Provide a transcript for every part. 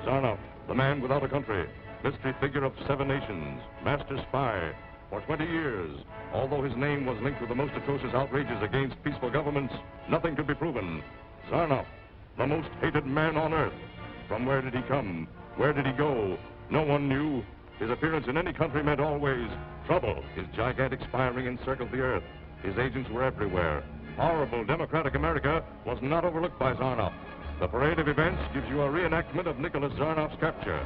Zarnoff, the man without a country, mystery figure of 7 nations, master spy. For 20 years, although his name was linked with the most atrocious outrages against peaceful governments, nothing could be proven. Zarnoff, the most hated man on earth. From where did he come? Where did he go? No one knew. His appearance in any country meant always trouble. His gigantic spy ring encircled the earth. His agents were everywhere. Horrible democratic America was not overlooked by Zarnoff. The parade of events gives you a reenactment of Nicholas Zarnoff's capture.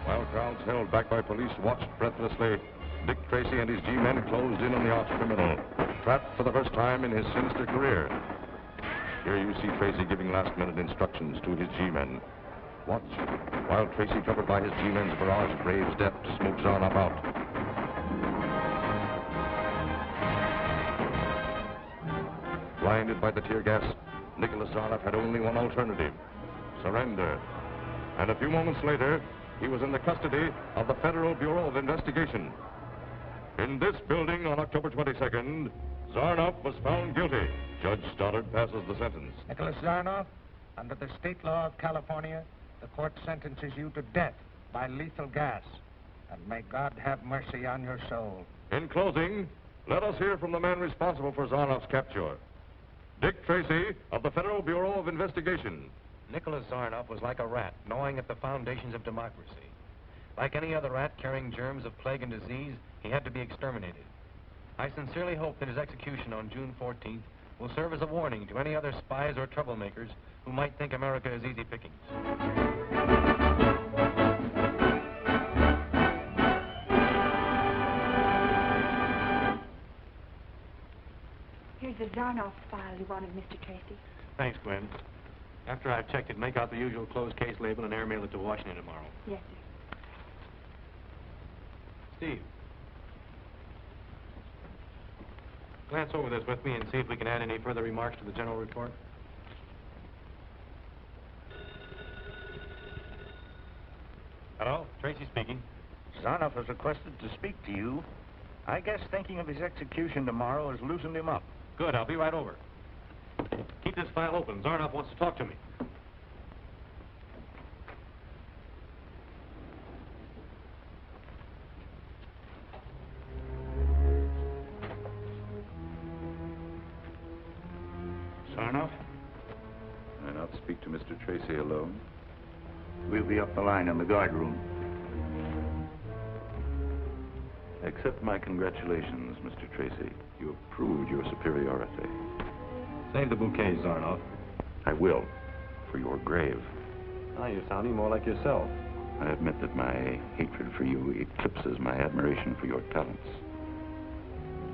While crowds held back by police watched breathlessly, Dick Tracy and his G-men closed in on the arch-criminal, trapped for the first time in his sinister career. Here you see Tracy giving last-minute instructions to his G-men. Watch, while Tracy, covered by his G-men's barrage, braves death to smoke Zarnoff out. Blinded by the tear gas, Nicholas Zarnoff had only one alternative: surrender. And a few moments later, he was in the custody of the Federal Bureau of Investigation. In this building on October 22nd, Zarnoff was found guilty. Judge Stoddard passes the sentence. Nicholas Zarnoff, under the state law of California, the court sentences you to death by lethal gas. And may God have mercy on your soul. In closing, let us hear from the man responsible for Zarnoff's capture. Dick Tracy of the Federal Bureau of Investigation. Nicholas Zarnoff was like a rat, gnawing at the foundations of democracy. Like any other rat carrying germs of plague and disease, he had to be exterminated. I sincerely hope that his execution on June 14th will serve as a warning to any other spies or troublemakers who might think America is easy pickings. Here's the Zarnoff file you wanted, Mr. Tracy. Thanks, Gwen. After I've checked it, make out the usual closed case label and airmail it to Washington tomorrow. Yes, sir. Steve, glance over this with me and see if we can add any further remarks to the general report. Hello, Tracy speaking. Zarnoff has requested to speak to you. I guess thinking of his execution tomorrow has loosened him up. Good, I'll be right over. Keep this file open. Zarnoff wants to talk to me. Zarnoff? Can I not speak to Mr. Tracy alone? We'll be up the line in the guard room. Accept my congratulations, Mr. Tracy. You have proved your superiority. Save the bouquet, Zarnoff. I will, for your grave. Now you're sounding more like yourself. I admit that my hatred for you eclipses my admiration for your talents.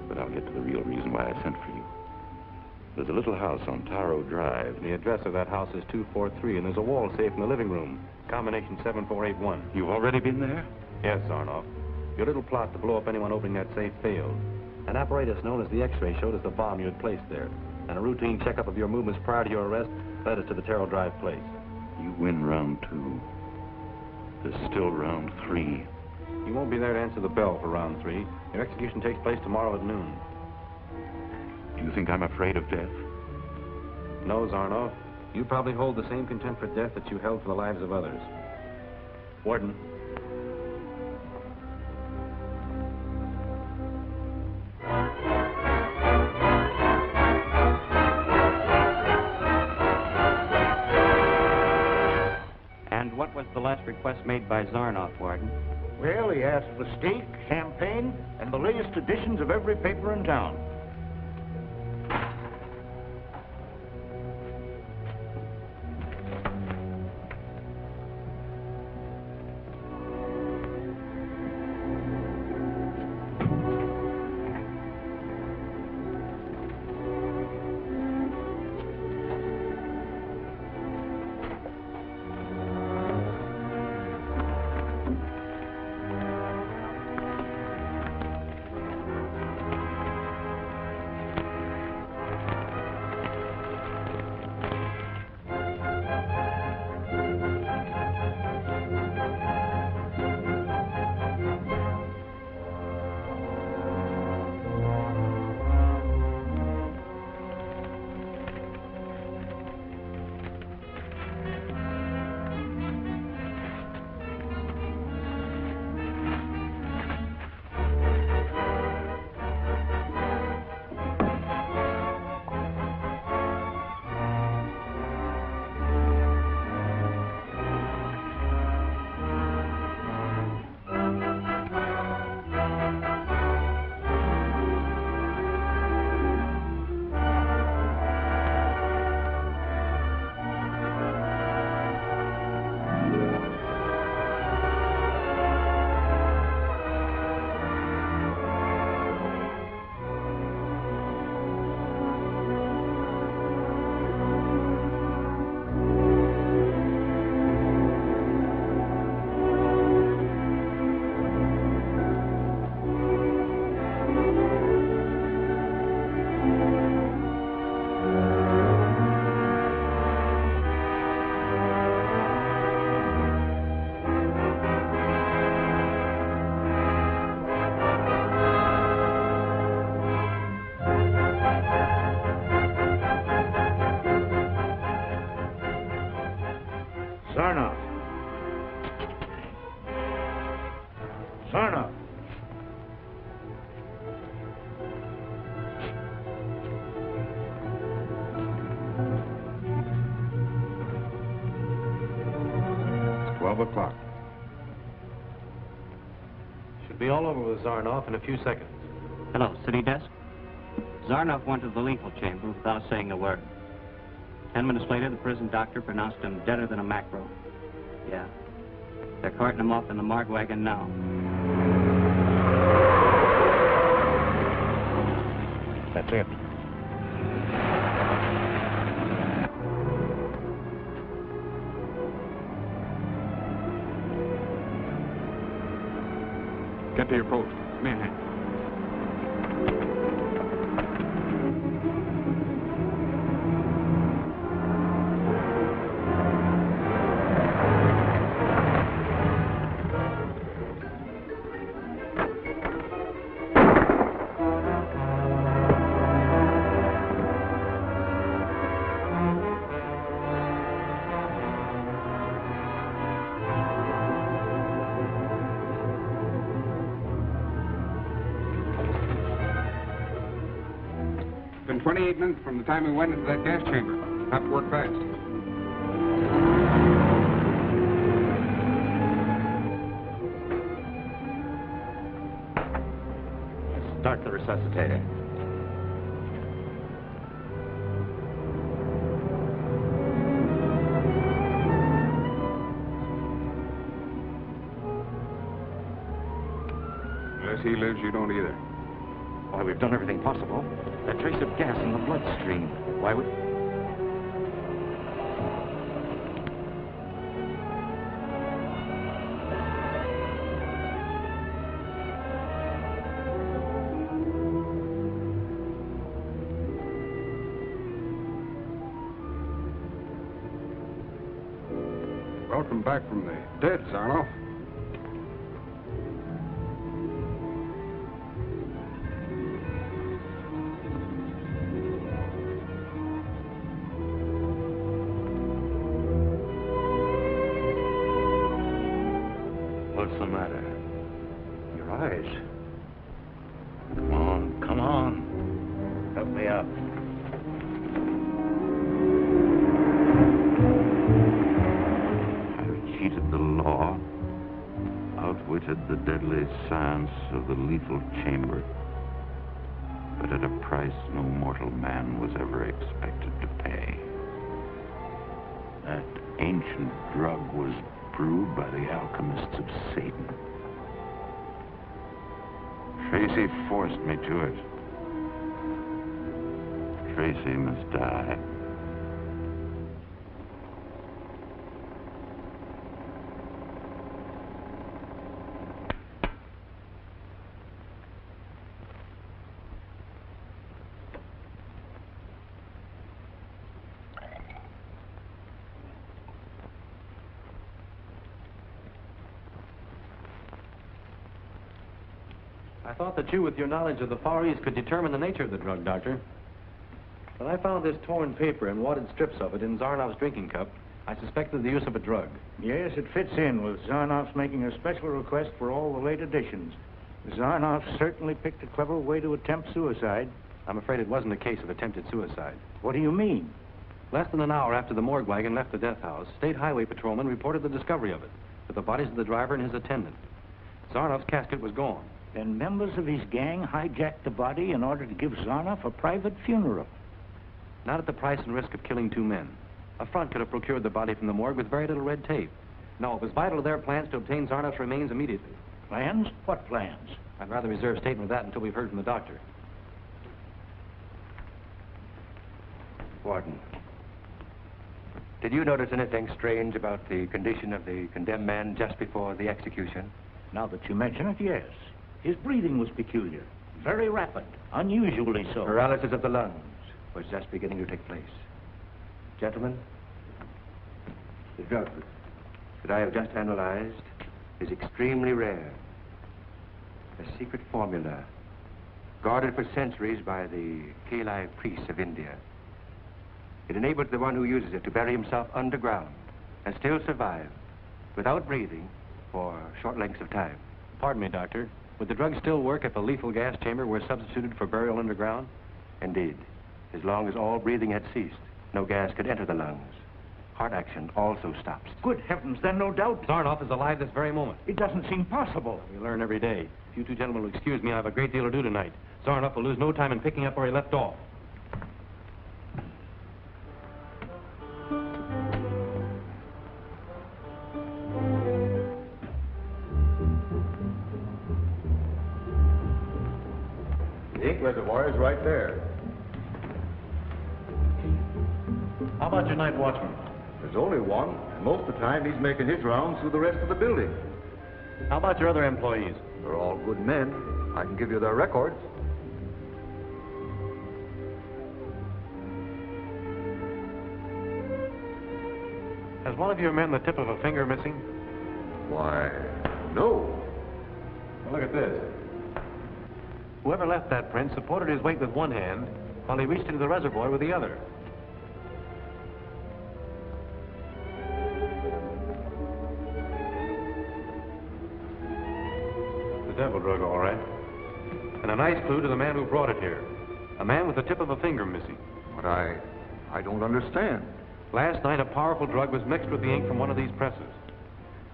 But I'll get to the real reason why I sent for you. There's a little house on Taro Drive. The address of that house is 243, and there's a wall safe in the living room. Combination 7481. You've already been there? Yes, Zarnoff. Your little plot to blow up anyone opening that safe failed. An apparatus known as the X-ray showed us the bomb you had placed there. And a routine checkup of your movements prior to your arrest led us to the Taro Drive place. You win round 2. There's still round 3. You won't be there to answer the bell for round 3. Your execution takes place tomorrow at noon. Do you think I'm afraid of death? No, Zarnoff. You probably hold the same contempt for death that you held for the lives of others. Warden. And what was the last request made by Zarnoff, Warden? Well, he asked for steak, champagne, and the latest editions of every paper in town. Zarnoff. Zarnoff. It's 12 o'clock. Should be all over with Zarnoff in a few seconds. Hello, city desk. Zarnoff went to the lethal chamber without saying a word. 10 minutes later, the prison doctor pronounced him deader than a mackerel. Yeah. They're carting him off in the morgue wagon now. That's it. Get to your post. Come in, Hank. Been 28 minutes from the time we went into that gas chamber. Have to work fast. Start the resuscitator. Unless he lives, you don't either. Why, we've done everything possible. That trace of gas in the bloodstream. Why would... Welcome back from the dead, Zarnoff. What's the matter? Your eyes. Come on, come on. Help me up. I've cheated the law, outwitted the deadly science of the lethal chamber, but at a price no mortal man was ever expected to pay. That ancient drug was brewed by the alchemists of Satan. Tracy forced me to it. Tracy must die. I thought that you, with your knowledge of the Far East, could determine the nature of the drug, Doctor. When I found this torn paper and wadded strips of it in Zarnoff's drinking cup, I suspected the use of a drug. Yes, it fits in with Zarnoff's making a special request for all the late editions. Zarnoff certainly picked a clever way to attempt suicide. I'm afraid it wasn't a case of attempted suicide. What do you mean? Less than an hour after the morgue wagon left the death house, State Highway Patrolman reported the discovery of it, with the bodies of the driver and his attendant. Zarnoff's casket was gone. Then members of his gang hijacked the body in order to give Zarnoff a private funeral. Not at the price and risk of killing two men. A front could have procured the body from the morgue with very little red tape. No, it was vital to their plans to obtain Zarnoff's remains immediately. Plans? What plans? I'd rather reserve statement of that until we've heard from the doctor. Warden, did you notice anything strange about the condition of the condemned man just before the execution? Now that you mention it, yes. His breathing was peculiar, very rapid, unusually so. Paralysis of the lungs was just beginning to take place. Gentlemen, the drug that I have just analyzed is extremely rare. A secret formula guarded for centuries by the Kalai priests of India. It enables the one who uses it to bury himself underground and still survive without breathing for short lengths of time. Pardon me, Doctor. Would the drug still work if a lethal gas chamber were substituted for burial underground? Indeed, as long as all breathing had ceased, no gas could enter the lungs. Heart action also stops. Good heavens, then no doubt. Zarnoff is alive this very moment. It doesn't seem possible. We learn every day. If you two gentlemen will excuse me, I have a great deal to do tonight. Zarnoff will lose no time in picking up where he left off. The ink reservoir is right there. How about your night watchman? There's only one, and most of the time he's making his rounds through the rest of the building. How about your other employees? They're all good men. I can give you their records. Has one of your men the tip of a finger missing? Why, no. Well, look at this. Whoever left that print supported his weight with one hand while he reached into the reservoir with the other. The devil drug, all right. And a nice clue to the man who brought it here. A man with the tip of a finger missing. But I don't understand. Last night, a powerful drug was mixed with the ink from one of these presses.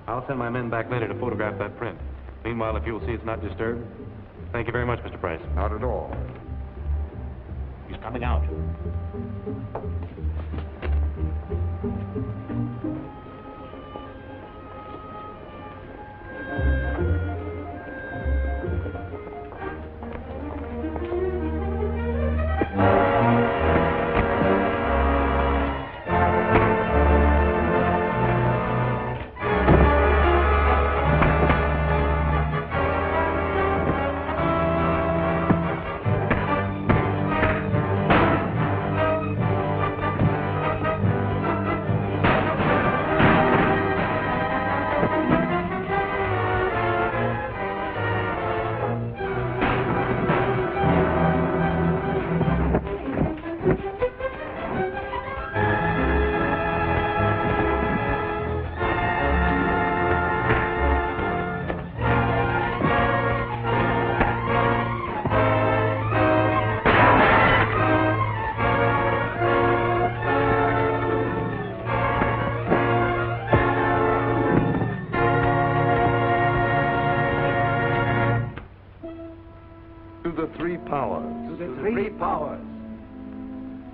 I'll send my men back later to photograph that print. Meanwhile, if you'll see it's not disturbed. Thank you very much, Mr. Price. Not at all. He's coming out.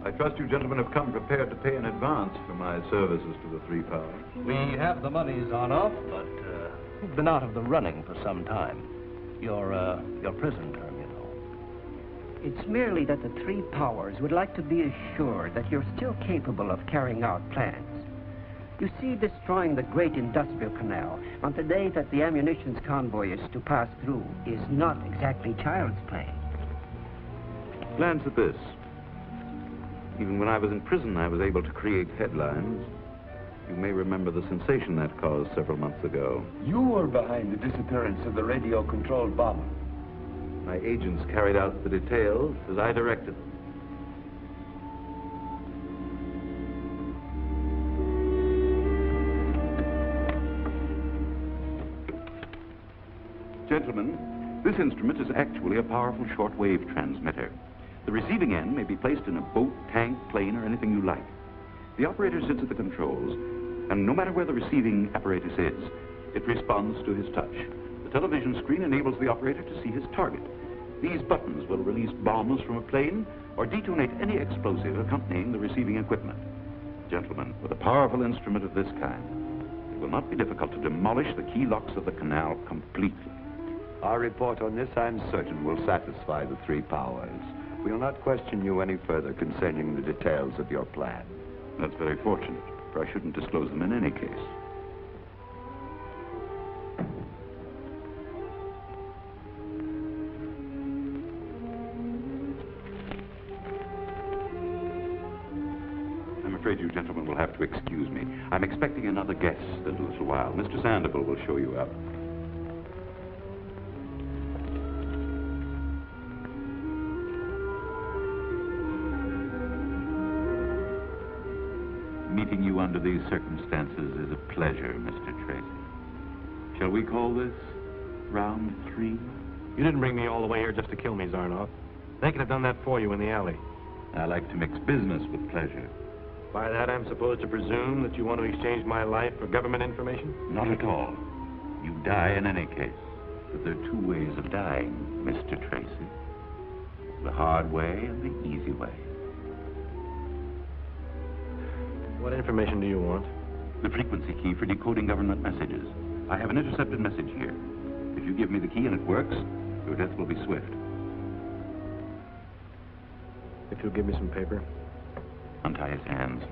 I trust you gentlemen have come prepared to pay in advance for my services to the Three Powers. We have the money, Zarnoff, but we've been out of the running for some time. Your prison term, you know. It's merely that the Three Powers would like to be assured that you're still capable of carrying out plans. You see, destroying the great industrial canal on the day that the ammunitions convoy is to pass through is not exactly child's play. Glance at this. Even when I was in prison, I was able to create headlines. You may remember the sensation that caused several months ago. You were behind the disappearance of the radio-controlled bomber. My agents carried out the details as I directed them. Gentlemen, this instrument is actually a powerful shortwave transmitter. The receiving end may be placed in a boat, tank, plane, or anything you like. The operator sits at the controls, and no matter where the receiving apparatus is, it responds to his touch. The television screen enables the operator to see his target. These buttons will release bombs from a plane or detonate any explosive accompanying the receiving equipment. Gentlemen, with a powerful instrument of this kind, it will not be difficult to demolish the key locks of the canal completely. Our report on this, I'm certain, will satisfy the Three Powers. We'll not question you any further concerning the details of your plan. That's very fortunate, for I shouldn't disclose them in any case. I'm afraid you gentlemen will have to excuse me. I'm expecting another guest in a little while. Mr. Sandoval will show you up. Meeting you under these circumstances is a pleasure, Mr. Tracy. Shall we call this round 3? You didn't bring me all the way here just to kill me, Zarnoff. They could have done that for you in the alley. I like to mix business with pleasure. By that, I'm supposed to presume that you want to exchange my life for government information? Not at all. You die in any case. But there are 2 ways of dying, Mr. Tracy. The hard way and the easy way. What information do you want? The frequency key for decoding government messages. I have an intercepted message here. If you give me the key and it works, your death will be swift. If you'll give me some paper. Untie his hands.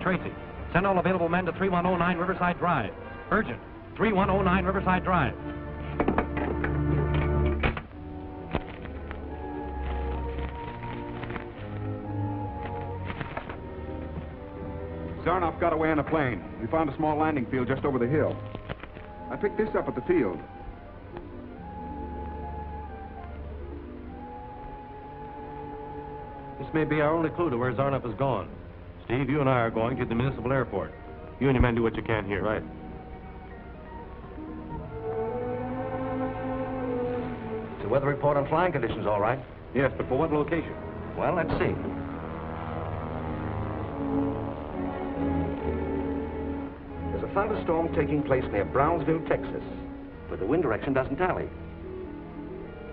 Tracy. Send all available men to 3109 Riverside Drive. Urgent. 3109 Riverside Drive. Zarnoff got away on a plane. We found a small landing field just over the hill. I picked this up at the field. This may be our only clue to where Zarnoff has gone. Steve, you and I are going to the municipal airport. You and your men do what you can here. Right. It's a weather report on flying conditions, all right. Yes, but for what location? Well, let's see. There's a thunderstorm taking place near Brownsville, Texas, but the wind direction doesn't tally.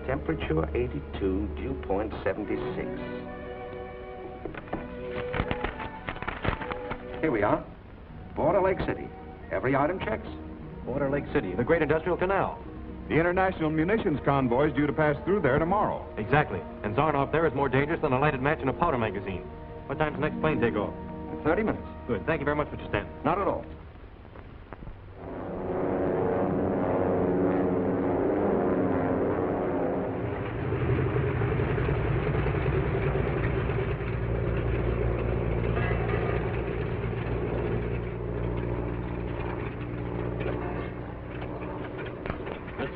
Temperature 82, dew point 76. Here we are. Border Lake City. Every item checks. Border Lake City, the great industrial canal. The international munitions convoy is due to pass through there tomorrow. Exactly. And Zarnoff there is more dangerous than a lighted match in a powder magazine. What time's the next plane take off? In 30 minutes. Good. Thank you very much, Mr. Stanton. Not at all.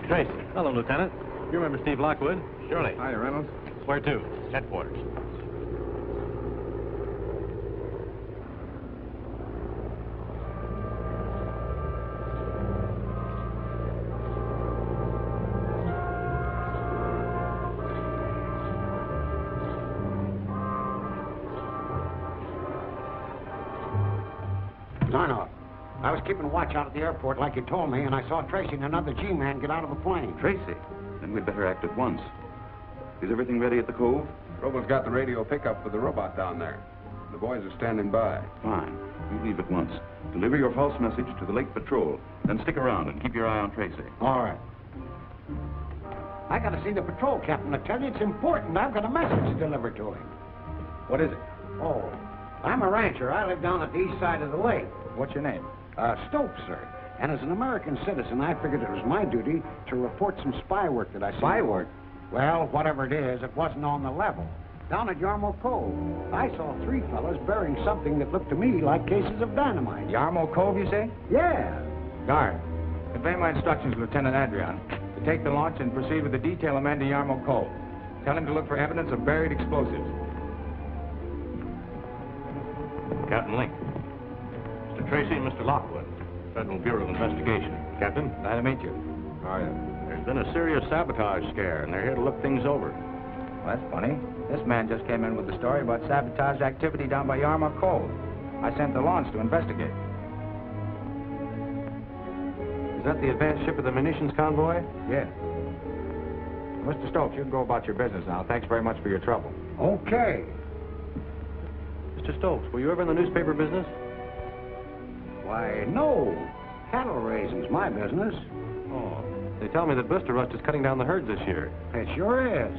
Tracy. Hello, Lieutenant. You remember Steve Lockwood? Surely. Hi, Reynolds. Where to? Headquarters. Zarnoff, I was keeping watch out at the airport like you told me, and I saw Tracy and another G-man get out of the plane. Tracy? Then we'd better act at once. Is everything ready at the cove? Robo's got the radio pickup for the robot down there. The boys are standing by. Fine. You leave at once. Deliver your false message to the Lake Patrol. Then stick around and keep your eye on Tracy. All right. I got to see the patrol captain. I tell you, it's important. I've got a message to deliver to him. What is it? Oh, I'm a rancher. I live down at the east side of the lake. What's your name? Stokes, sir. And as an American citizen, I figured it was my duty to report some spy work that I see. Spy work? Well, whatever it is, it wasn't on the level. Down at Yarmouth Cove, I saw 3 fellas bearing something that looked to me like cases of dynamite. Yarmouth Cove, you say? Yeah. Guard, convey my instructions to Lieutenant Adrian to take the launch and proceed with the detail of men to Yarmouth Cove. Tell him to look for evidence of buried explosives. Captain Link. Mr. Tracy and Mr. Lockwood, Federal Bureau of Investigation. Captain? Glad to meet you. How are you? There's been a serious sabotage scare, and they're here to look things over. Well, that's funny. This man just came in with the story about sabotage activity down by Yarmouth Cove. I sent the launch to investigate. Is that the advanced ship of the munitions convoy? Yeah. Mr. Stokes, you can go about your business now. Thanks very much for your trouble. Okay. Mr. Stokes, were you ever in the newspaper business? Why, no. Cattle raising's my business. Oh. They tell me that blister rust is cutting down the herds this year. It sure is.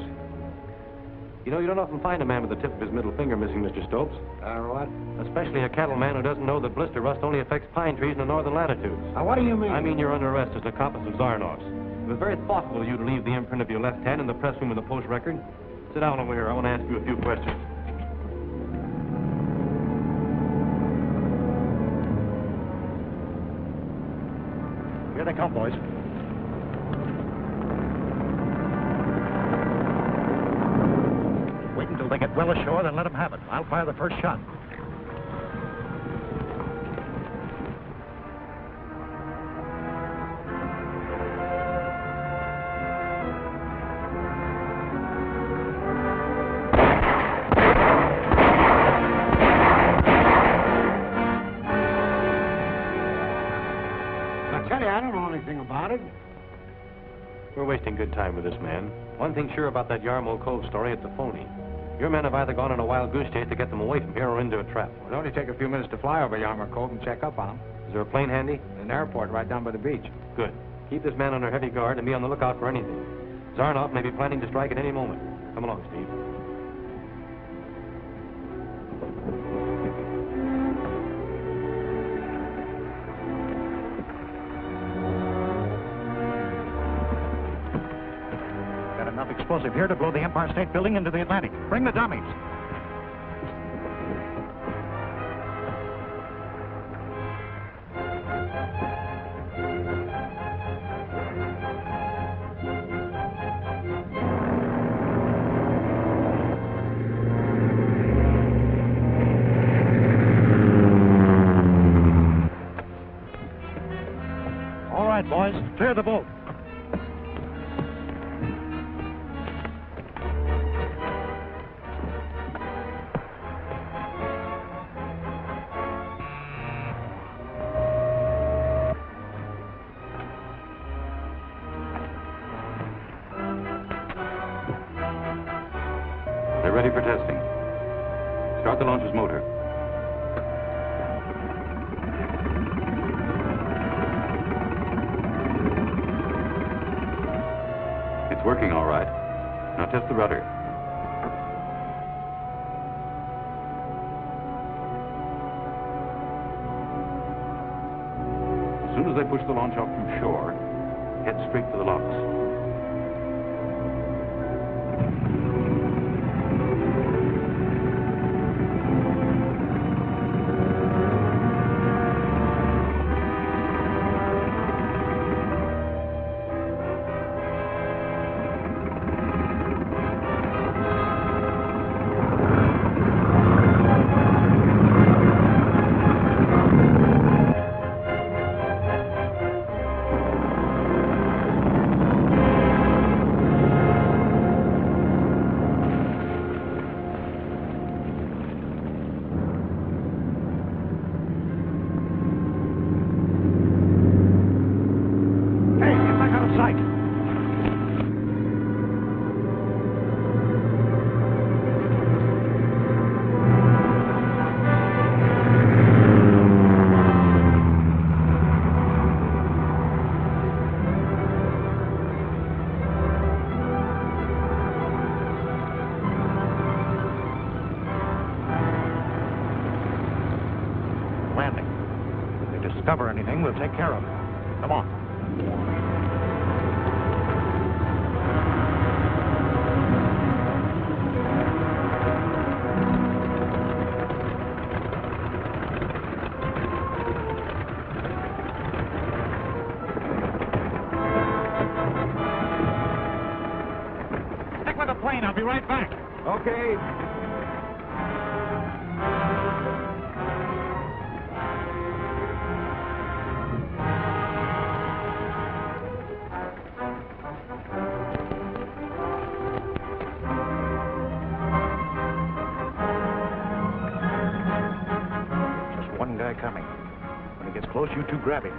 You know, you don't often find a man with the tip of his middle finger missing, Mr. Stokes. What? Especially a cattleman who doesn't know that blister rust only affects pine trees in the northern latitudes. What do you mean? I mean you're under arrest as an accomplice of Zarnoff's. It was very thoughtful of you to leave the imprint of your left hand in the press room of the Post Record. Sit down over here. I want to ask you a few questions. Here they come, boys. Wait until they get well ashore, then let them have it. I'll fire the first shot. I don't know anything about it. We're wasting good time with this man. One thing sure about that Yarmouth Cove story, it's a phony. Your men have either gone on a wild goose chase to get them away from here or into a trap. It'll only take a few minutes to fly over Yarmouth Cove and check up on them. Is there a plane handy? An airport right down by the beach. Good. Keep this man under heavy guard and be on the lookout for anything. Zarnoff may be planning to strike at any moment. Come along, Steve. Enough explosive here to blow the Empire State Building into the Atlantic. Bring the dummies. All right, boys, clear the boat. They're ready for testing. Start the launch's motor. It's working all right. Now test the rudder. As soon as they push the launch off from shore, head straight for the locks. Discover anything, we'll take care of it. Come on. Stick with the plane. I'll be right back. Okay. Coming. When he gets close, you two grab him.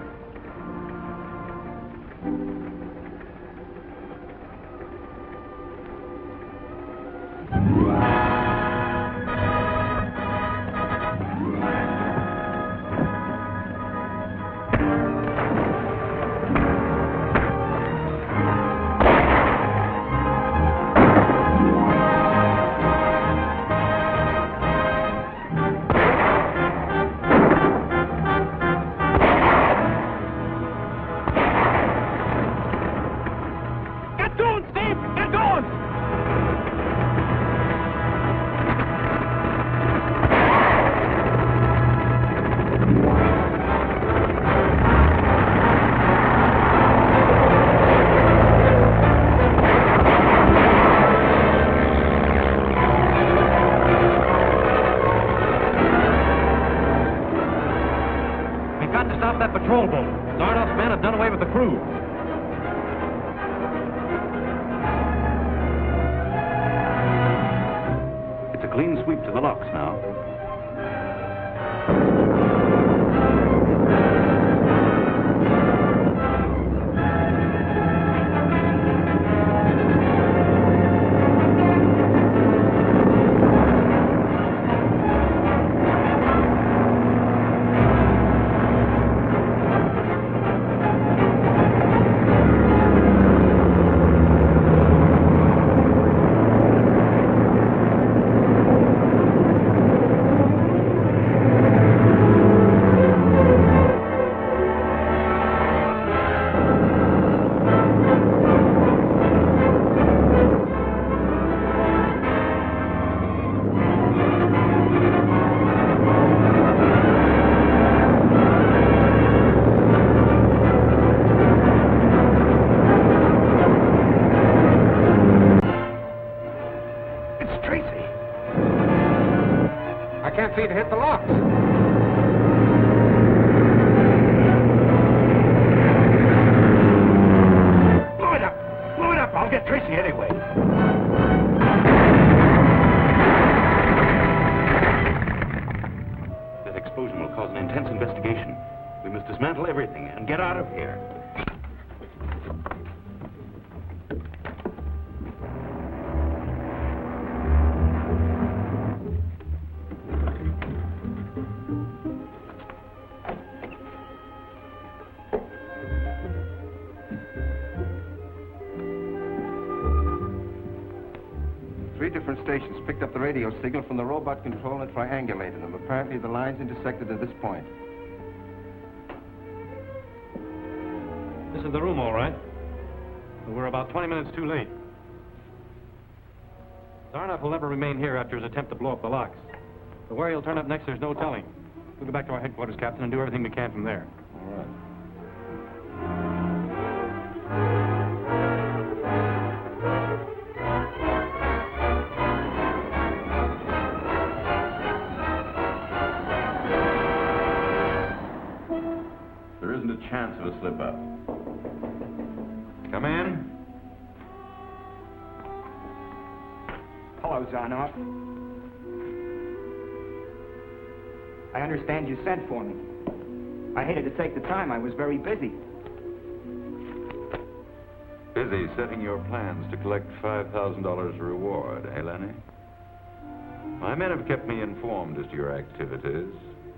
sweep to the locks now. Can't see to hit the locks. Blow it up! Blow it up! I'll get Tracy anyway. That explosion will cause an intense investigation. We must dismantle everything and get out of here. Three different stations picked up the radio signal from the robot control and triangulated them. Apparently, the lines intersected at this point. This is the room, all right. But we're about 20 minutes too late. Zarnoff will never remain here after his attempt to blow up the locks. But where he'll turn up next, there's no telling. We'll go back to our headquarters, Captain, and do everything we can from there. All right. There isn't a chance of a slip-up. Come in. Hello, Zarnoff. I understand you sent for me. I hated to take the time. I was very busy. Busy setting your plans to collect $5,000 reward, eh, Lenny? My men have kept me informed as to your activities.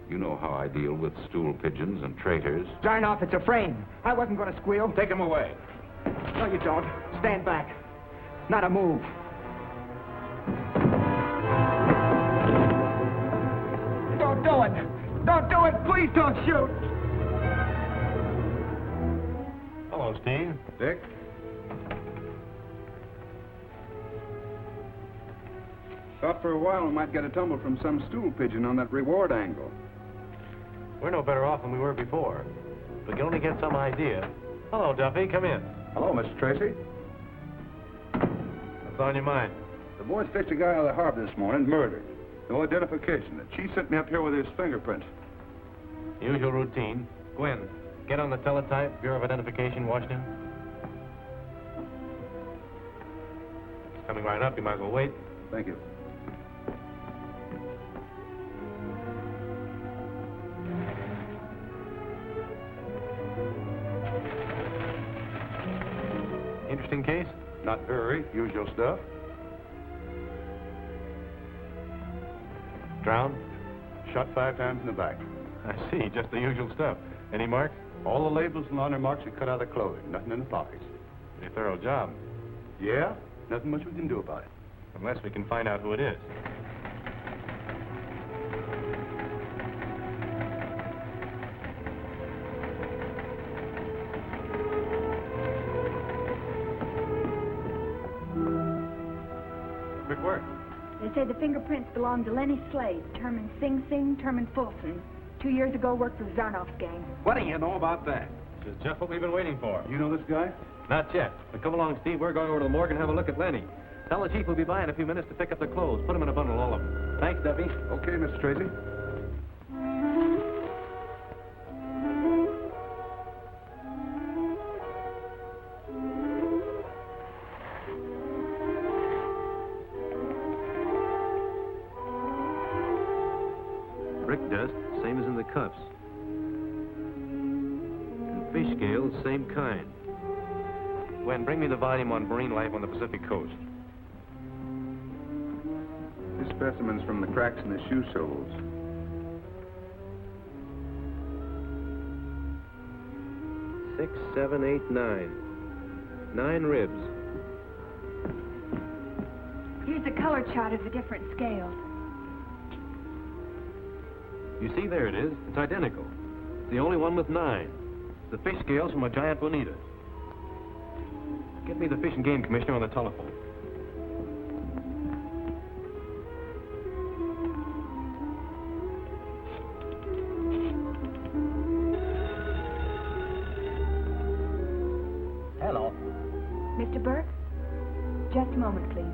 You know how I deal with stool pigeons and traitors. Zarnoff, it's a frame. I wasn't going to squeal. Take him away. No, you don't. Stand back. Not a move. Don't do it. Don't do it. Please don't shoot. Hello, Steve. Dick? Thought for a while we might get a tumble from some stool pigeon on that reward angle. We're no better off than we were before. If we can only get some idea. Hello, Duffy. Come in. Hello, Mr. Tracy. What's on your mind? The boys fetched a guy out of the harbor this morning, murdered. No identification. The chief sent me up here with his fingerprints. Usual routine. Gwen, get on the teletype, Bureau of Identification, Washington. It's coming right up. You might as well wait. Thank you. Interesting case? Not very. Usual stuff. Drowned? Shot 5 times in the back. I see. Just the usual stuff. Any marks? All the labels and honor marks are cut out of the clothing. Nothing in the pockets. Pretty thorough job. Yeah? Nothing much we can do about it. Unless we can find out who it is. Quick work. They say the fingerprints belong to Lenny Slade, Terman Sing Sing, Terman Fulson. 2 years ago, worked for Zarnoff's gang. What do you know about that? This is just what we've been waiting for. You know this guy? Not yet. But come along, Steve. We're going over to the morgue and have a look at Lenny. Tell the chief we'll be by in a few minutes to pick up the clothes. Put them in a bundle, all of them. Thanks, Duffy. Okay, Mr. Tracy. brick dust, same as in the cups. And fish scales, same kind. Gwen, bring me the volume on marine life on the Pacific coast. This specimen's from the cracks in the shoe soles. Six, 7, 8, 9. 9 ribs. Here's a color chart of the different scales. You see, there it is. It's identical. It's the only one with 9. The fish scales from a giant bonita. Get me the Fish and Game Commissioner on the telephone. Hello. Mr. Burke? Just a moment, please.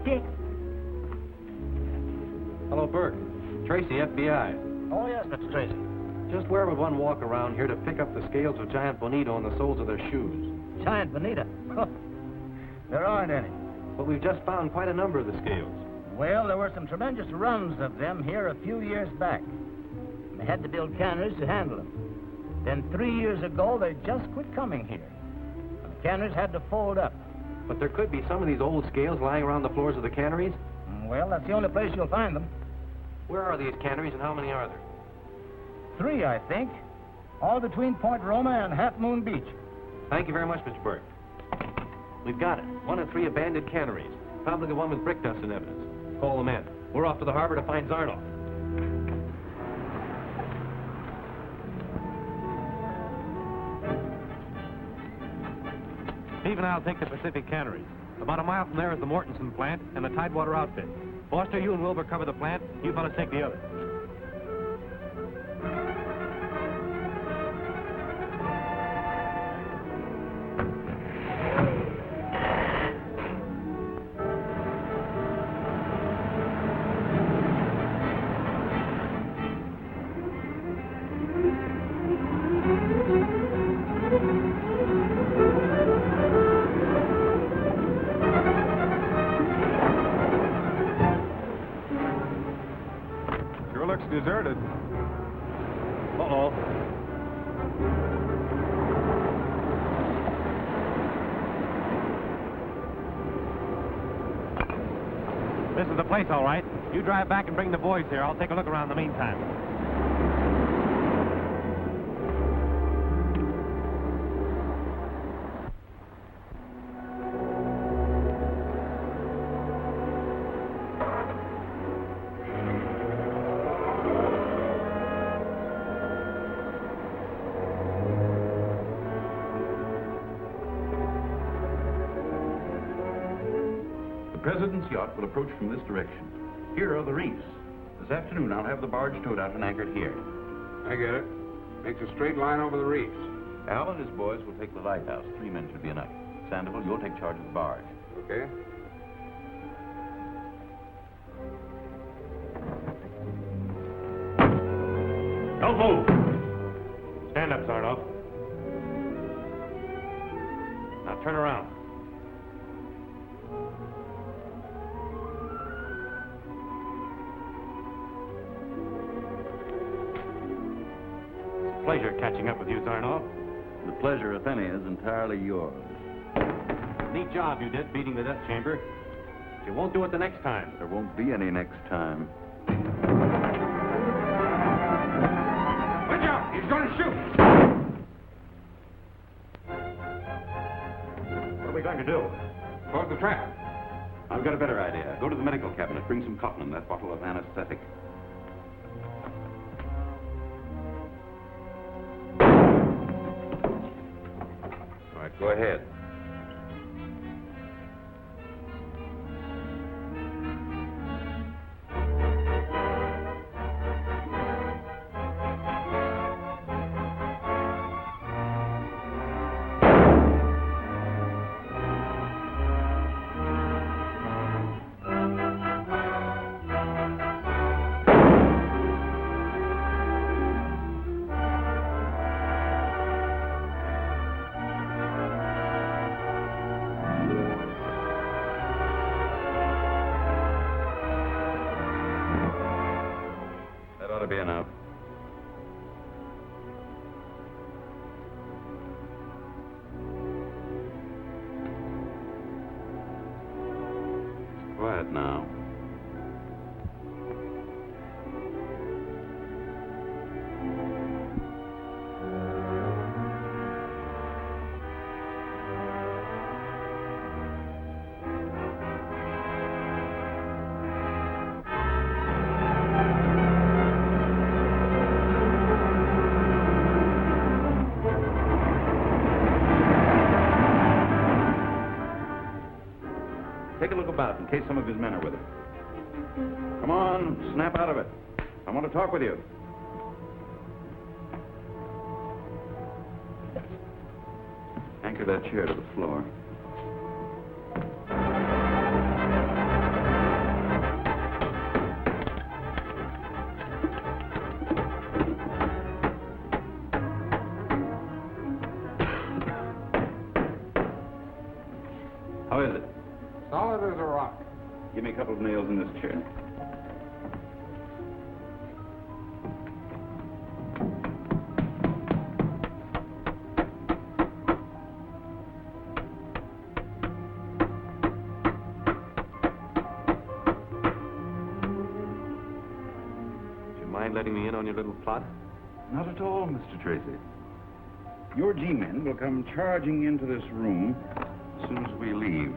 Dick. Hello, Burke. Tracy, FBI. Oh, yes, Mr. Tracy. Just where would one walk around here to pick up the scales of giant bonito on the soles of their shoes? Giant bonita? There aren't any. But we've just found quite a number of the scales. Well, there were some tremendous runs of them here a few years back. They had to build canneries to handle them. Then 3 years ago, they just quit coming here. And the canneries had to fold up. But there could be some of these old scales lying around the floors of the canneries. Well, that's the only place you'll find them. Where are these canneries and how many are there? 3, I think. All between Point Roma and Half Moon Beach. Thank you very much, Mr. Burke. We've got it. 1 of 3 abandoned canneries. Probably the one with brick dust in evidence. Call the men. We're off to the harbor to find Zarnoff. Steve and I'll take the Pacific Canneries. About a mile from there is the Mortensen plant and the Tidewater outfit. Foster, you and Wilbur cover the plant. You fellas take the other. Deserted. Uh-oh. This is the place, all right. You drive back and bring the boys here. I'll take a look around in the meantime. The President's yacht will approach from this direction. Here are the reefs. This afternoon, I'll have the barge towed out and anchored here. I get it. Makes a straight line over the reefs. Al and his boys will take the lighthouse. 3 men should be enough. Sandoval, you'll take charge of the barge. Okay. Don't move. Stand up, Zarnoff. Now turn around. It's a pleasure catching up with you, Zarnoff. The pleasure, if any, is entirely yours. Neat job you did beating the death chamber. But you won't do it the next time. There won't be any next time. Watch out! He's going to shoot! What are we going to do? Close the trap. I've got a better idea. Go to the medical cabinet. Bring some cotton and that bottle of anesthetic. All right, go ahead. to be enough. Quiet now. Take a look about in case some of his men are with him. Come on, snap out of it. I want to talk with you. Anchor that chair to the floor. How is it? Solid as a rock. Give me a couple of nails in this chair. Do you mind letting me in on your little plot? Not at all, Mr. Tracy. Your G-men will come charging into this room as soon as we leave.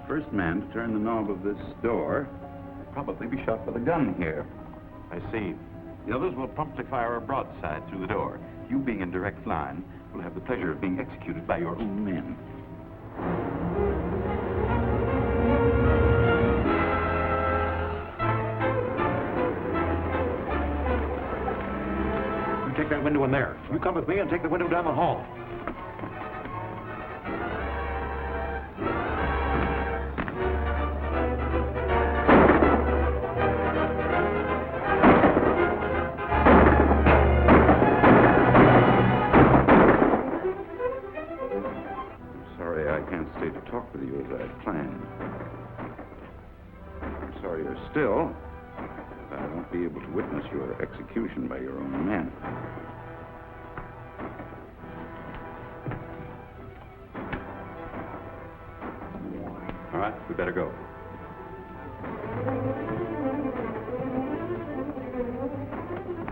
The first man to turn the knob of this door will probably be shot with a gun here. I see. The others will promptly fire a broadside through the door. You, being in direct line, will have the pleasure of being executed by your own men. You take that window in there. You come with me and take the window down the hall. Sorry I can't stay to talk with you as I had planned. I'm sorrier still that I won't be able to witness your execution by your own men. All right, we better go.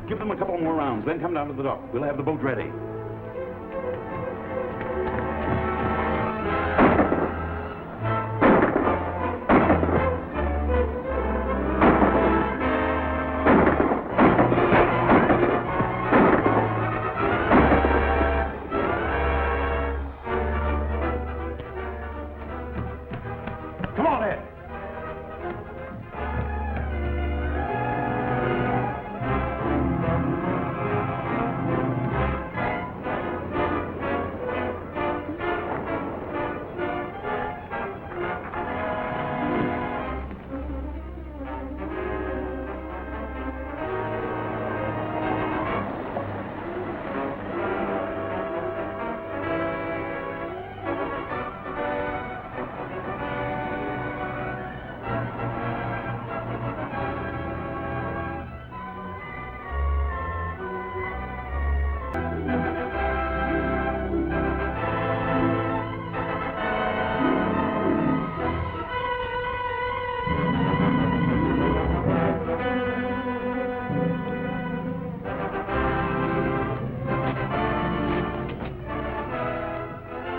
Give them a couple more rounds, then come down to the dock. We'll have the boat ready. Come on, Ed.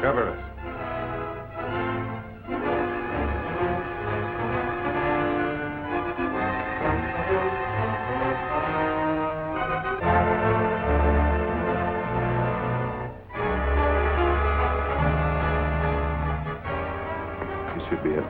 Cover us. This should be it.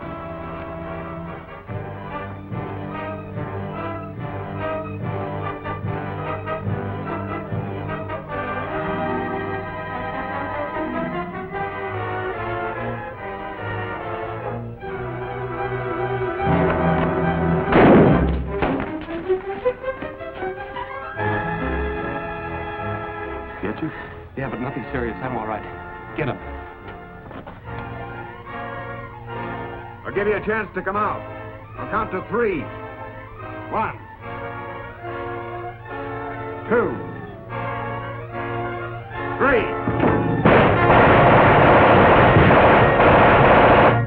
Get you? Yeah, but nothing serious. I'm all right. Get him. I'll give you a chance to come out. I'll count to 3. 1, 2, 3.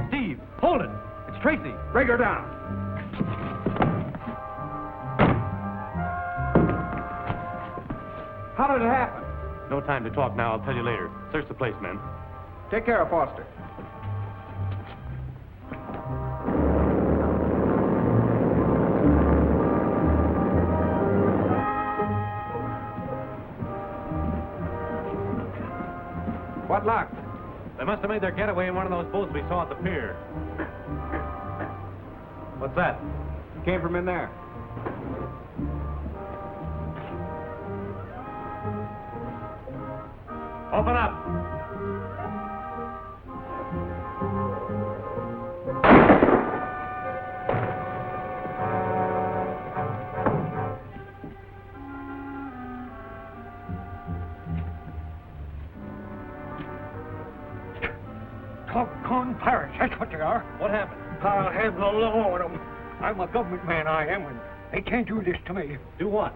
Steve, hold it. It's Tracy. Break her down. How did it happen? No time to talk now. I'll tell you later. Search the place, men. Take care of Foster. What luck? They must have made their getaway in one of those boats we saw at the pier. What's that? Came from in there. Open up. Doggone pirates, that's what they are. What happened? I'll have the law on them. I'm a government man, I am, and they can't do this to me. Do what?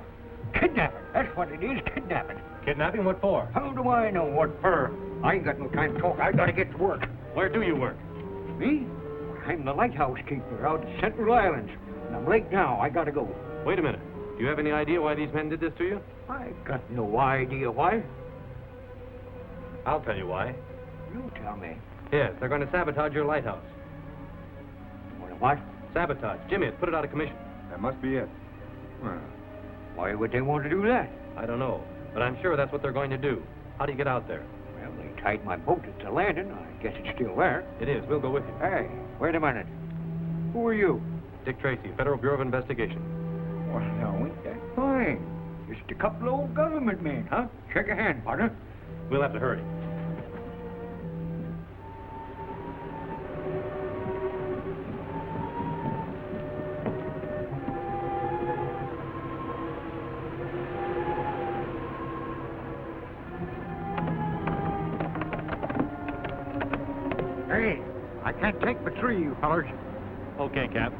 Kidnapping, that's what it is, kidnapping. Kidnapping? What for? How do I know what for? I ain't got no time to talk. I gotta get to work. Where do you work? Me? I'm the lighthouse keeper out at Central Islands. And I'm late now. I gotta go. Wait a minute. Do you have any idea why these men did this to you? I got no idea why. I'll tell you why. You tell me. Yes, they're going to sabotage your lighthouse. What? Sabotage. Jimmy has put it out of commission. That must be it. Well, why would they want to do that? I don't know, but I'm sure that's what they're going to do. How do you get out there? Well, they tied my boat at the landing. I guess it's still there. It is. We'll go with you. Hey, wait a minute. Who are you? Dick Tracy, Federal Bureau of Investigation. Well, now, ain't that fine? Just a couple of old government men, huh? Shake a hand, partner. We'll have to hurry. Hey, I can't take the tree, you fellers. Okay, Cap.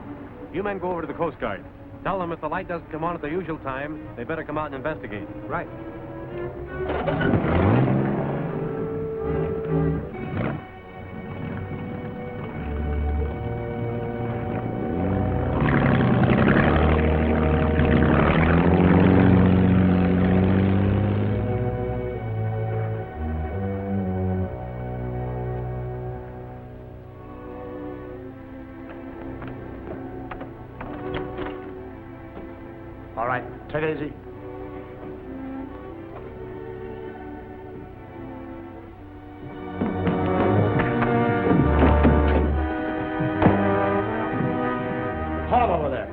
You men go over to the Coast Guard. Tell them if the light doesn't come on at the usual time, they better come out and investigate. Right. All right, take it easy. Haul over there.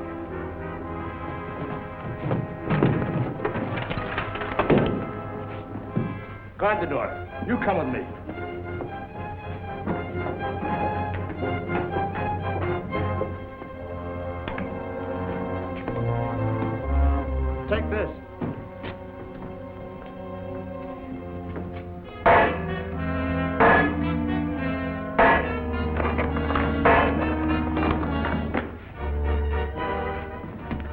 Guard the door. You come with me. Take this.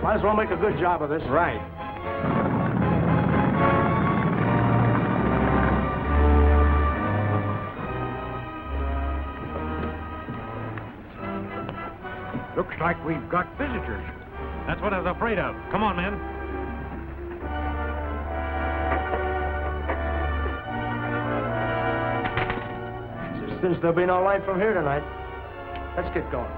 Might as well make a good job of this. Right. Looks like we've got visitors. That's what I was afraid of. Come on, men. Since there'll be no light from here tonight, let's get going.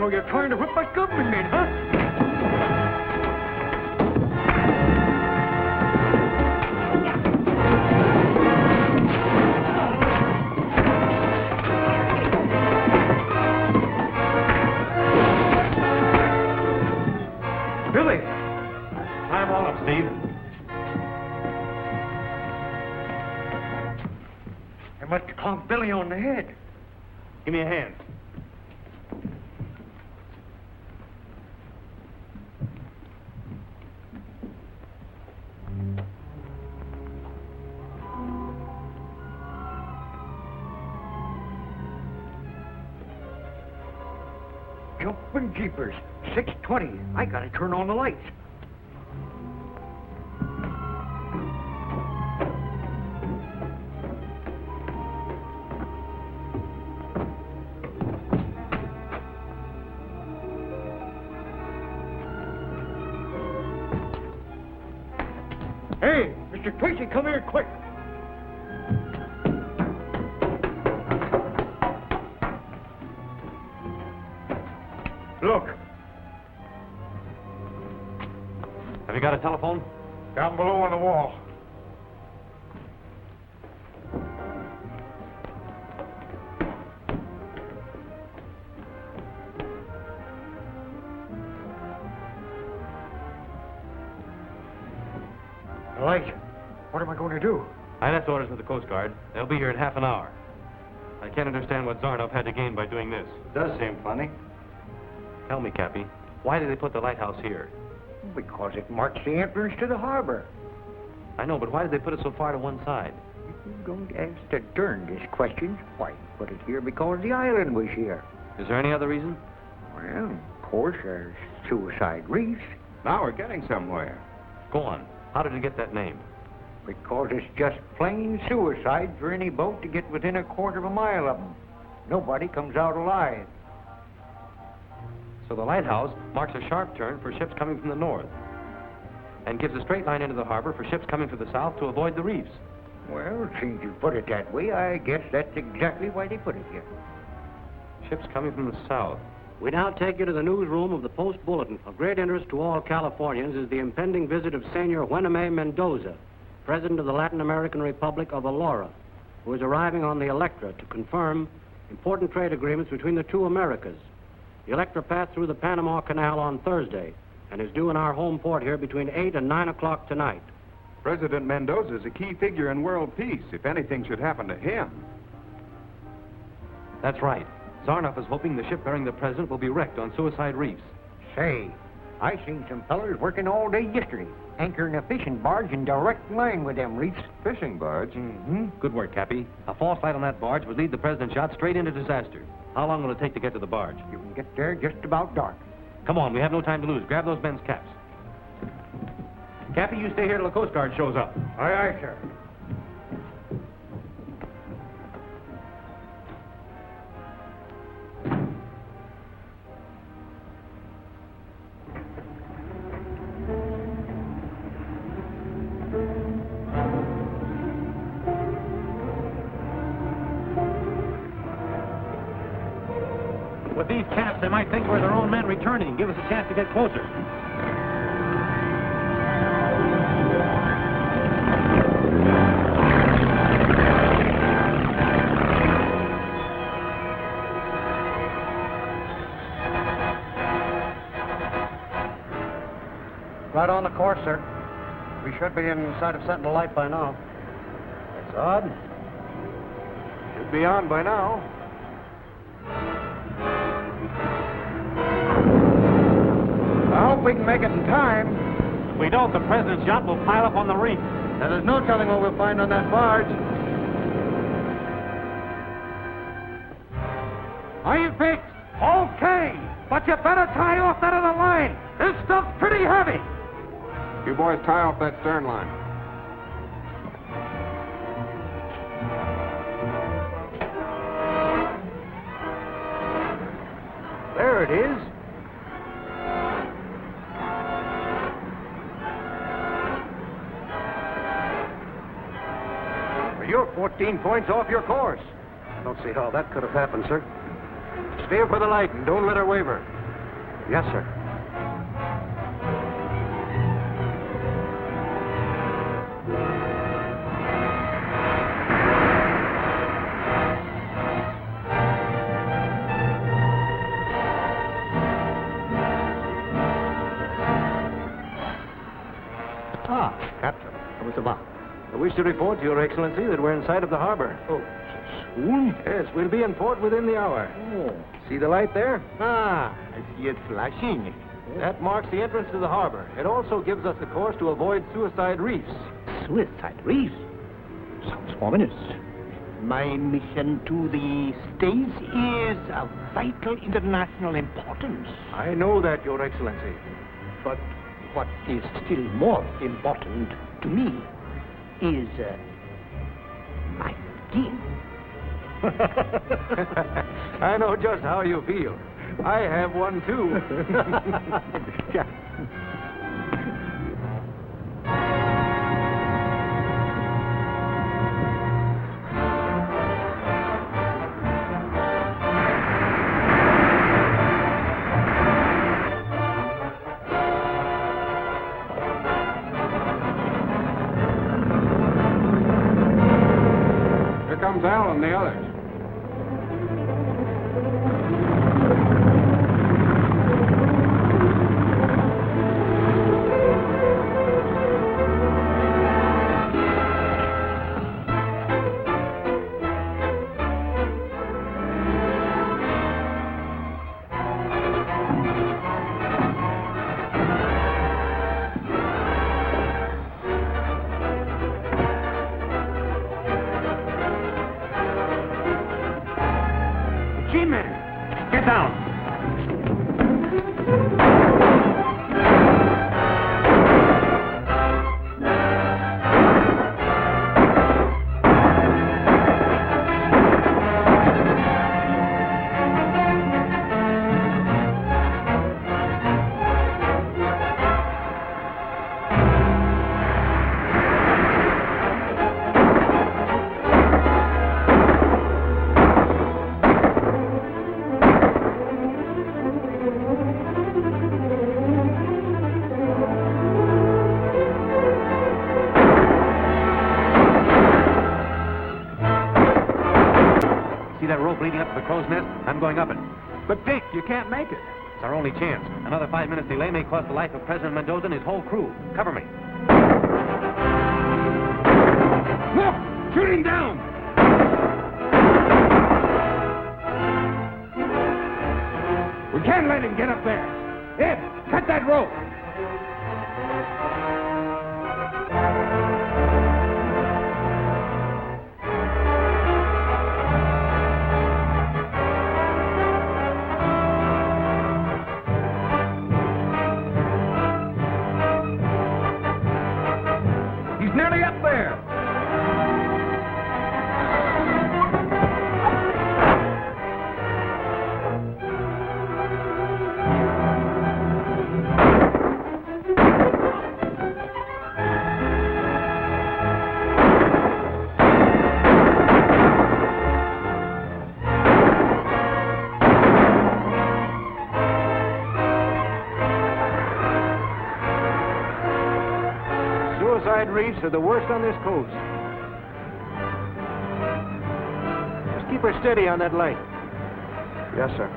So you're trying to whip us government men, huh? Billy! Climb on up, Steve. They must have clonked Billy on the head. Give me a hand. Jumping jeepers. 6:20. I gotta turn on the lights. Hey, Mr. Tracy, come here quick. Look. Have you got a telephone? Down below on the wall. Elijah, what am I going to do? I left orders with the Coast Guard. They'll be here in half an hour. I can't understand what Zarnoff had to gain by doing this. Does seem funny. Tell me, Cappy, why did they put the lighthouse here? Because it marks the entrance to the harbor. I know, but why did they put it so far to one side? You're going to ask the darndest questions. Why, put it here because the island was here. Is there any other reason? Well, of course, there's Suicide Reefs. Now we're getting somewhere. Go on. How did it get that name? Because it's just plain suicide for any boat to get within a quarter of a mile of them. Nobody comes out alive. So the lighthouse marks a sharp turn for ships coming from the north and gives a straight line into the harbor for ships coming from the south to avoid the reefs. Well, since you put it that way, I guess that's exactly why they put it here. Ships coming from the south. We now take you to the newsroom of the Post Bulletin. Of great interest to all Californians is the impending visit of Senor Juaname Mendoza, President of the Latin American Republic of Alora, who is arriving on the Electra to confirm important trade agreements between the two Americas. The Electra passed through the Panama Canal on Thursday and is due in our home port here between 8 and 9 o'clock tonight. President Mendoza is a key figure in world peace if anything should happen to him. That's right. Zarnoff is hoping the ship bearing the president will be wrecked on Suicide Reefs. Say, I seen some fellers working all day yesterday, anchoring a fishing barge in direct line with them reefs. Fishing barge? Mm-hmm. Good work, Cappy. A false light on that barge would lead the president's yacht straight into disaster. How long will it take to get to the barge? You can get there just about dark. Come on, we have no time to lose. Grab those men's caps. Cappy, you stay here till the Coast Guard shows up. Aye, aye, sir. With these caps, they might think we're their own men returning and give us a chance to get closer. Right on the course, sir. We should be in sight of Sentinel Light by now. That's odd. Should be on by now. I hope we can make it in time. If we don't, the president's yacht will pile up on the reef. Now, there's no telling what we'll find on that barge. Are you fixed? Okay. But you better tie off that other line. This stuff's pretty heavy. You boys tie off that stern line. There it is. You're 14 points off your course. I don't see how that could have happened, sir. Steer for the light and don't let her waver. Yes, sir. Captain. I wish to report to Your Excellency that we're in sight of the harbor. Oh, soon? Yes, we'll be in port within the hour. Oh. See the light there? Ah, I see it flashing. That marks the entrance to the harbor. It also gives us a course to avoid suicide reefs. Suicide reefs? Sounds ominous. My mission to the States is of vital international importance. I know that, Your Excellency. But what is still more important to me is my skin. I know just how you feel. I have one, too. Here comes Al and the others. G-Man, get down. See that rope leading up to the crow's nest? I'm going up it. But, Dick, you can't make it. It's our only chance. Another 5 minutes delay may cost the life of President Mendoza and his whole crew. Cover me. Look! Shooting down! We can't let him get up there. Ed, cut that rope. He's nearly up there. Suicide reefs are the worst on this coast. Just keep her steady on that light. Yes, sir.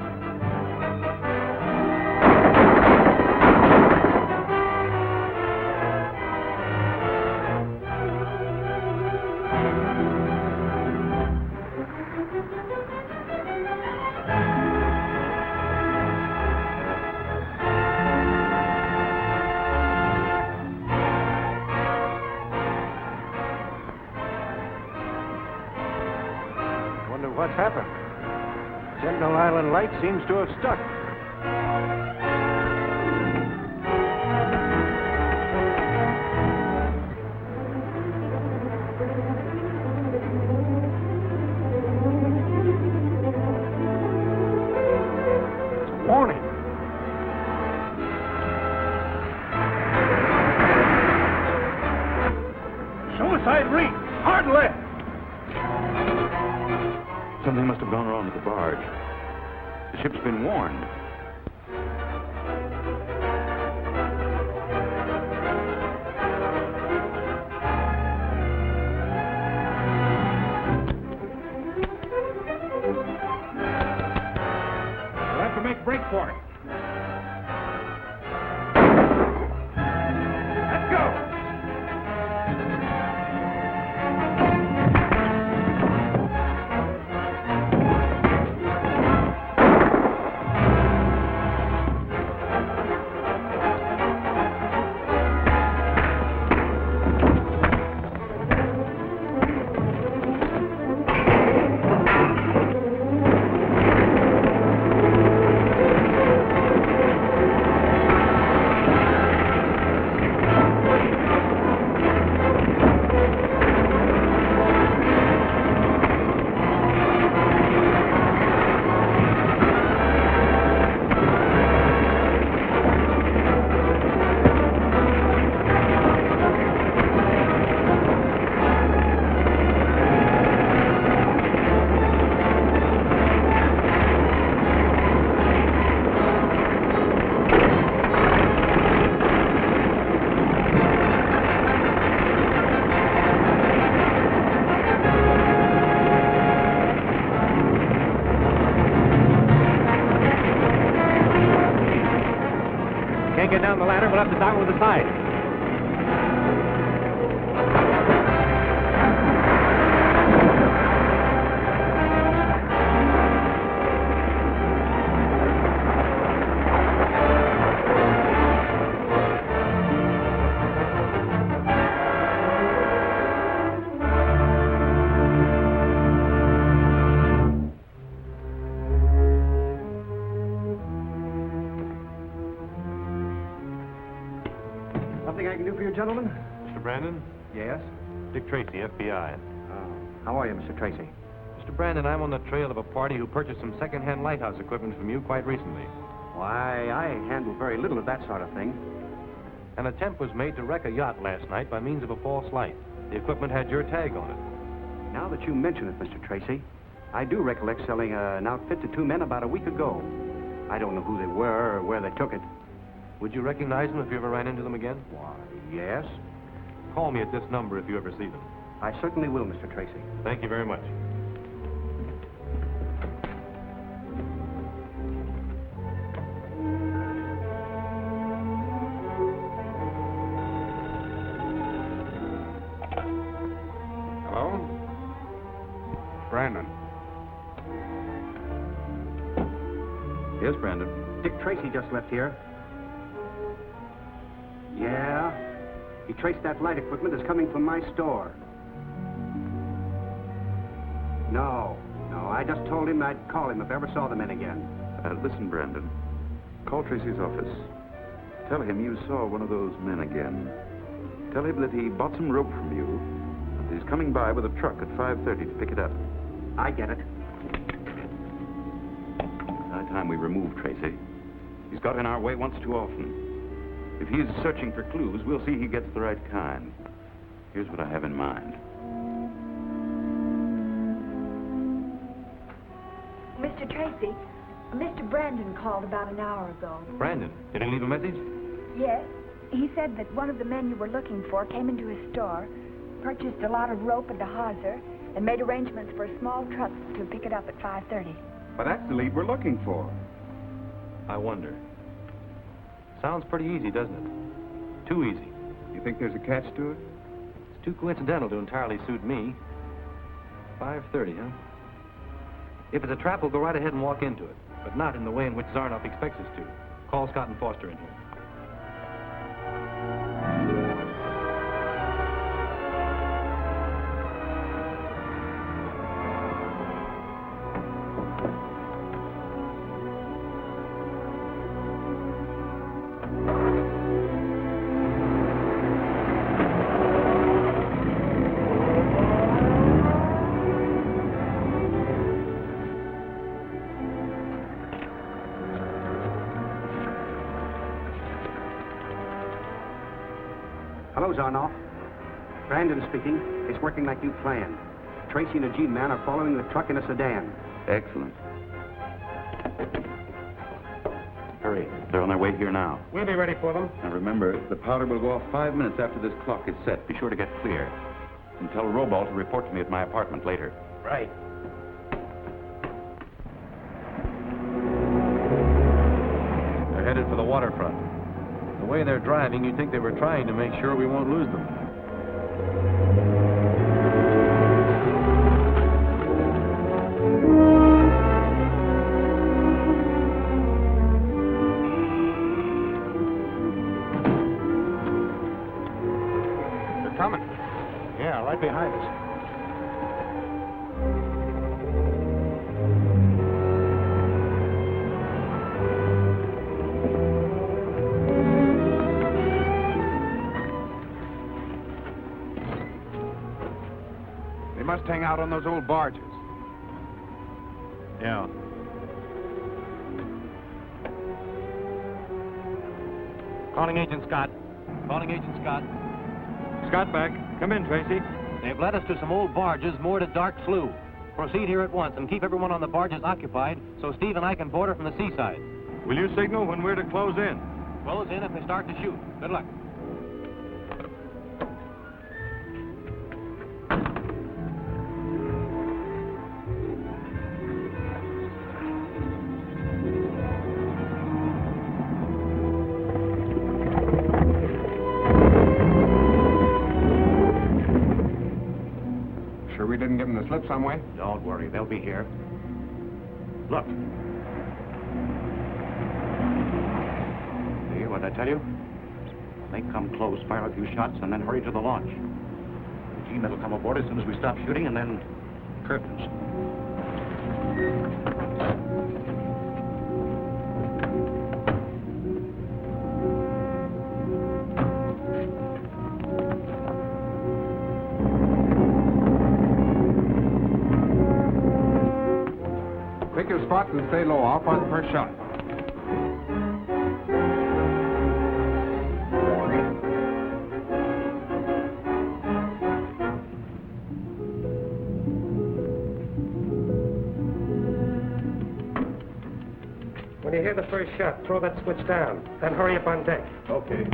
Wonder what's happened. Sentinel Island light seems to have stuck. It's a warning. Suicide reef. Hard left. Something must have gone wrong with the barge. The ship's been warned. We'll have to make a break for it. Let's go! Can't get down the ladder, we'll have to down with the side. Something I can do for you, gentlemen? Mr. Brandon? Yes? Dick Tracy, FBI. How are you, Mr. Tracy? Mr. Brandon, I'm on the trail of a party who purchased some second-hand lighthouse equipment from you quite recently. Why, I handle very little of that sort of thing. An attempt was made to wreck a yacht last night by means of a false light. The equipment had your tag on it. Now that you mention it, Mr. Tracy, I do recollect selling an outfit to two men about a week ago. I don't know who they were or where they took it. Would you recognize them if you ever ran into them again? Why, yes. Call me at this number if you ever see them. I certainly will, Mr. Tracy. Thank you very much. Hello? Brandon. Yes, Brandon. Dick Tracy just left here. Yeah? He traced that light equipment as coming from my store. No, I just told him I'd call him if I ever saw the men again. Listen, Brandon. Call Tracy's office. Tell him you saw one of those men again. Tell him that he bought some rope from you, and he's coming by with a truck at 5:30 to pick it up. I get it. High time we remove Tracy. He's got in our way once too often. If he's searching for clues, we'll see he gets the right kind. Here's what I have in mind. Mr. Tracy, Mr. Brandon called about an hour ago. Brandon, did he leave a message? Yes. He said that one of the men you were looking for came into his store, purchased a lot of rope and a hawser, and made arrangements for a small truck to pick it up at 5:30. But that's the lead we're looking for. I wonder. Sounds pretty easy, doesn't it? Too easy. You think there's a catch to it? It's too coincidental to entirely suit me. 5:30, huh? If it's a trap, we'll go right ahead and walk into it, but not in the way in which Zarnoff expects us to. Call Scott and Foster in here. Hello, Zarnoff. Brandon speaking. It's working like you planned. Tracy and a G-man are following the truck in a sedan. Excellent. hurry. They're on their way here now. We'll be ready for them. Now remember, the powder will go off 5 minutes after this clock is set. Be sure to get clear. And tell Robal to report to me at my apartment later. Right. They're headed for the waterfront. The way they're driving, you'd think they were trying to make sure we won't lose them. They're coming. Yeah, right behind us. They must hang out on those old barges. Yeah. Calling Agent Scott. Calling Agent Scott. Scott back. Come in, Tracy. They've led us to some old barges moored at Dark Slough. Proceed here at once and keep everyone on the barges occupied so Steve and I can board her from the seaside. Will you signal when we're to close in? Close in if they start to shoot. Good luck. Sure we didn't give them the slip some way? Don't worry, they'll be here. Look. See what I tell you? When they come close, fire a few shots, and then hurry to the launch. The G-men will come aboard as soon as we stop shooting, and then curtains. Pick your spots and stay low. I'll fire the first shot. When you hear the first shot, throw that switch down. Then hurry up on deck. Okay.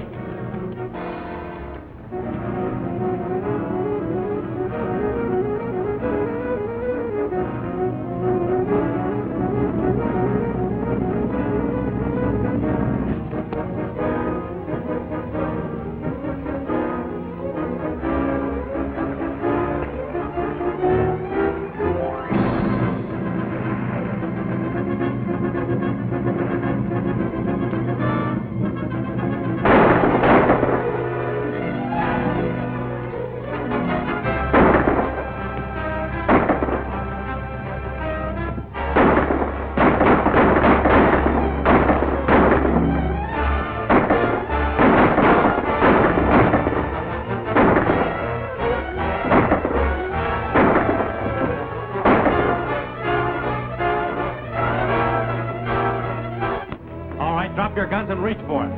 Drop your guns and reach for it.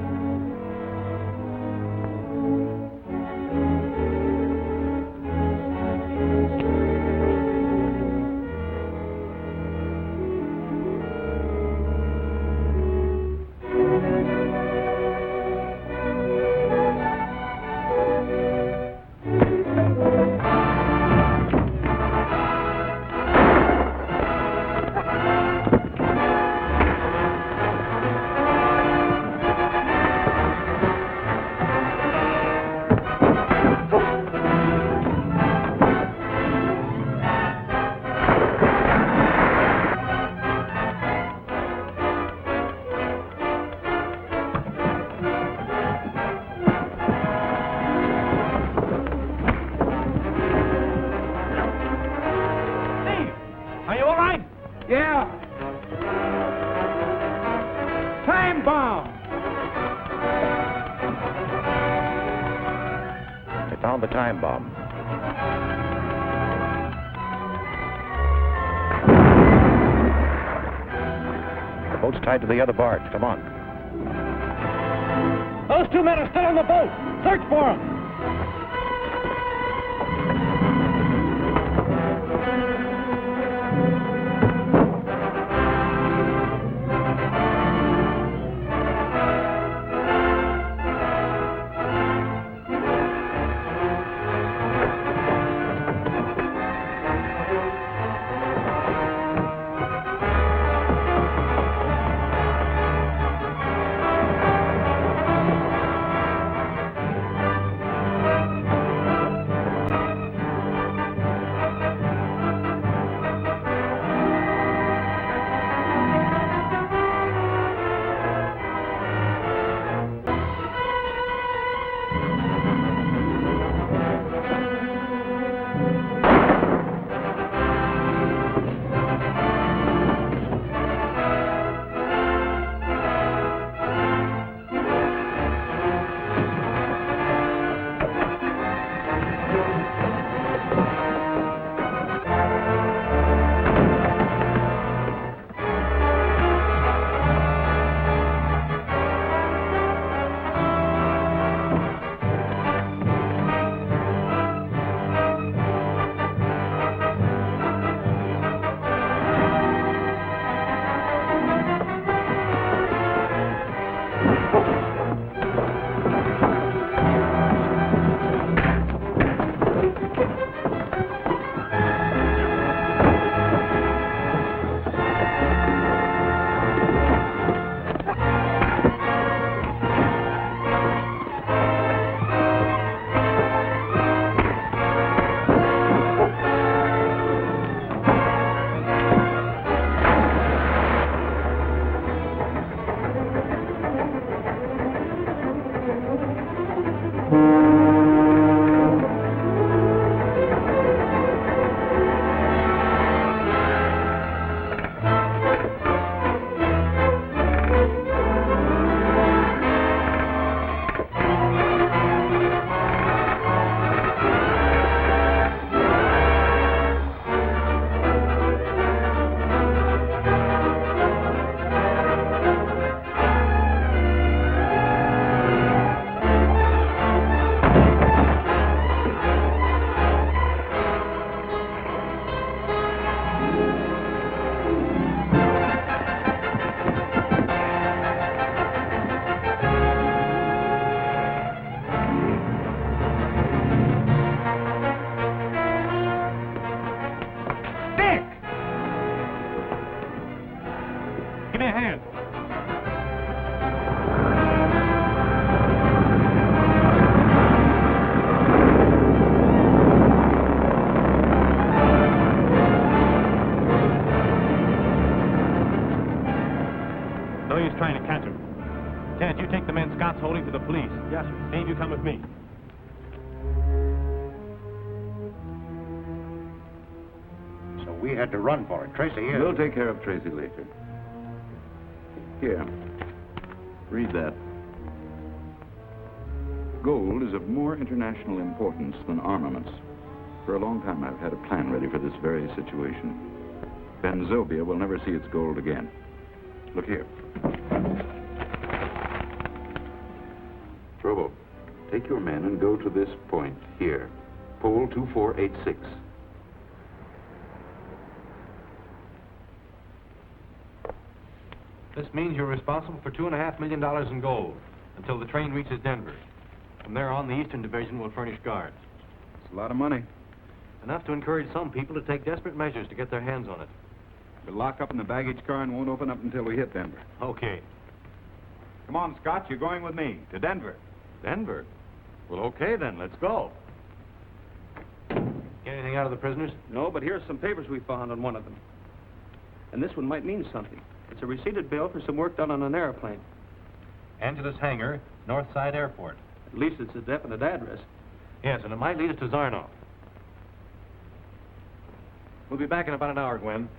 Yeah. Time bomb. They found the time bomb. The boat's tied to the other barge. Come on. Those two men are still on the boat. Search for them. Dick! Give me a hand. No use trying to catch him. Ted, you take the men Scott's holding to the police. Yes, sir. Dave, you come with me. So we had to run for it. Tracy, here. We'll take care of Tracy later. Here. Read that. Gold is of more international importance than armaments. For a long time, I've had a plan ready for this very situation. Benzobia will never see its gold again. Look here. Trobo, take your men and go to this point here. Pole 2486. This means you're responsible for $2.5 million in gold until the train reaches Denver. From there on, the Eastern Division will furnish guards. It's a lot of money. Enough to encourage some people to take desperate measures to get their hands on it. We'll lock up in the baggage car and won't open up until we hit Denver. Okay. Come on, Scott, you're going with me to Denver. Denver? Well, okay then, let's go. Get anything out of the prisoners? No, but here's some papers we found on one of them. And this one might mean something. It's a receipted bill for some work done on an airplane. Angeles Hangar, Northside Airport. At least it's a definite address. Yes, and it might lead us to Zarnoff. We'll be back in about an hour, Gwen.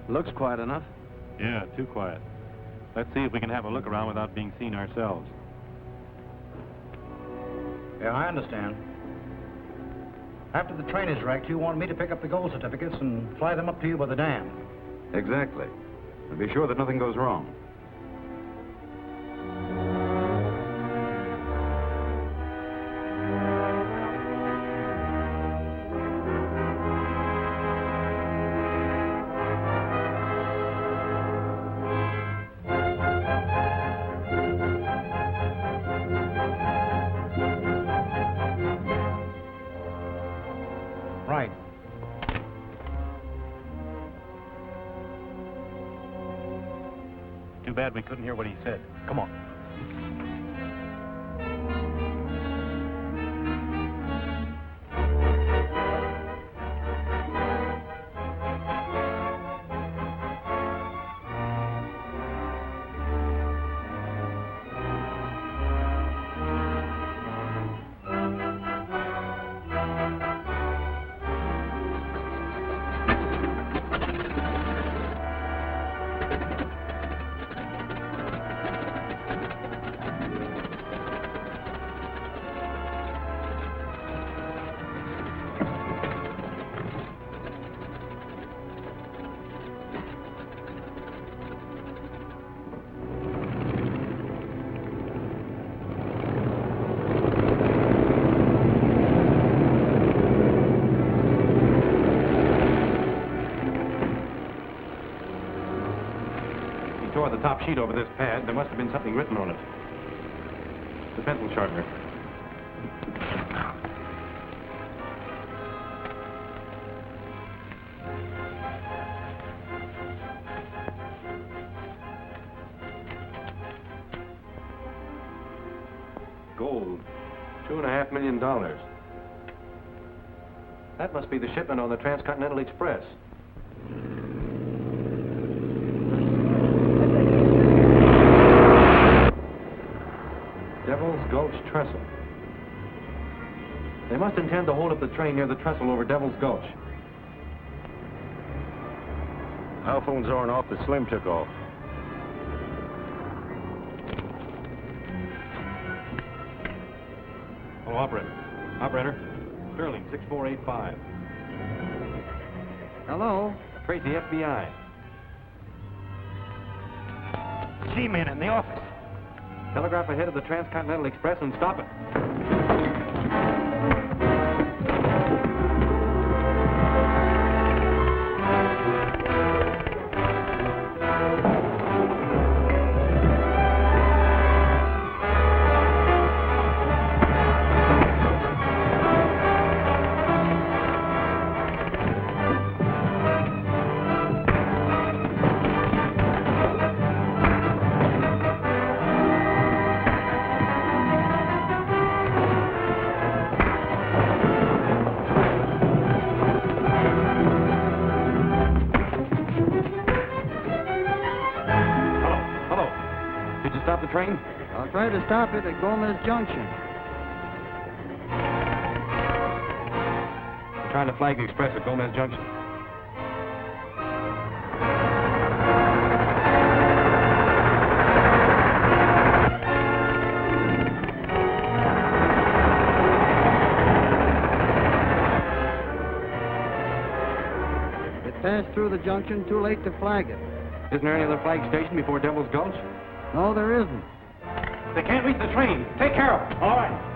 Looks quiet enough. Yeah, too quiet. Let's see if we can have a look around without being seen ourselves. Yeah, I understand. After the train is wrecked, you wanted me to pick up the gold certificates and fly them up to you by the dam. Exactly. And be sure that nothing goes wrong. Right. Too bad we couldn't hear what he said. Come on. Tore the top sheet over this pad. There must have been something written on it. The pencil sharpener. Gold. $2.5 million. That must be the shipment on the Transcontinental Express. Devil's Gulch Trestle. They must intend to hold up the train near the trestle over Devil's Gulch. I'll phone Zorn off that Slim took off. Hello, operator. Operator. Sterling, 6485. Hello? Tracy, FBI. G-men in the office. Telegraph ahead of the Transcontinental Express and stop it. Train? I'll try to stop it at Gomez Junction. I'm trying to flag the express at Gomez Junction. It passed through the junction, too late to flag it. Isn't there any other flag station before Devil's Gulch? No, there isn't. They can't reach the train. Take care of it. All right.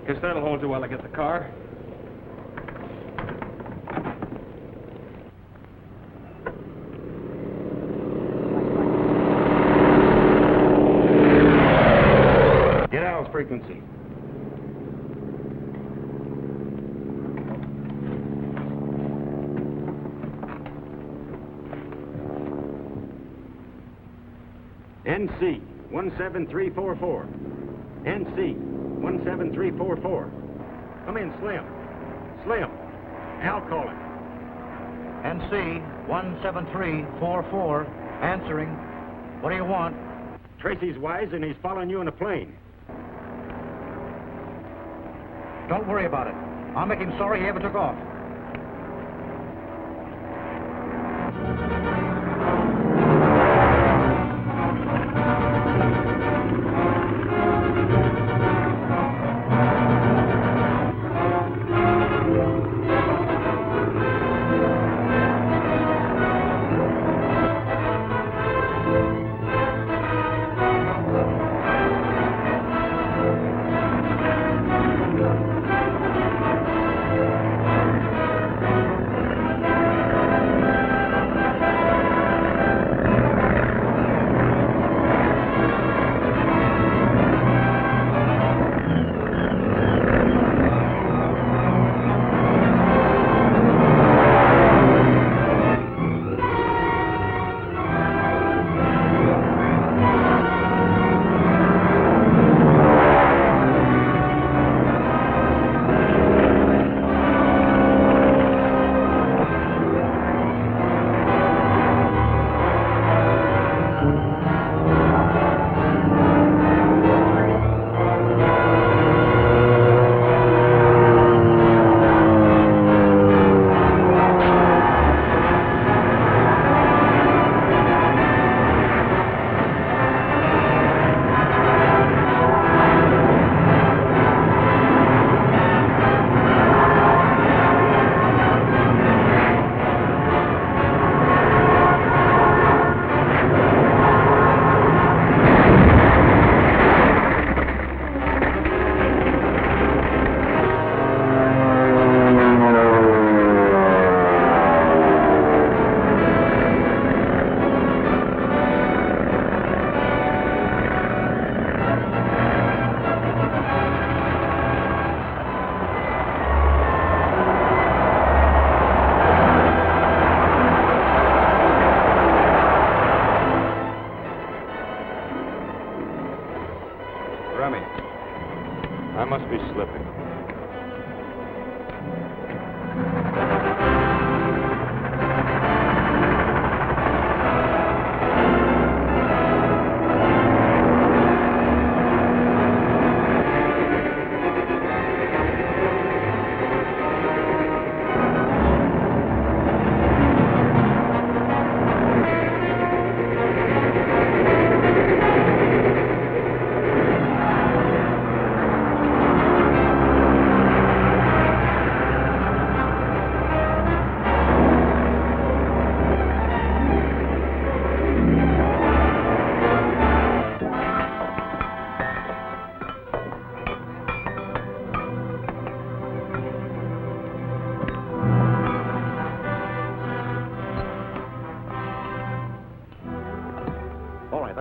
Guess that'll hold you while I get the car. Get Al's frequency. NC 17344. NC 17344. Come in, Slim. Slim. Al calling. NC 17344. Answering. What do you want? Tracy's wise and he's following you in a plane. Don't worry about it. I'll make him sorry he ever took off.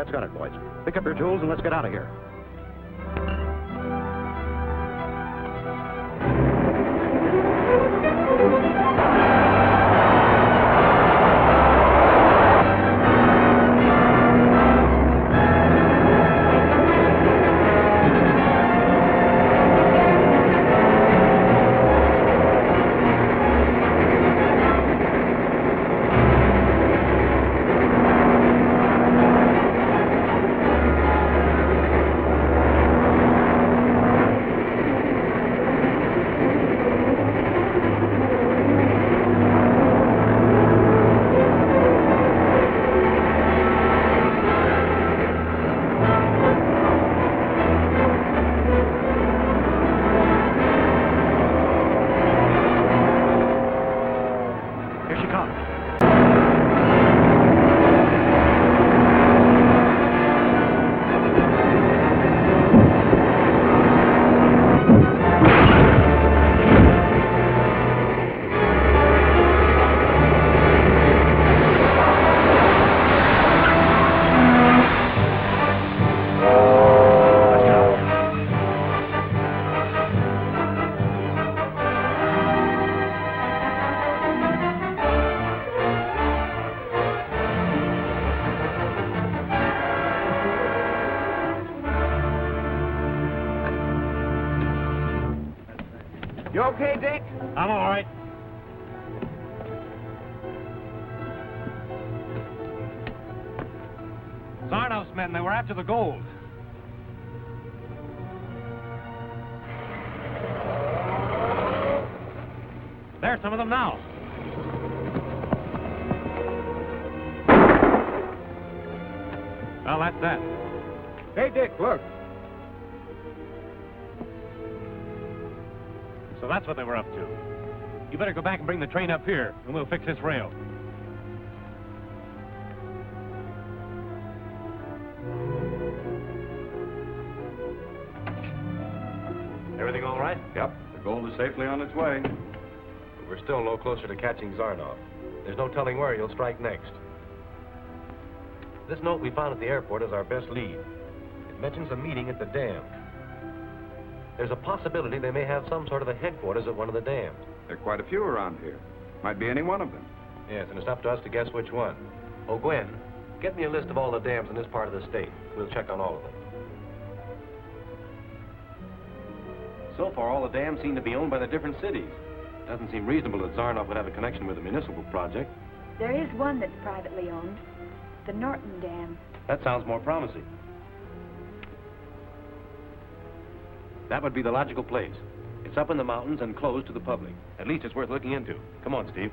That's got it, boys. Pick up your tools and let's get out of here. You okay, Dick? I'm all right. Zarnoff's men, they were after the gold. There's some of them now. Well, that's that. Hey, Dick, look. So that's what they were up to. You better go back and bring the train up here, and we'll fix this rail. Everything all right? Yep, the gold is safely on its way. But we're still no closer to catching Zarnoff. There's no telling where he'll strike next. This note we found at the airport is our best lead. It mentions a meeting at the dam. There's a possibility they may have some sort of a headquarters at one of the dams. There are quite a few around here. Might be any one of them. Yes, and it's up to us to guess which one. Oh, Gwen, get me a list of all the dams in this part of the state. We'll check on all of them. So far, all the dams seem to be owned by the different cities. Doesn't seem reasonable that Zarnoff would have a connection with a municipal project. There is one that's privately owned, the Norton Dam. That sounds more promising. That would be the logical place. It's up in the mountains and closed to the public. At least it's worth looking into. Come on, Steve.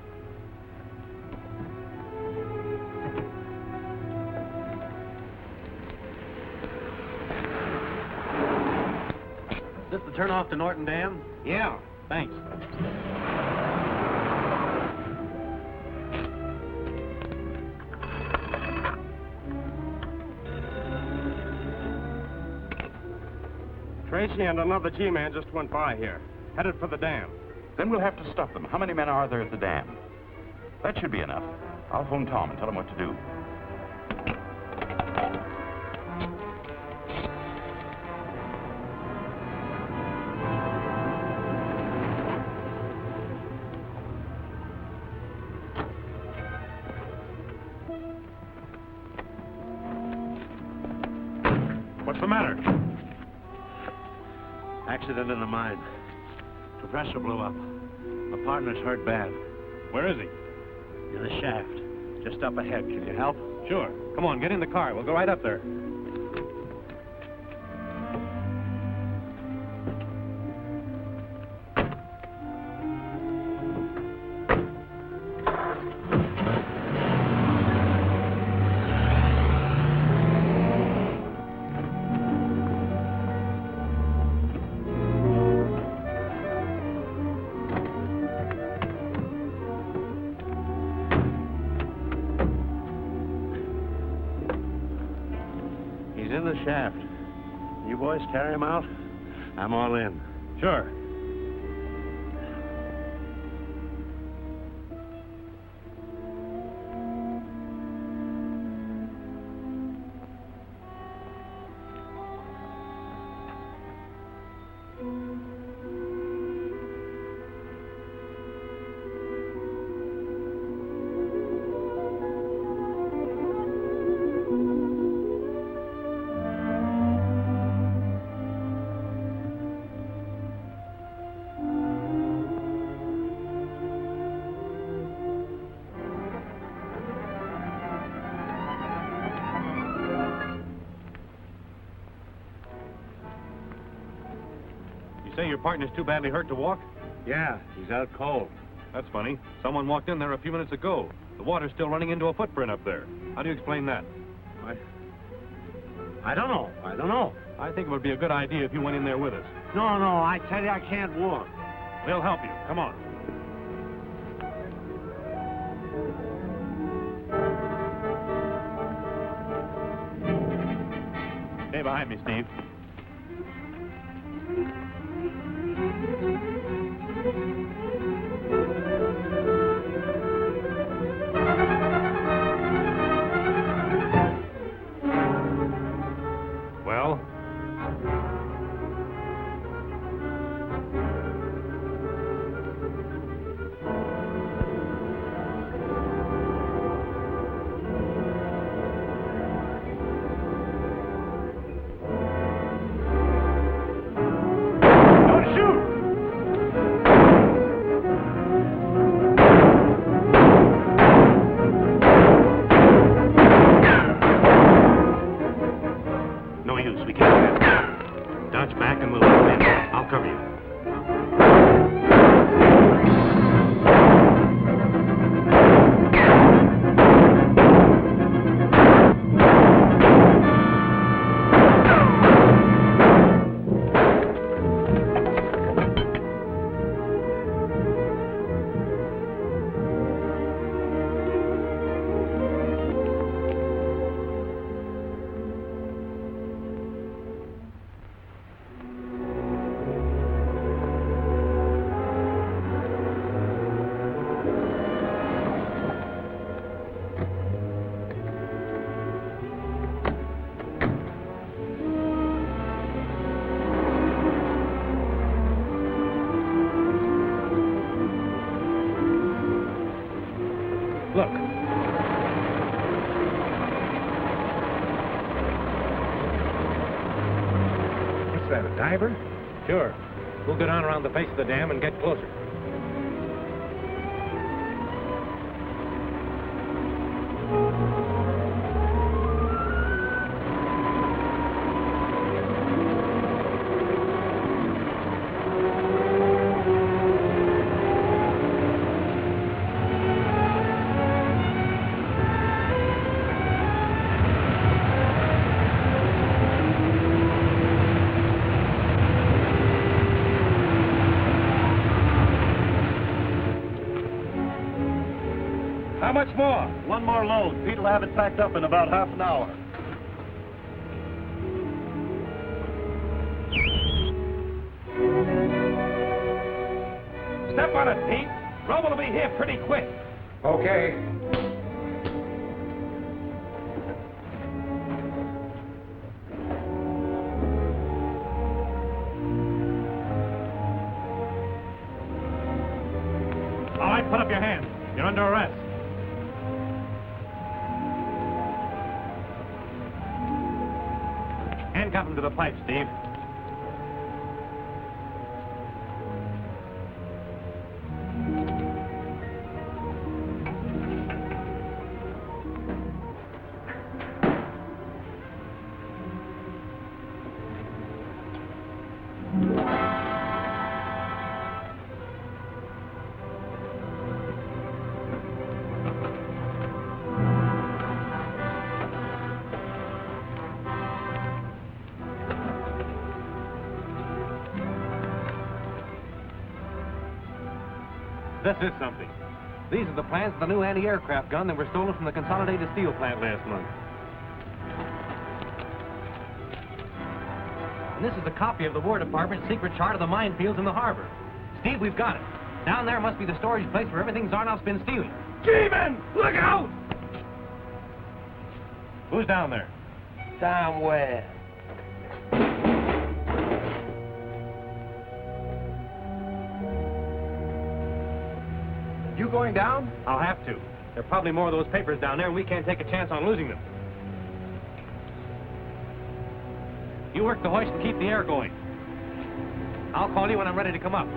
Is this the turnoff to Norton Dam? Yeah. Thanks. Tracy and another G-man just went by here, headed for the dam. Then we'll have to stop them. How many men are there at the dam? That should be enough. I'll phone Tom and tell him what to do. What's the matter? Accident in the mine. Compressor blew up. My partner's hurt bad. Where is he? In the shaft. Just up ahead. Can you help? Sure. Come on, get in the car. We'll go right up there. In the shaft. You boys carry him out? I'm all in. Sure. say your partner's too badly hurt to walk? Yeah, he's out cold. That's funny. Someone walked in there a few minutes ago. The water's still running into a footprint up there. How do you explain that? I don't know. I think it would be a good idea if you went in there with us. No, I tell you, I can't walk. We'll help you. Come on. Stay behind me, Steve. Well? No use. We can't do that. Dodge back and we'll move in. I'll cover you. Look. What's that, a diver? Sure. We'll go down around the face of the dam and get closer. How much more? One more load. Pete'll have it packed up in about half an hour. Step on it, Pete. Rome will be here pretty quick. Okay. All right, put up your hands. You're under arrest. Handcuff him to the pipe, Steve. This is something. These are the plans of the new anti-aircraft gun that were stolen from the Consolidated Steel plant last month. And this is a copy of the War Department's secret chart of the minefields in the harbor. Steve, we've got it. Down there must be the storage place for everything Zarnoff's been stealing. G-men! Look out! Who's down there? Down where? You going down? I'll have to. There are probably more of those papers down there, and we can't take a chance on losing them. You work the hoist and keep the air going. I'll call you when I'm ready to come up.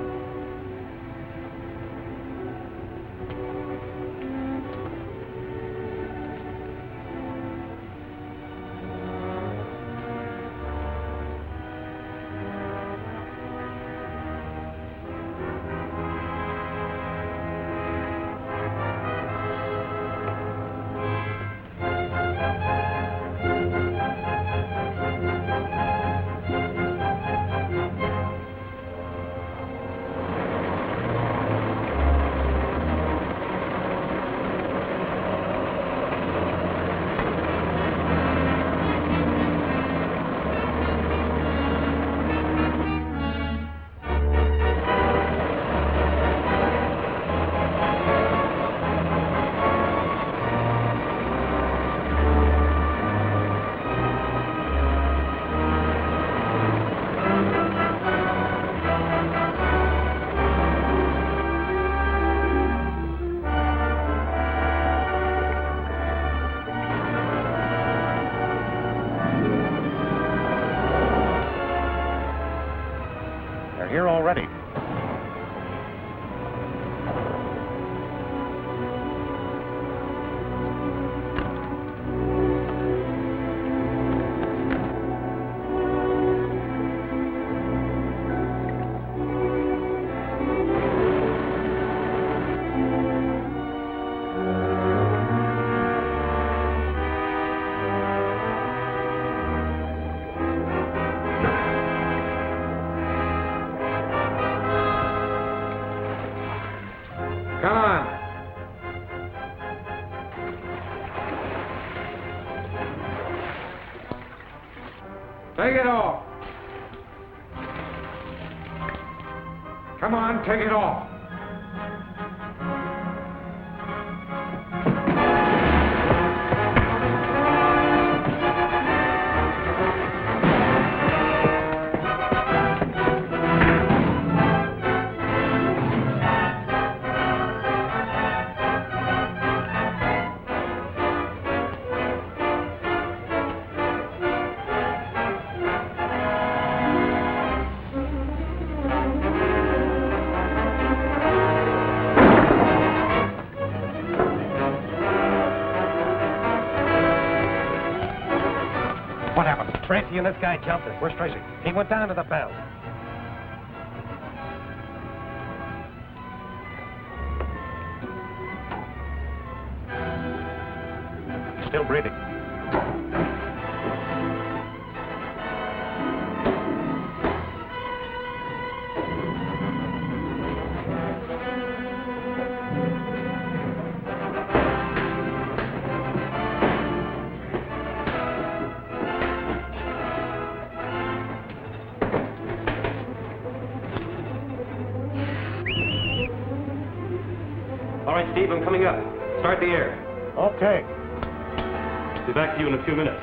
Come on. Take it off. Come on, take it off. What happened? Tracy and this guy jumped us. Where's Tracy? He went down to the bell. He's still breathing. All right, Steve, I'm coming up. Start the air. Okay. Be back to you in a few minutes.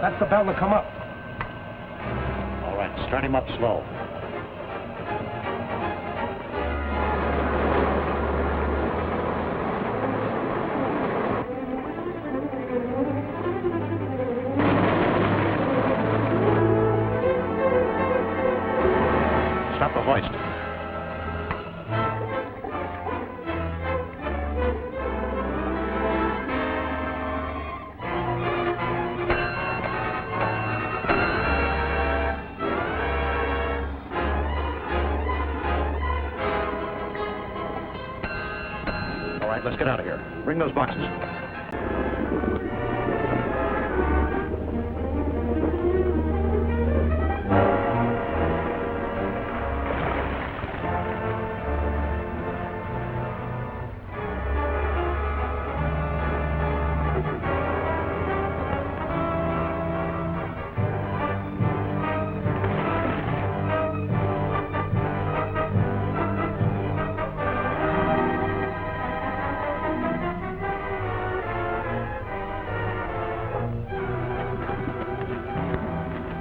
That's the bell to come up. All right, start him up slow. Stop the hoist. All right, let's get out of here. Bring those boxes.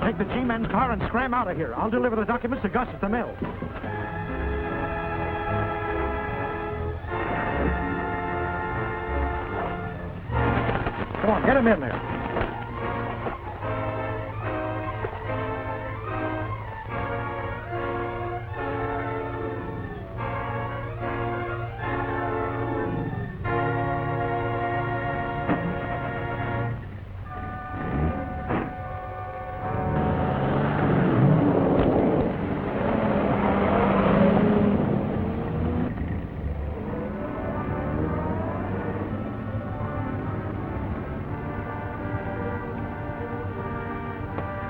Take the G-Men's car and scram out of here. I'll deliver the documents to Gus at the mill. Come on, get him in there.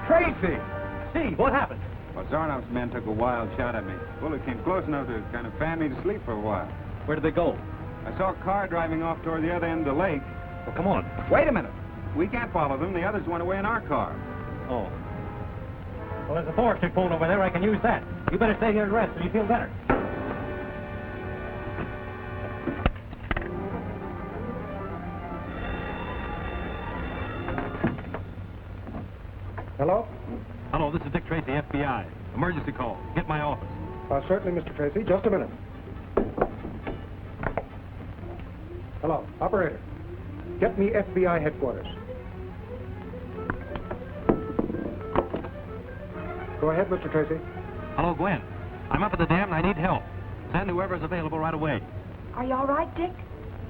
Tracy! Steve, what happened? Well, Zarnoff's men took a wild shot at me. Bullet came close enough to kind of fan me to sleep for a while. Where did they go? I saw a car driving off toward the other end of the lake. Well, come on. Wait a minute. We can't follow them. The others went away in our car. Oh. Well, there's a fork stick pulled over there. I can use that. You better stay here and rest till you feel better. Hello? Hello, this is Dick Tracy, FBI. Emergency call. Get my office. Certainly, Mr. Tracy. Just a minute. Hello, operator. Get me FBI headquarters. Go ahead, Mr. Tracy. Hello, Gwen. I'm up at the dam and I need help. Send whoever's available right away. Are you all right, Dick?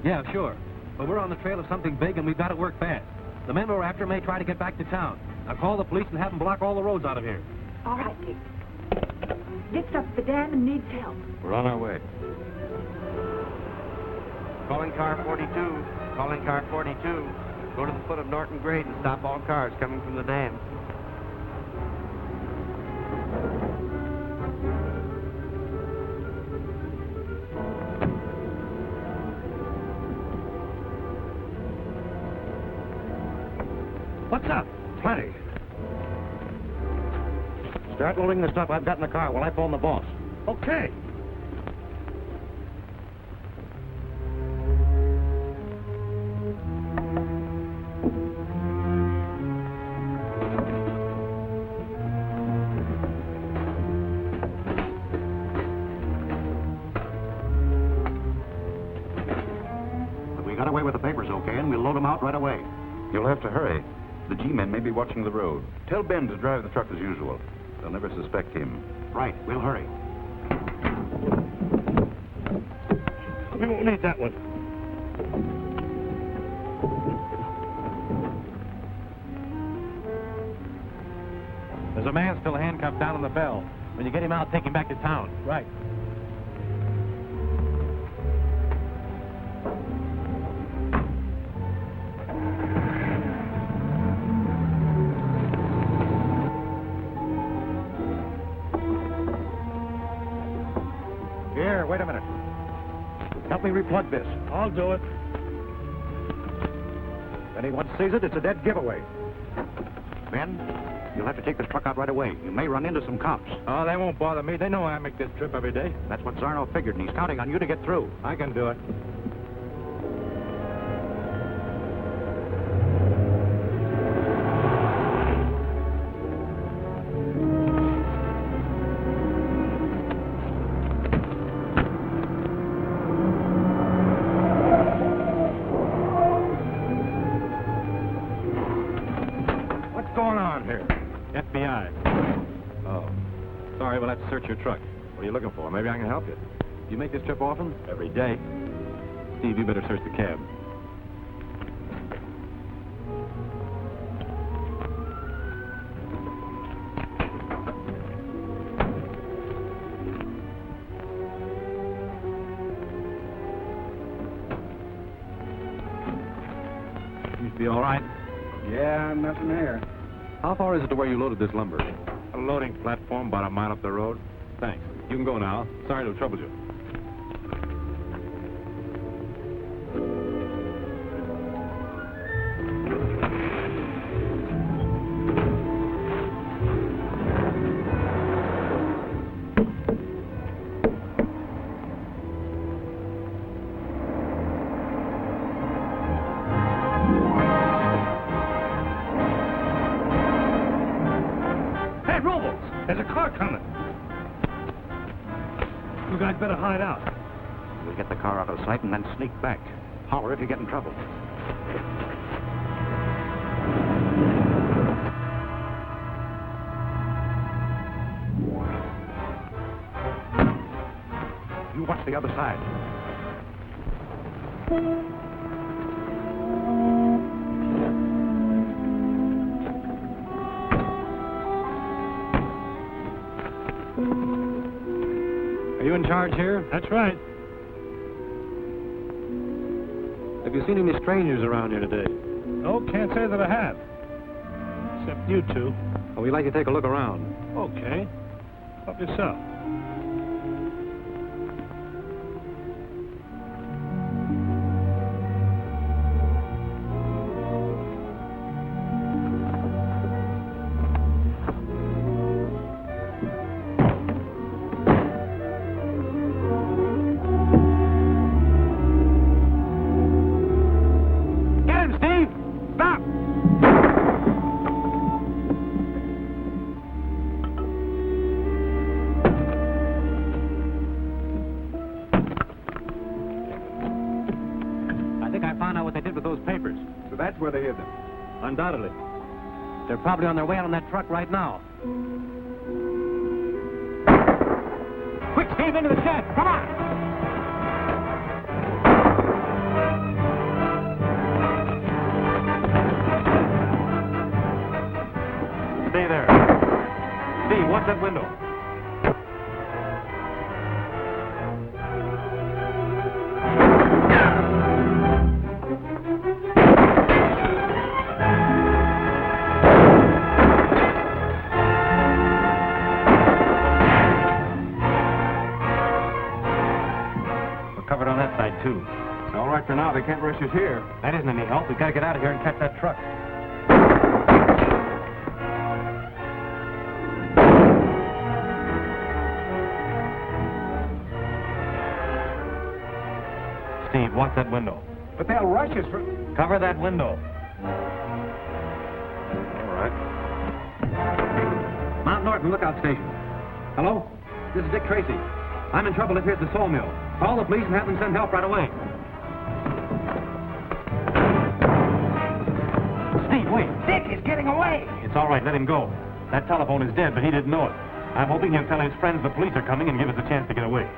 Yeah, sure. But we're on the trail of something big and we've got to work fast. The men we're after may try to get back to town. Now call the police and have them block all the roads out of here. All right, Dick. Dick's up at the dam and needs help. We're on our way. Calling car 42. Calling car 42. Go to the foot of Norton Grade and stop all cars coming from the dam. What's up? Plenty. Start loading the stuff I've got in the car while I phone the boss. Okay. But we got away with the papers okay, and we'll load them out right away. You'll have to hurry. The G-men may be watching the road. Tell Ben to drive the truck as usual. They'll never suspect him. Right, we'll hurry. We won't need that one. There's a man still handcuffed down on the bell. When you get him out, take him back to town. Right. Here, wait a minute. Help me replug this. I'll do it. If anyone sees it, it's a dead giveaway. Ben, you'll have to take this truck out right away. You may run into some cops. Oh, they won't bother me. They know I make this trip every day. That's what Zarno figured, and he's counting on you to get through. I can do it. What's going on here? FBI. Oh. Sorry, we'll have to search your truck. What are you looking for? Maybe I can help you. You make this trip often? Every day. Steve, you better search the cab. Seems to be all right. Yeah, nothing there. How far is it to where you loaded this lumber? A loading platform about a mile up the road. Thanks. You can go now. Sorry to have troubled you. Hey, Robles! There's a car coming. You guys better hide out. We'll get the car out of sight and then sneak back. Holler if you get in trouble. You watch the other side. Are you in charge here? That's right. Have you seen any strangers around here today? No, can't say that I have. Except you two. Well, we'd like to take a look around. Okay. Help yourself. Get him, Steve! Stop! I think I found out what they did with those papers. So that's where they hid them. Undoubtedly. They're probably on their way out on that truck right now. Quick, Steve, into the shed. Come on. Stay there. Steve, watch that window. Covered on that side, too. All right for now. They can't rush us here. That isn't any help. We've got to get out of here and catch that truck. Steve, watch that window. But they'll rush us for... Cover that window. All right. Mount Norton Lookout Station. Hello? This is Dick Tracy. I'm in trouble if here's the sawmill. Call the police and have them send help right away. Steve, wait. Dick is getting away. It's all right. Let him go. That telephone is dead, but he didn't know it. I'm hoping he'll tell his friends the police are coming and give us a chance to get away.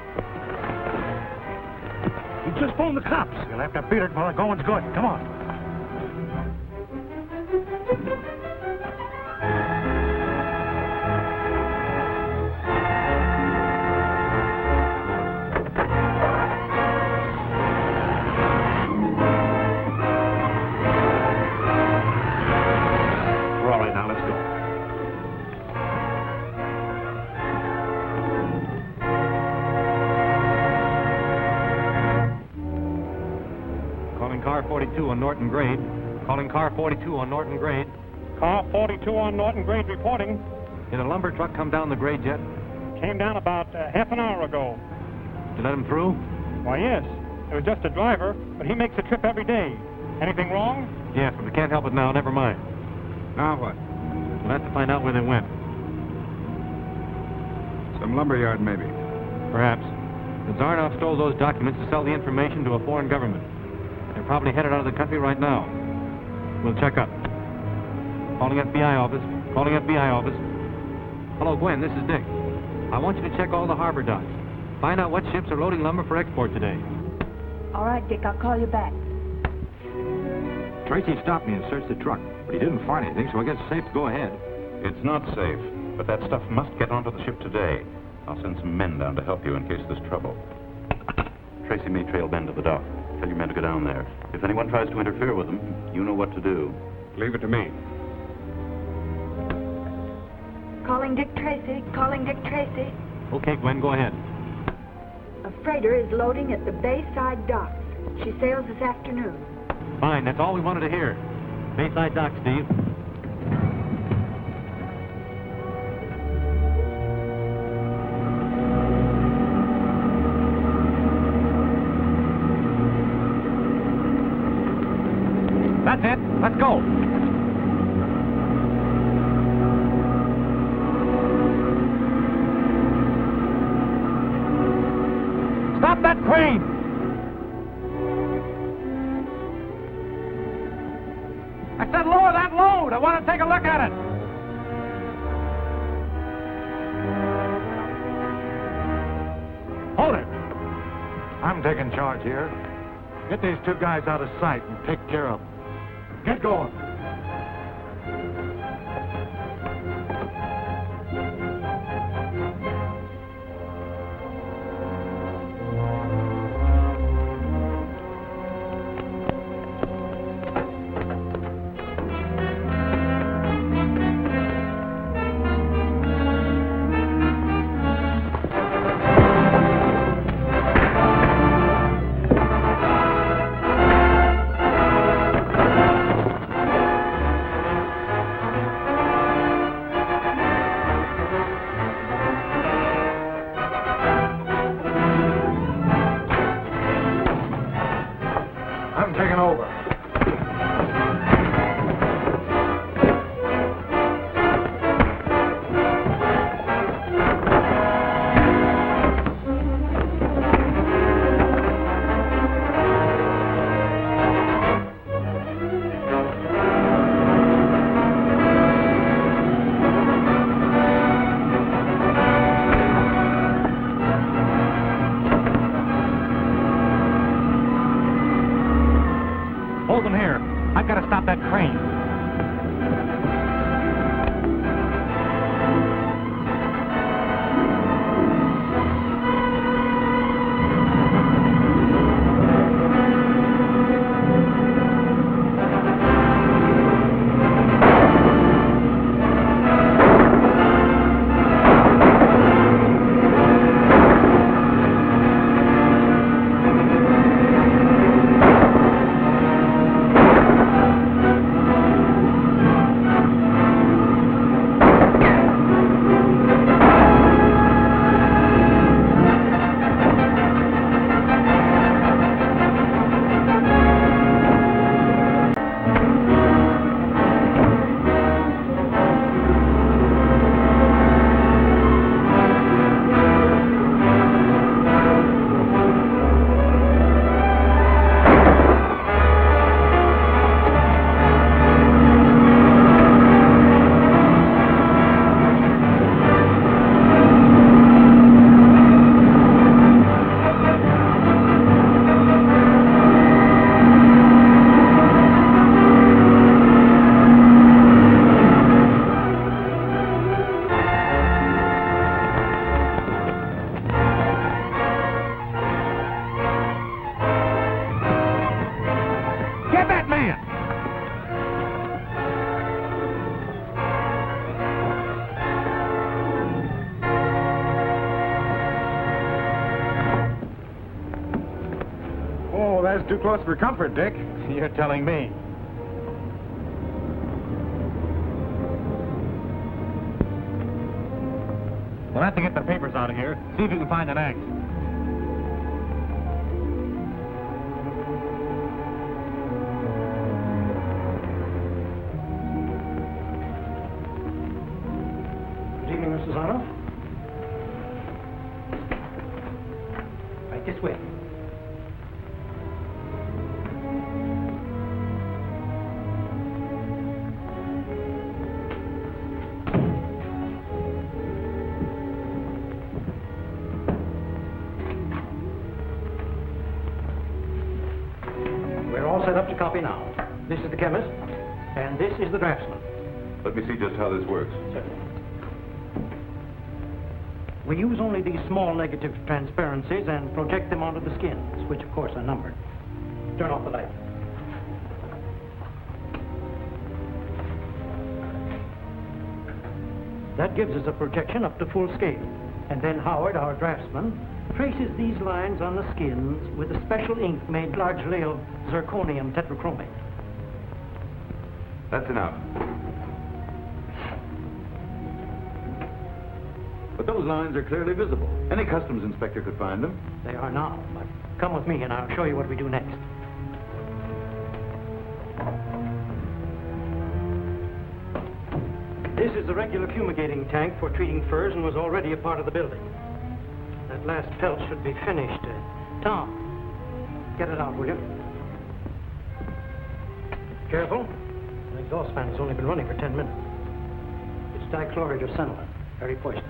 He just phoned the cops. You'll have to beat it while the going's good. Come on. We're all right now. Let's go. Calling car 42 on Norton Grade. Calling car 42 on Norton Grade. Car 42 on Norton Grade reporting. Did a lumber truck come down the grade yet? Came down about half an hour ago. Did you let him through? Why, yes. It was just a driver, but he makes the trip every day. Anything wrong? Yes, but we can't help it now. Never mind. Now what? We'll have to find out where they went. Some lumberyard, maybe. Perhaps. The Zarnoff stole those documents to sell the information to a foreign government. They're probably headed out of the country right now. We'll check up. Calling FBI office. Calling FBI office. Hello, Gwen. This is Dick. I want you to check all the harbor docks. Find out what ships are loading lumber for export today. All right, Dick, I'll call you back. Tracy stopped me and searched the truck, but he didn't find anything, so I guess it's safe to go ahead. It's not safe, but that stuff must get onto the ship today. I'll send some men down to help you in case there's trouble. Tracy may trail Ben to the dock. Tell your men to go down there. If anyone tries to interfere with them, you know what to do. Leave it to me. Calling Dick Tracy. Calling Dick Tracy. Okay, Gwen, go ahead. A freighter is loading at the Bayside docks. She sails this afternoon. Fine, that's all we wanted to hear. Bayside dock, Steve. That's it. Let's go. Stop that crane! I said lower that load. I want to take a look at it. Hold it. I'm taking charge here. Get these two guys out of sight and take care of them. Get going. too close for comfort, Dick. You're telling me. We'll have to get the papers out of here. See if you can find an axe. Good evening, Mr. Zarnoff. Right this way. We're all set up to copy now. This is the chemist, and this is the draftsman. Let me see just how this works. Certainly. We use only these small negative transparencies and project them onto the skins, which of course are numbered. Turn off the light. That gives us a projection up to full scale. And then Howard, our draftsman, traces these lines on the skins with a special ink made largely of zirconium tetrachromate. That's enough. But those lines are clearly visible. Any customs inspector could find them. They are now, but come with me and I'll show you what we do next. This is the regular fumigating tank for treating furs and was already a part of the building. That last pelt should be finished. Tom, get it out, will you? Careful. The exhaust fan has only been running for 10 minutes. It's dichloride of cenolin, very poisonous.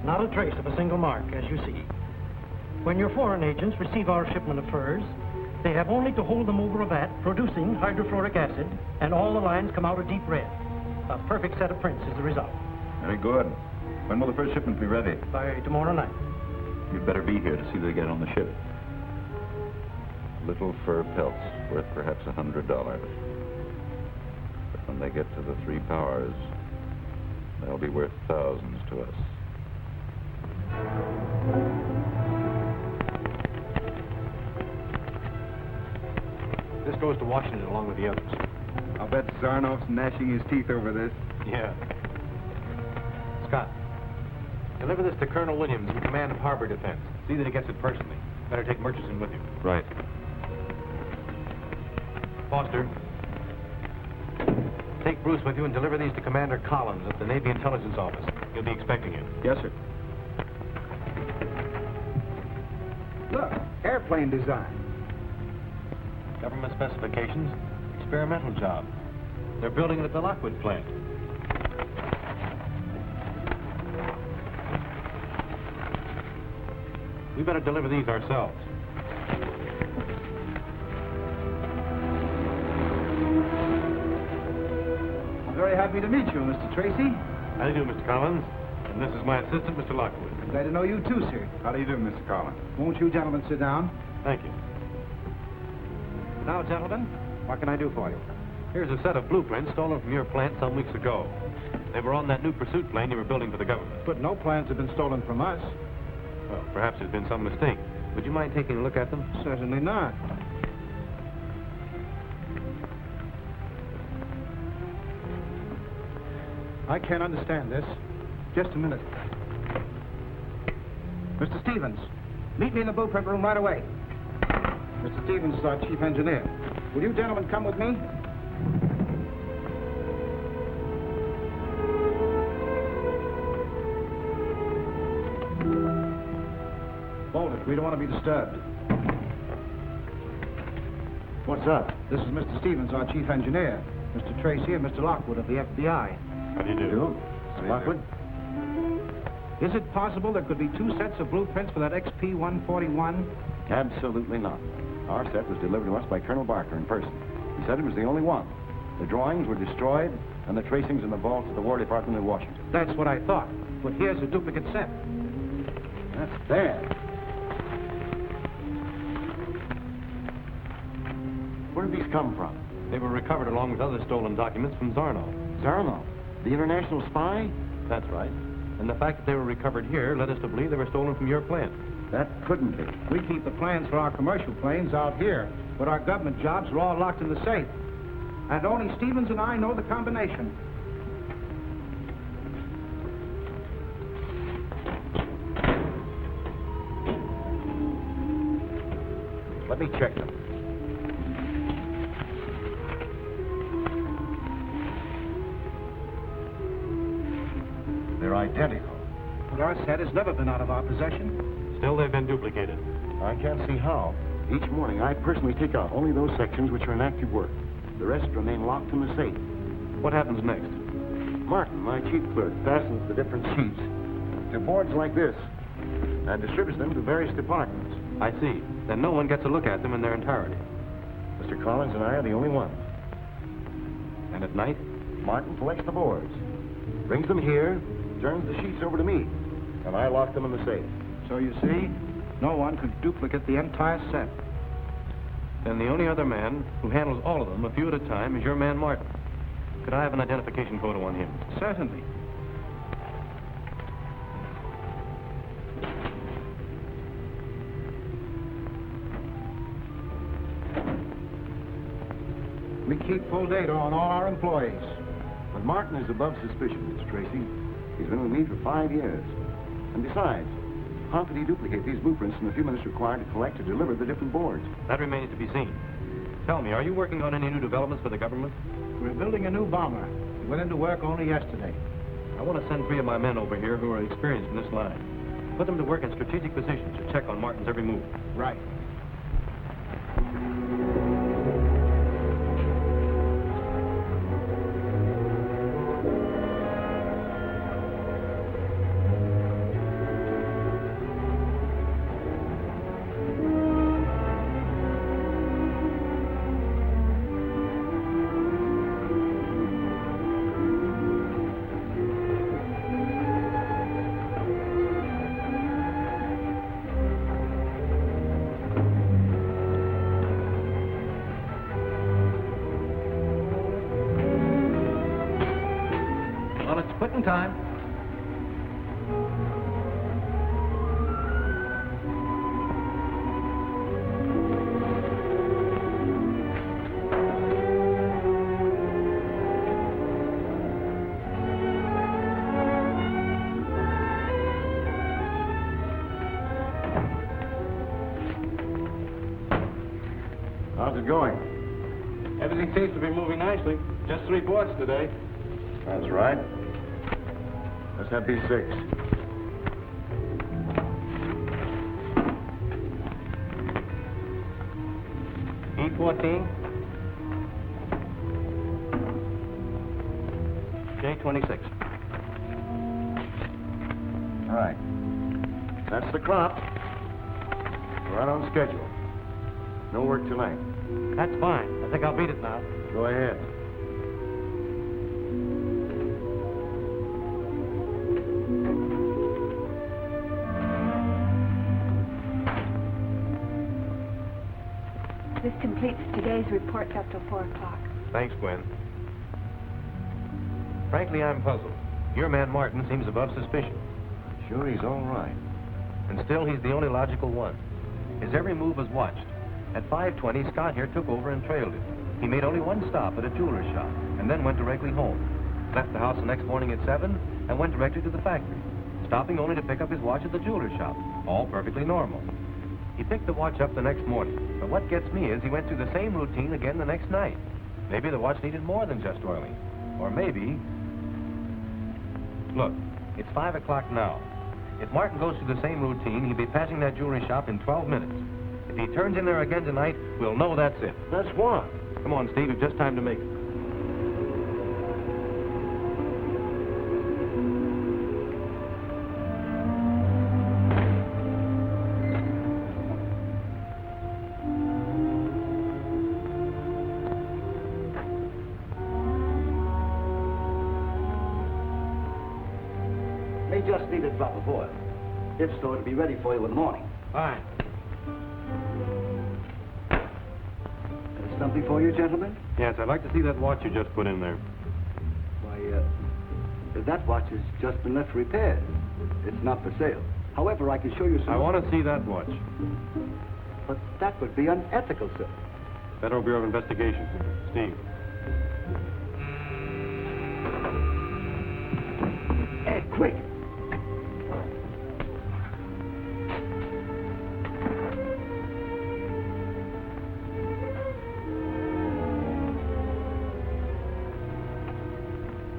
Not a trace of a single mark, as you see. When your foreign agents receive our shipment of furs, they have only to hold them over a vat, producing hydrofluoric acid, and all the lines come out a deep red. A perfect set of prints is the result. Very good. When will the first shipment be ready? By tomorrow night. You'd better be here to see they get on the ship. Little fur pelts, worth perhaps $100. But when they get to the three powers, they'll be worth thousands to us. This goes to Washington along with the others. I'll bet Zarnoff's gnashing his teeth over this. Yeah. Scott, deliver this to Colonel Williams in command of Harbor Defense. See that he gets it personally. Better take Murchison with you. Right. Foster, take Bruce with you and deliver these to Commander Collins at the Navy Intelligence Office. He'll be expecting you. Yes, sir. Look, airplane design. Government specifications, experimental job. They're building it at the Lockwood plant. We better deliver these ourselves. I'm very happy to meet you, Mr. Tracy. How do you do, Mr. Collins? And this is my assistant, Mr. Lockwood. Glad to know you too, sir. How do you do, Mr. Collins? Won't you gentlemen sit down? Thank you. Now, gentlemen, what can I do for you? Here's a set of blueprints stolen from your plant some weeks ago. They were on that new pursuit plane you were building for the government. But no plans have been stolen from us. Well, perhaps there's been some mistake. Would you mind taking a look at them? Certainly not. I can't understand this. Just a minute. Mr. Stevens, meet me in the blueprint room right away. Mr. Stevens is our chief engineer. Will you gentlemen come with me? Hold it. We don't want to be disturbed. What's up? This is Mr. Stevens, our chief engineer. Mr. Tracy and Mr. Lockwood of the FBI. How do you do? Mr. Lockwood? Is it possible there could be two sets of blueprints for that XP-141? Absolutely not. Our set was delivered to us by Colonel Barker in person. He said it was the only one. The drawings were destroyed, and the tracings in the vaults of the War Department in Washington. That's what I thought. But here's a duplicate set. That's bad. did these come from? They were recovered along with other stolen documents from Zarnov. Zarnov? The international spy? That's right. And the fact that they were recovered here led us to believe they were stolen from your plant. That couldn't be. We keep the plans for our commercial planes out here, but our government jobs are all locked in the safe. And only Stevens and I know the combination. Let me check them. They're identical. But our set has never been out of our possession. Still, they've been duplicated. I can't see how. Each morning, I personally take out only those sections which are in active work. The rest remain locked in the safe. What happens next? Martin, my chief clerk, fastens the different sheets to boards like this and distributes them to various departments. I see. Then no one gets a look at them in their entirety. Mr. Collins and I are the only ones. And at night? Martin collects the boards, brings them here, turns the sheets over to me, and I lock them in the safe. So you see, no one could duplicate the entire set. Then the only other man who handles all of them, a few at a time, is your man Martin. Could I have an identification photo on him? Certainly. We keep full data on all our employees. But Martin is above suspicion, Mr. Tracy. He's been with me for 5 years. And besides, how could he duplicate these blueprints in the few minutes required to collect and deliver the different boards? That remains to be seen. Tell me, are you working on any new developments for the government? We're building a new bomber. We went into work only yesterday. I want to send 3 of my men over here who are experienced in this line. Put them to work in strategic positions to check on Martin's every move. Right. Quitting time. How's it going? Everything seems to be moving nicely. Just 3 boards today. That's right. Let's have these 6. E14. J26. All right. That's the crop. We're right on schedule. No work tonight. That's fine. I think I'll beat it now. Go ahead. This completes today's reports up till 4 o'clock. Thanks, Gwen. Frankly, I'm puzzled. Your man Martin seems above suspicion. Sure, he's all right. And still, he's the only logical one. His every move was watched. At 5:20, Scott here took over and trailed him. He made only one stop at a jeweler's shop, and then went directly home. Left the house the next morning at 7, and went directly to the factory, stopping only to pick up his watch at the jeweler's shop. All perfectly normal. He picked the watch up the next morning, but what gets me is he went through the same routine again the next night. Maybe the watch needed more than just oiling. Or maybe... Look, it's 5 o'clock now. If Martin goes through the same routine, he'll be passing that jewelry shop in 12 minutes. If he turns in there again tonight, we'll know that's it. That's what? Come on, Steve, it's just time to make it. May just need a drop of oil. If so, it'll be ready for you in the morning. Fine. Something for you, gentlemen? Yes, I'd like to see that watch you just put in there. Why, that watch has just been left repaired. It's not for sale. However, I can show you some... I want to see that watch. But that would be unethical, sir. Federal Bureau of Investigation. Steve. Hey, quick!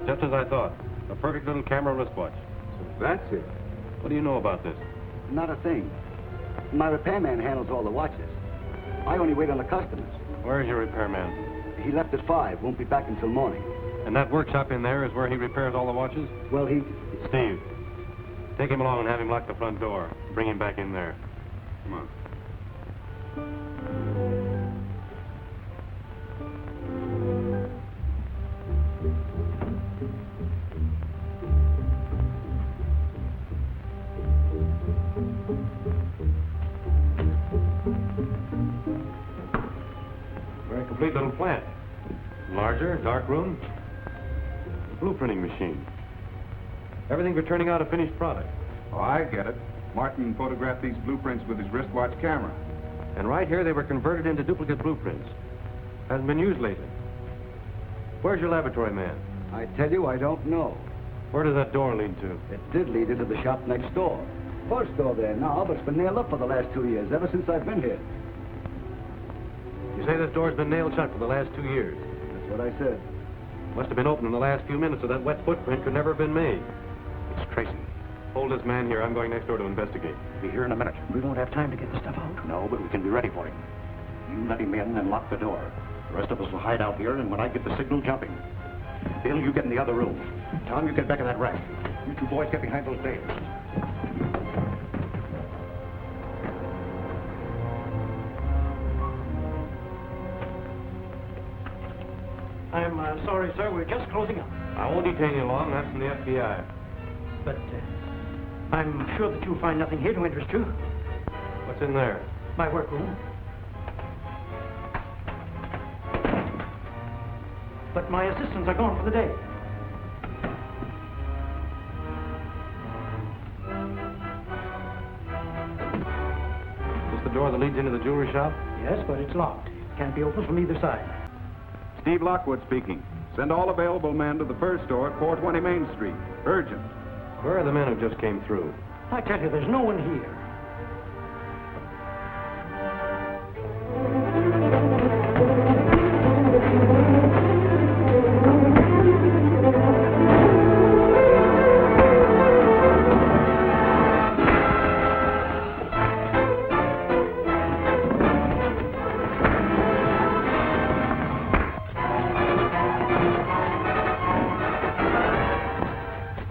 Just as I thought. A perfect little camera wristwatch. So that's it. What do you know about this? Not a thing. My repairman handles all the watches. I only wait on the customers. Where is your repairman? He left at 5. Won't be back until morning. And that workshop in there is where he repairs all the watches? Well, he... Steve, take him along and have him lock the front door. Bring him back in there. Come on. Very complete little plant. Larger, dark room, blueprinting machine. Everything for turning out a finished product. Oh, I get it. Martin photographed these blueprints with his wristwatch camera. And right here they were converted into duplicate blueprints. Hasn't been used lately. Where's your laboratory man? I tell you, I don't know. Where does that door lead to? It did lead into the shop next door. First door there now, but it's been nailed up for the last 2 years, ever since I've been here. You say this door's been nailed shut for the last 2 years? That's what I said. Must have been open in the last few minutes, so that wet footprint could never have been made. It's Tracy. Hold this man here. I'm going next door to investigate. Be here in a minute. We won't have time to get the stuff out. No, but we can be ready for him. You let him in and lock the door. The rest of us will hide out here, and when I get the signal, jump him. Bill, you get in the other room. Tom, you get back in that rack. You two boys get behind those bales. I'm sorry, sir. We're just closing up. I won't detain you long. That's from the FBI. But I'm sure that you'll find nothing here to interest you. What's in there? My workroom. But my assistants are gone for the day. Is this the door that leads into the jewelry shop? Yes, but it's locked. Can't be opened from either side. Steve Lockwood speaking. Send all available men to the first store at 420 Main Street. Urgent. Where are the men who just came through? I tell you, there's no one here.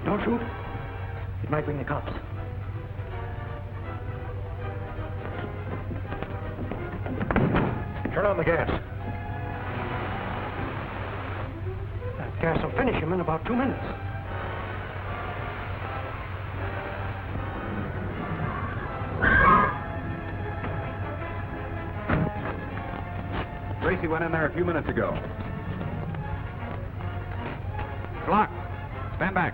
Don't shoot. It might bring the cops. Turn on the gas. That gas will finish him in about 2 minutes. Tracy went in there a few minutes ago. Clock. Stand back.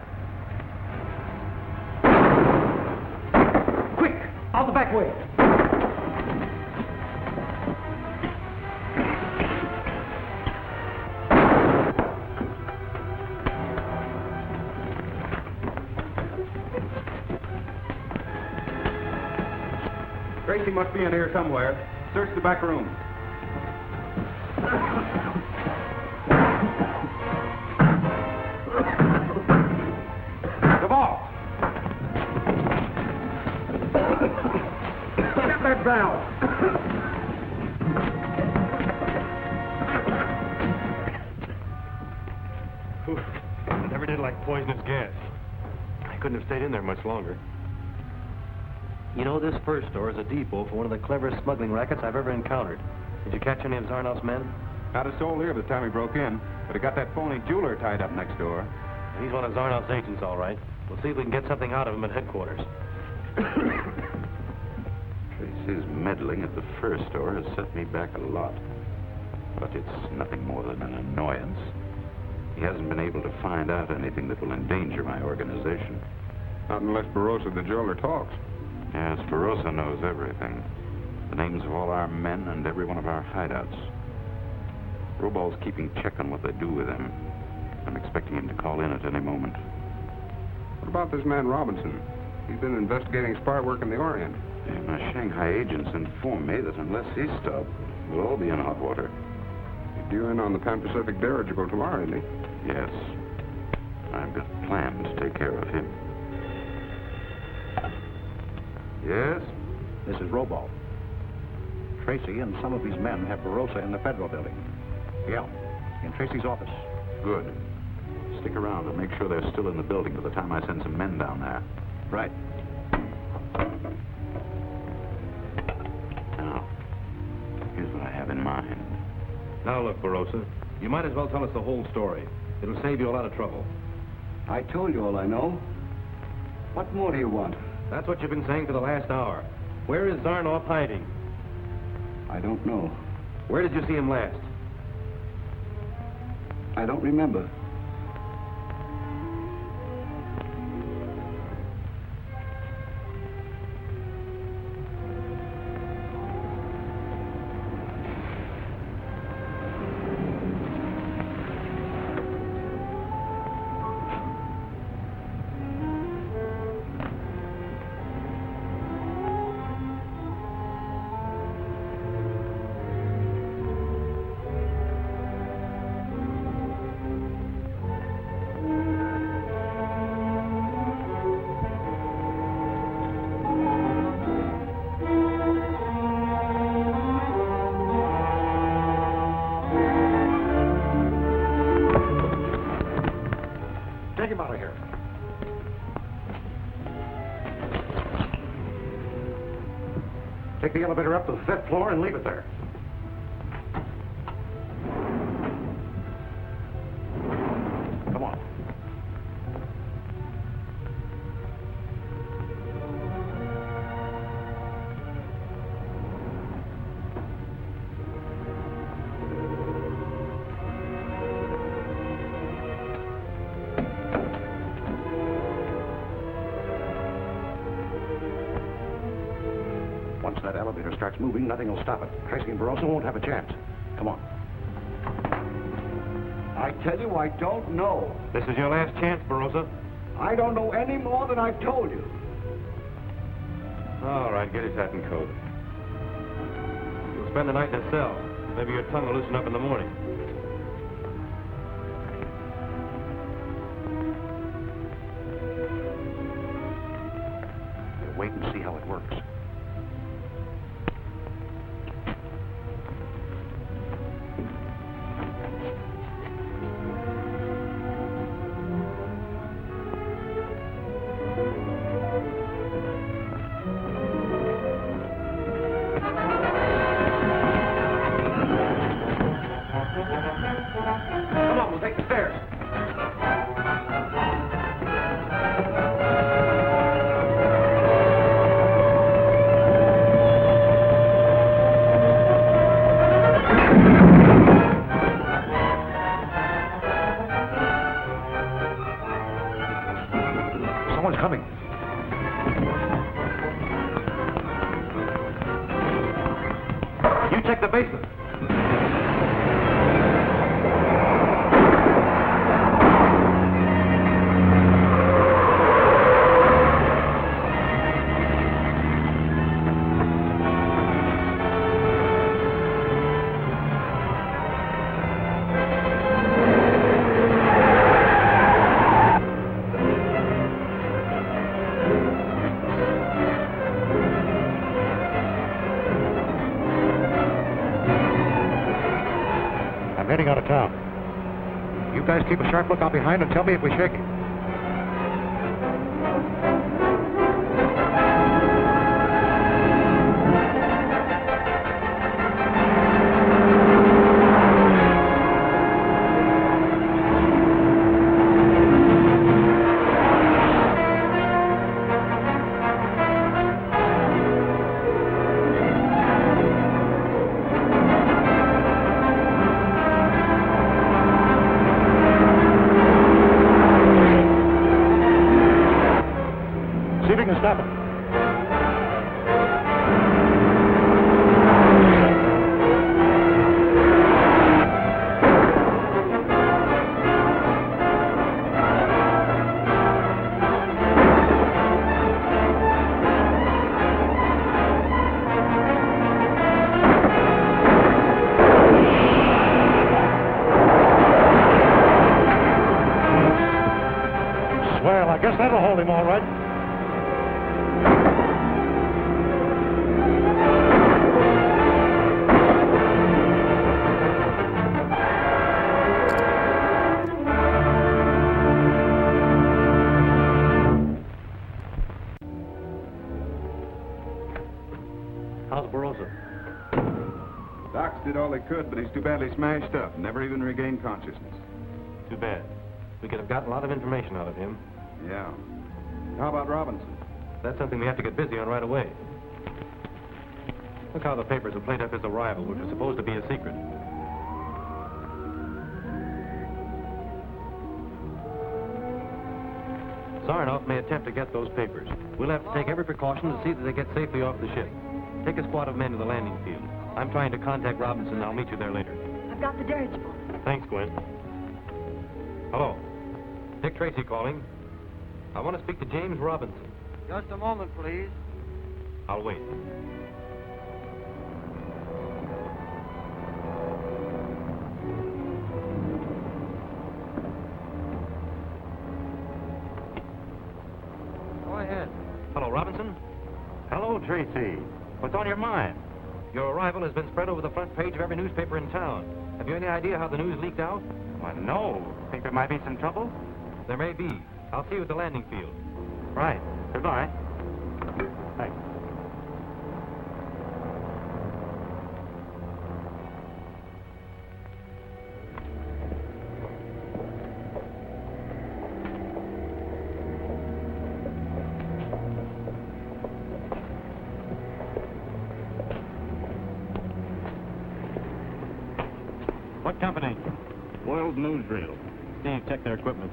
Quick! Out the back way. Tracy must be in here somewhere. Search the back room. The ball. Get that valve. It never did like poisonous gas. I couldn't have stayed in there much longer. You know, this first store is a depot for one of the cleverest smuggling rackets I've ever encountered. Did you catch any of Zarnoff's men? Had a soul here by the time he broke in, but he got that phony jeweler tied up next door. He's one of Zarnoff's agents, all right. We'll see if we can get something out of him at headquarters. Tracy's meddling at the first store has set me back a lot. But it's nothing more than an annoyance. He hasn't been able to find out anything that will endanger my organization. Not unless Barossa the jeweler talks. Yes, Barossa knows everything. The names of all our men and every one of our hideouts. Robal's keeping check on what they do with him. I'm expecting him to call in at any moment. What about this man Robinson? He's been investigating spy work in the Orient. Yeah, my Shanghai agents informed me that unless he's stopped, we'll all be in hot water. He's due in on the Pan-Pacific dirigible tomorrow, isn't he? Yes. I've got plans to take care of him. Yes? This is Robal. Tracy and some of his men have Barossa in the Federal Building. Yeah, in Tracy's office. Good. Stick around and make sure they're still in the building by the time I send some men down there. Right. Now, here's what I have in mind. Now look, Barossa, you might as well tell us the whole story. It'll save you a lot of trouble. I told you all I know. What more do you want? That's what you've been saying for the last hour. Where is Zarnoff hiding? I don't know. Where did you see him last? I don't remember. Take him out of here. Take the elevator up to the 5th floor and leave it there. Come on. Once that elevator starts moving, nothing will stop it. Tracy and Barossa won't have a chance. Come on. I tell you, I don't know. This is your last chance, Barossa. I don't know any more than I've told you. All right, get his hat and coat. You'll spend the night in a cell. Maybe your tongue will loosen up in the morning. We'll wait and see how it works. Come on, we'll take the stairs. Someone's coming. You check the basement. I'm heading out of town. You guys keep a sharp lookout behind and tell me if we shake him. happened? Well, I guess that'll hold him all right. How's Barossa? Docs did all they could, but he's too badly smashed up. Never even regained consciousness. Too bad. We could have gotten a lot of information out of him. Yeah. How about Robinson? That's something we have to get busy on right away. Look how the papers have played up his arrival, which was supposed to be a secret. Zarnoff may attempt to get those papers. We'll have to take every precaution to see that they get safely off the ship. Take a squad of men to the landing field. I'm trying to contact Robinson. I'll meet you there later. I've got the dirigible. Thanks, Gwen. Hello. Dick Tracy calling. I want to speak to James Robinson. Just a moment, please. I'll wait. Go ahead. Hello, Robinson. Hello, Tracy. What's on your mind? Your arrival has been spread over the front page of every newspaper in town. Have you any idea how the news leaked out? Why, no. Think there might be some trouble? There may be. I'll see you at the landing field. Right. Goodbye. Thanks. What company? World Newsreel. Steve, check their equipment.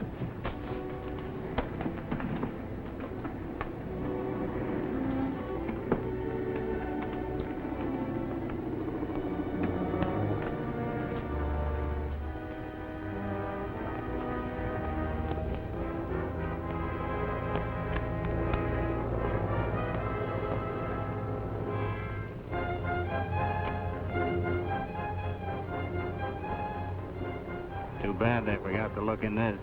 Too bad that we have to look in this.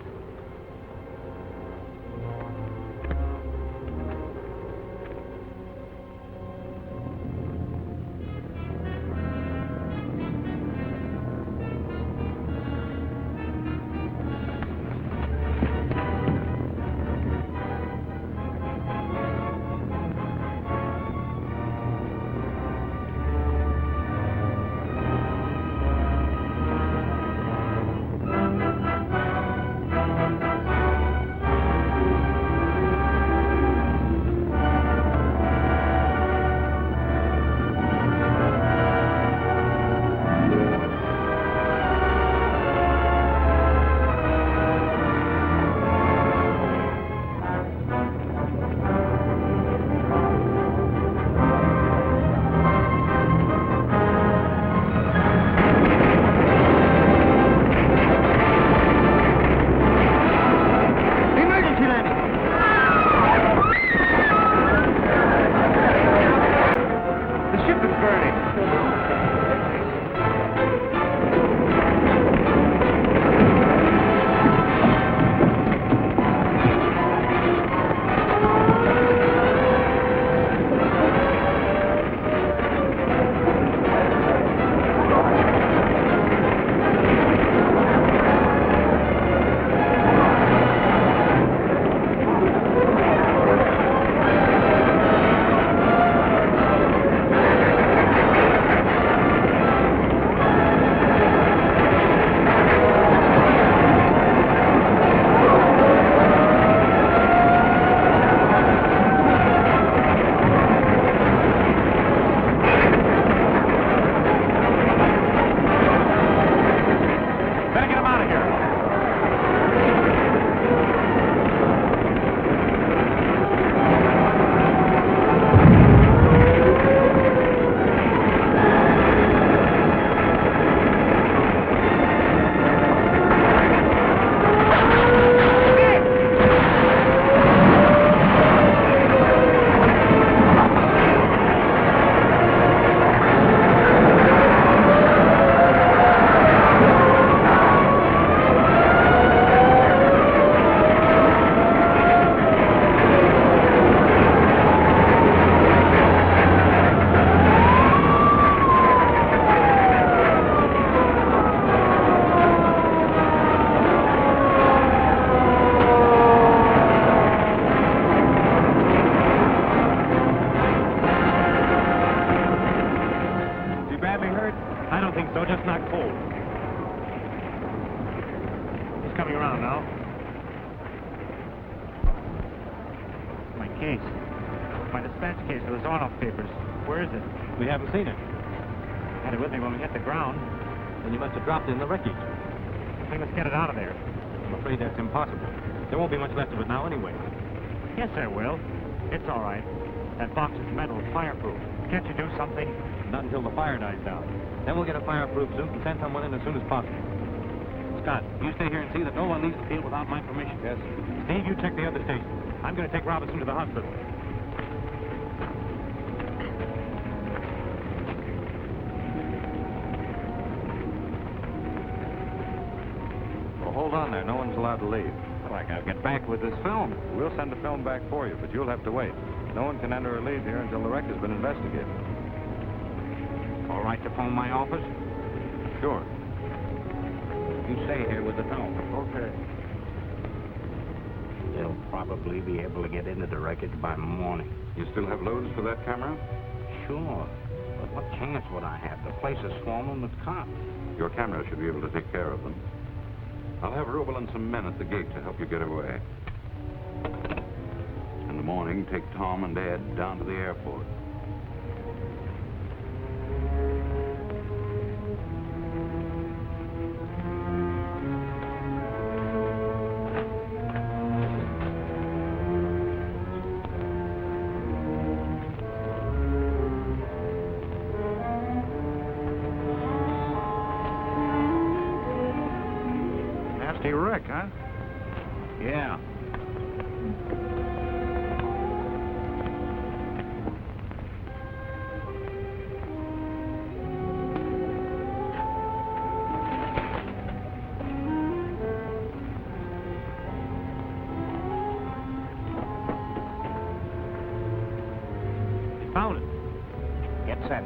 case. My dispatch case for the Zornoff papers. Where is it? We haven't seen it. Had it with me when we hit the ground. Then you must have dropped it in the wreckage. We must get it out of there. I'm afraid that's impossible. There won't be much left of it now anyway. Yes, there will. It's all right. That box is metal, fireproof. Can't you do something? Not until the fire dies down. Then we'll get a fireproof suit and send someone in as soon as possible. Scott, you stay here and see that no one leaves the field without my permission. Yes. Steve, you check the other station. I'm going to take Robinson to the hospital. Well, hold on there. No one's allowed to leave. Well, I got to get back with this film. We'll send the film back for you, but you'll have to wait. No one can enter or leave here until the wreck has been investigated. All right to phone my office? Sure. You stay here with the film. Okay. They'll probably be able to get into the wreckage by morning. You still have loads for that camera? Sure. But what chance would I have? The place is swarming with cops. Your camera should be able to take care of them. I'll have Rubel and some men at the gate to help you get away. In the morning, take Tom and Ed down to the airport. Nasty wreck, huh? Yeah. Found it. Get set.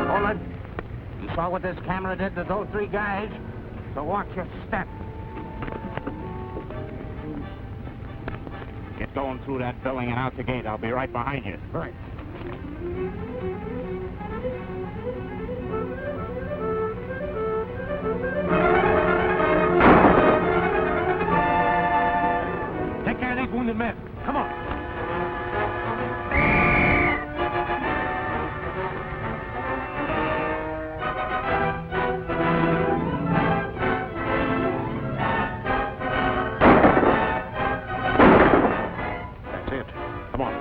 Hold it. You saw what this camera did to those three guys? So watch your step. Get going through that building and out the gate. I'll be right behind you. Right. Take care of these wounded men. Come on. That's it. Come on.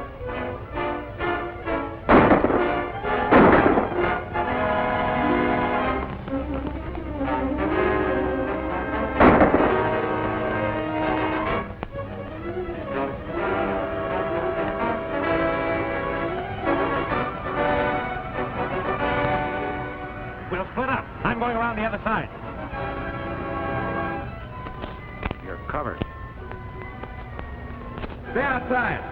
We'll split up. I'm going around the other side. You're covered. Stay outside.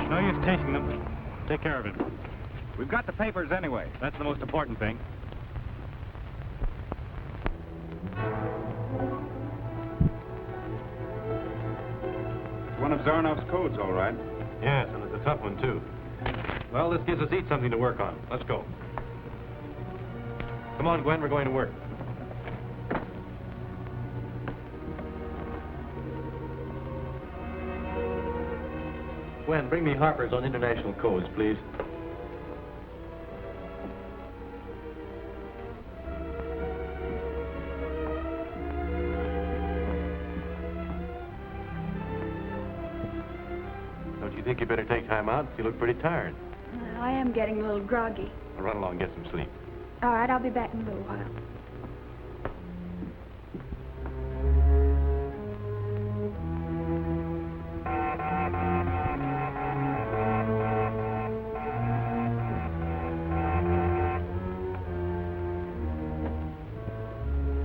No use chasing them. Take care of him. We've got the papers anyway. That's the most important thing. It's one of Zarnoff's codes, all right. Yes, and it's a tough one, too. Well, this gives us each something to work on. Let's go. Come on, Gwen, we're going to work. Gwen, bring me Harper's on international codes, please. think you better take time out. You look pretty tired. I am getting a little groggy. Well, run along and get some sleep. All right, I'll be back in a little while.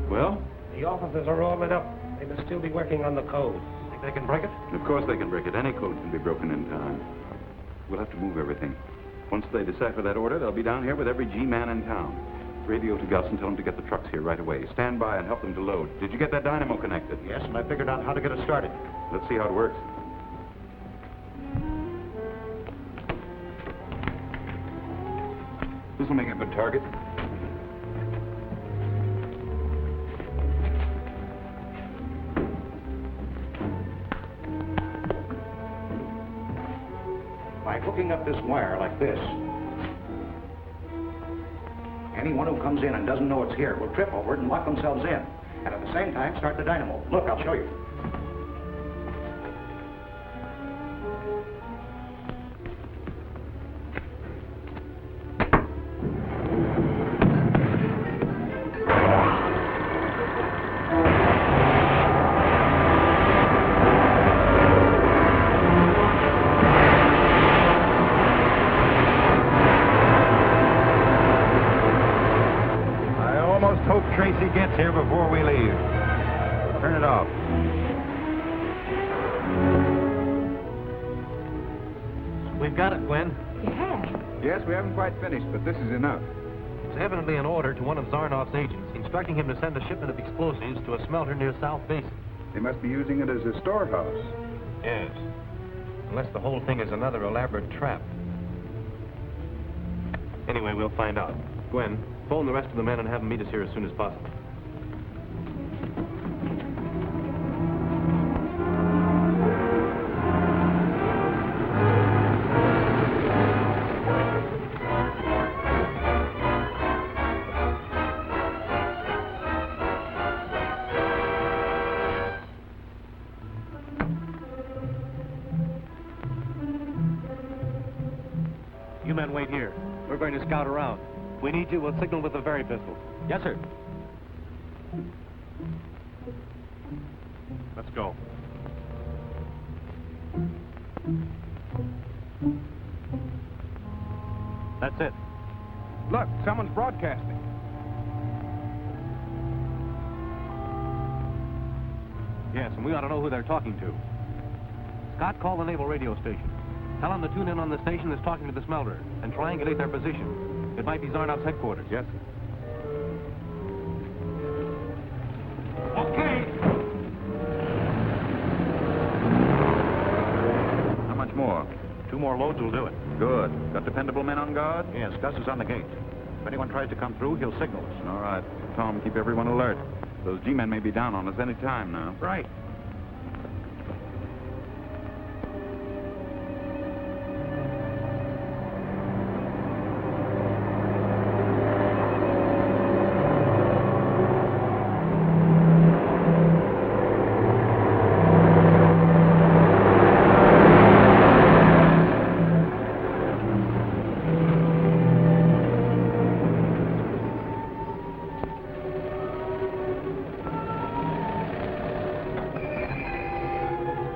Well? The officers are all lit up. They must still be working on the code. Think they can break it? Of course they can break it. Any code can be broken in time. We'll have to move everything. Once they decipher that order, they'll be down here with every G-man in town. Radio to Gus and tell him to get the trucks here right away. Stand by and help them to load. Did you get that dynamo connected? Yes, and I figured out how to get it started. Let's see how it works. This will make a good target. By hooking up this wire like this, anyone who comes in and doesn't know it's here will trip over it and lock themselves in. And at the same time, start the dynamo. Look, I'll show you. Hope Tracy gets here before we leave. Turn it off. We've got it, Gwen. You have? Yes, we haven't quite finished, but this is enough. It's evidently an order to one of Zarnoff's agents, instructing him to send a shipment of explosives to a smelter near South Basin. They must be using it as a storehouse. Yes. Unless the whole thing is another elaborate trap. Anyway, we'll find out. Gwen, phone the rest of the men and have them meet us here as soon as possible. You men wait here. We're going to scout around. We need you. We'll signal with the Very pistol. Yes, sir. Let's go. That's it. Look, someone's broadcasting. Yes, and we ought to know who they're talking to. Scott, call the naval radio station. Tell them to tune in on the station that's talking to the smelter and triangulate their position. It might be Zarnoff's headquarters. Yes, sir. Okay. How much more? 2 more loads will do it. Good. Got dependable men on guard? Yes, Gus is on the gate. If anyone tries to come through, he'll signal us. All right. Tom, keep everyone alert. Those G-men may be down on us any time now. Right.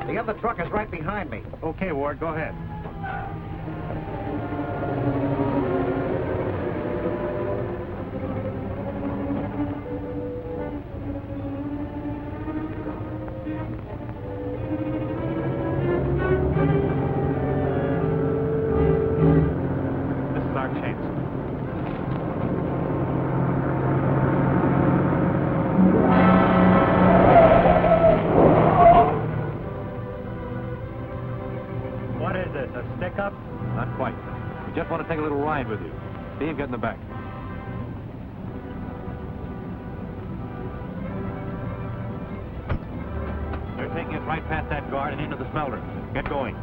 The other truck is right behind me. Okay, Ward, go ahead. This is our chance. What is this, a stick-up? Not quite. We just want to take a little ride with you. Steve, get in the back. They're taking us right past that guard and into the smelter. Get going.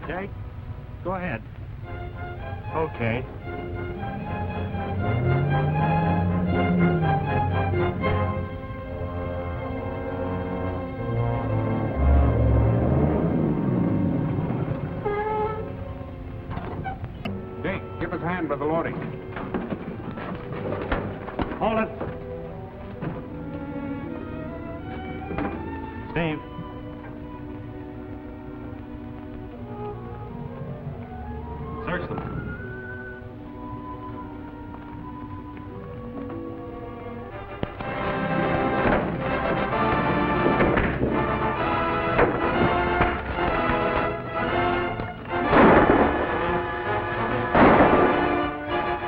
Jake? Go ahead. Okay. Jake, give us a hand with the loading. Hold it. Steve. Search them.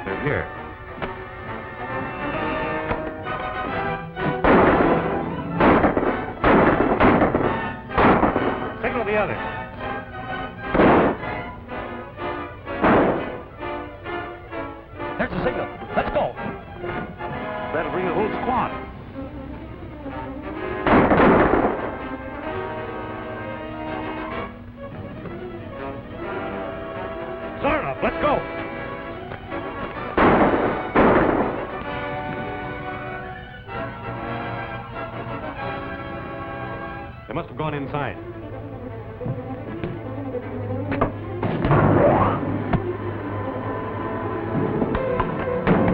They're here. Signal the others. There's the signal. Let's go. That'll bring the whole squad. Zarnoff, let's go. They must have gone inside.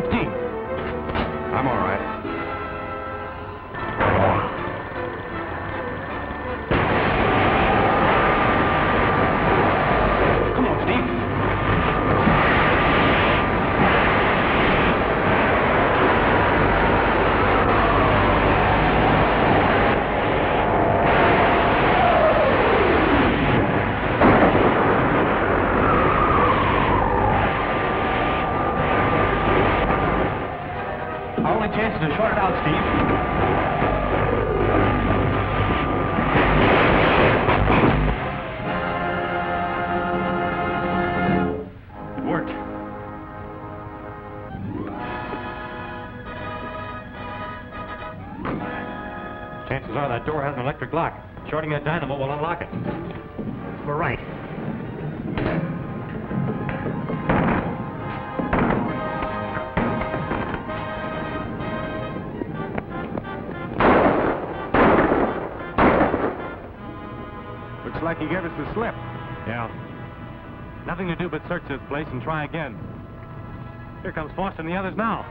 Steve. I'm all right. Come on, Steve. Our only chance is to short it out, Steve. It worked. Chances are that door has an electric lock. Shorting that dynamo will unlock it. We're right. Looks like he gave us the slip. Yeah. Nothing to do but search this place and try again. Here comes Foster and the others now.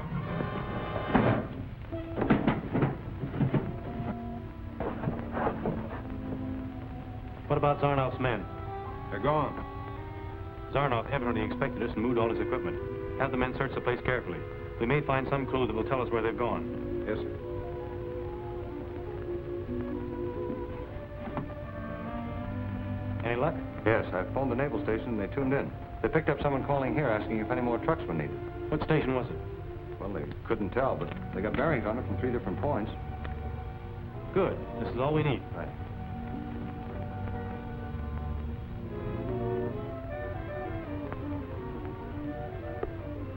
What about Zarnoff's men? They're gone. Zarnoff evidently expected us and moved all his equipment. Have the men search the place carefully. We may find some clue that will tell us where they've gone. Yes, sir. Any luck? Yes, I phoned the naval station and they tuned in. They picked up someone calling here asking if any more trucks were needed. What station was it? Well, they couldn't tell, but they got bearings on it from 3 different points. Good. This is all we need. Right.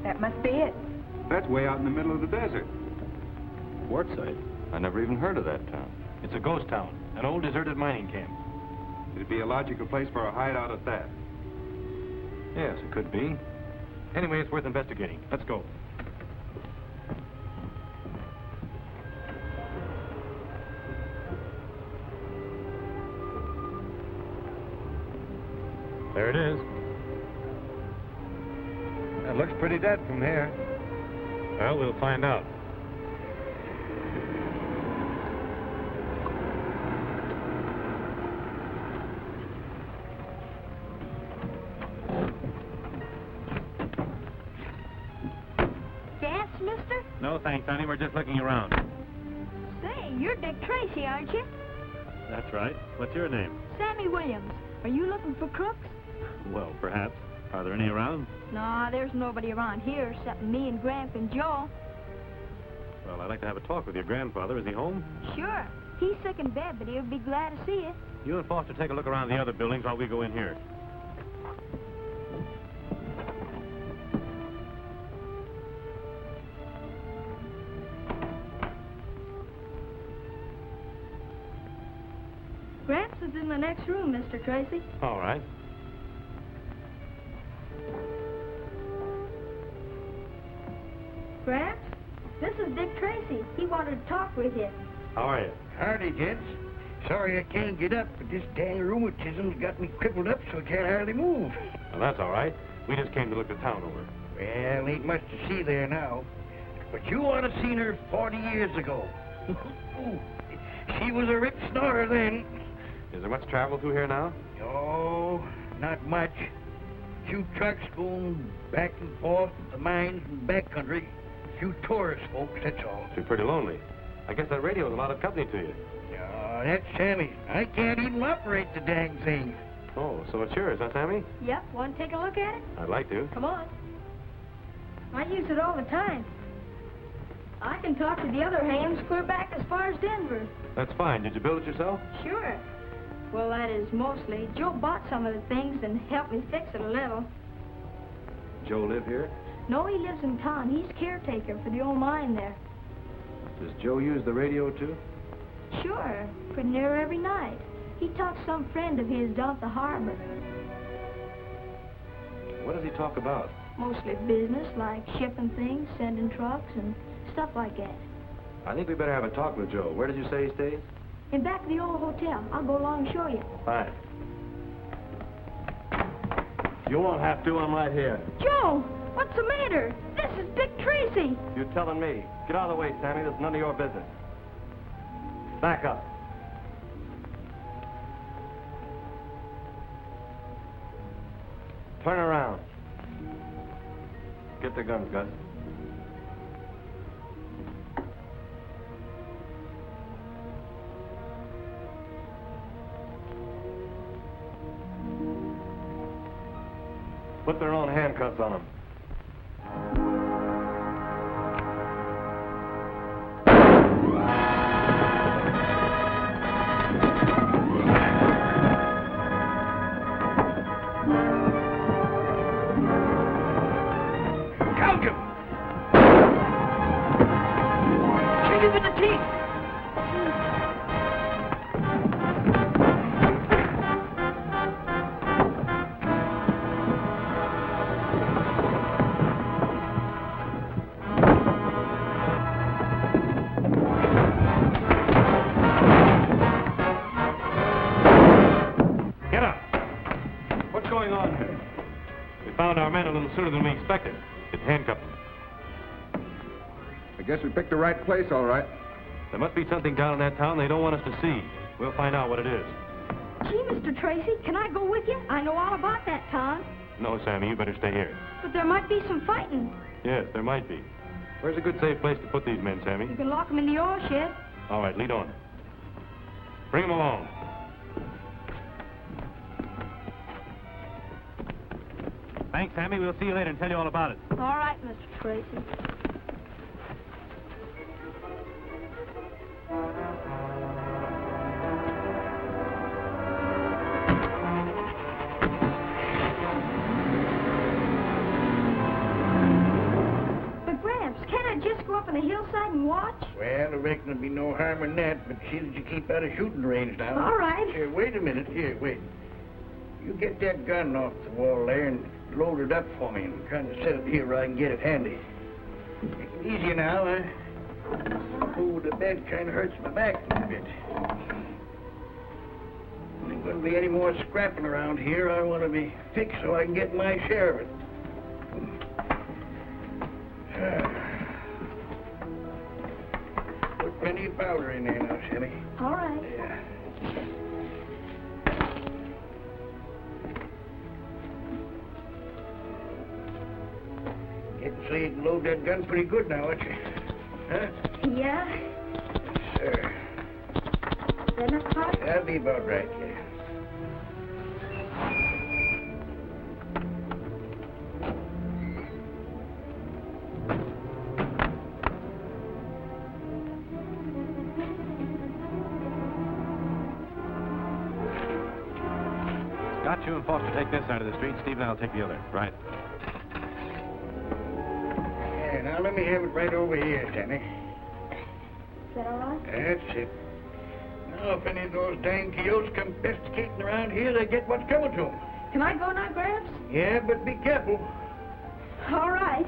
That must be it. That's way out in the middle of the desert. Wartside. I never even heard of that town. It's a ghost town, an old deserted mining camp. It'd be a logical place for a hideout at that. Yes, it could be. Anyway, it's worth investigating. Let's go. There it is. It looks pretty dead from here. Well, we'll find out. Gas, mister? No, thanks, honey. We're just looking around. Say, you're Dick Tracy, aren't you? That's right. What's your name? Sammy Williams. Are you looking for crooks? Well, perhaps. Are there any around? Nah, there's nobody around here except me and Gramp and Joe. Well, I'd like to have a talk with your grandfather. Is he home? Sure. He's sick in bed, but he'll be glad to see you. You and Foster take a look around the other buildings while we go in here. Gramps is in the next room, Mr. Tracy. All right. Gramps. This is Dick Tracy. He wanted to talk with you. How are you? Howdy, gents. Sorry I can't get up, but this dang rheumatism's got me crippled up so I can't hardly move. Well, that's all right. We just came to look the town over. Well, ain't much to see there now. But you ought to seen her 40 years ago. She was a rip snorter then. Is there much travel through here now? Oh, not much. Few trucks going back and forth to the mines and backcountry. Few tourist folks, that's all. You're pretty lonely. I guess that radio's a lot of company to you. Oh, that's Sammy. I can't even operate the dang thing. Oh, so it's yours, huh, Sammy? Yep, want to take a look at it? I'd like to. Come on. I use it all the time. I can talk to the other hams clear back as far as Denver. That's fine. Did you build it yourself? Sure. Well, that is mostly. Joe bought some of the things and helped me fix it a little. Joe live here? No, he lives in town. He's caretaker for the old mine there. Does Joe use the radio, too? Sure. Pretty near every night. He talks to some friend of his down at the harbor. What does he talk about? Mostly business, like shipping things, sending trucks, and stuff like that. I think we better have a talk with Joe. Where did you say he stays? In back of the old hotel. I'll go along and show you. Fine. You won't have to. I'm right here. Joe! What's the matter? This is Dick Tracy. You're telling me. Get out of the way, Sammy. That's none of your business. Back up. Turn around. Get the guns, Gus. Put their own handcuffs on them. Count him! Shoot him in the teeth! Get up. What's going on here? We found our men a little sooner than we expected. It's handcuffed them. I guess we picked the right place, all right. There must be something down in that town they don't want us to see. We'll find out what it is. Gee, Mr. Tracy, can I go with you? I know all about that town. No, Sammy, you better stay here. But there might be some fighting. Yes, there might be. Where's a good safe place to put these men, Sammy? You can lock them in the oil shed. All right, lead on. Bring them along. Thanks, Sammy. We'll see you later and tell you all about it. All right, Mr. Tracy. But, Gramps, can't I just go up on the hillside and watch? Well, I reckon there'll be no harm in that, but see that you keep out of shooting range now. All right. Here, wait a minute. Here, wait. You get that gun off the wall there and load it up for me and kind of set it here where I can get it handy. Easy now, huh? Oh, the bed kind of hurts my back a little bit. There ain't going to be any more scrapping around here. I want to be fixed so I can get my share of it. Put plenty of powder in there now, Sammy. All right. Yeah. Getting so you can load that gun pretty good now, aren't you? Huh? Yeah? Sir. Is that enough powder? That'll be about right, yeah. Got you and Foster take this side of the street. Steve and I'll take the other. Right. Yeah, now let me have it right over here, Sammy. Is that all right? That's it. Now, if any of those dang coyotes come pisticating around here, they get what's coming to them. Can I go now, Gramps? Yeah, but be careful. All right.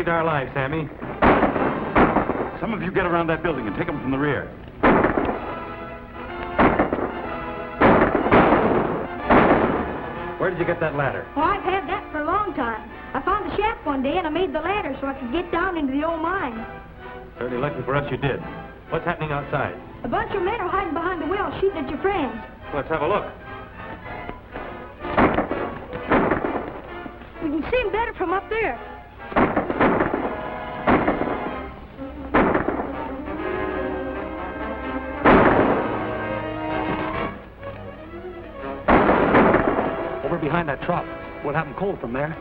saved our lives, Sammy. Some of you get around that building and take them from the rear. Where did you get that ladder? Oh, I've had that for a long time. I found the shaft one day and I made the ladder so I could get down into the old mine. Certainly lucky for us you did. What's happening outside? A bunch of men are hiding behind the well shooting at your friends. Let's have a look. We can see them better from up there. Over behind that trough. We'll have them cold from there.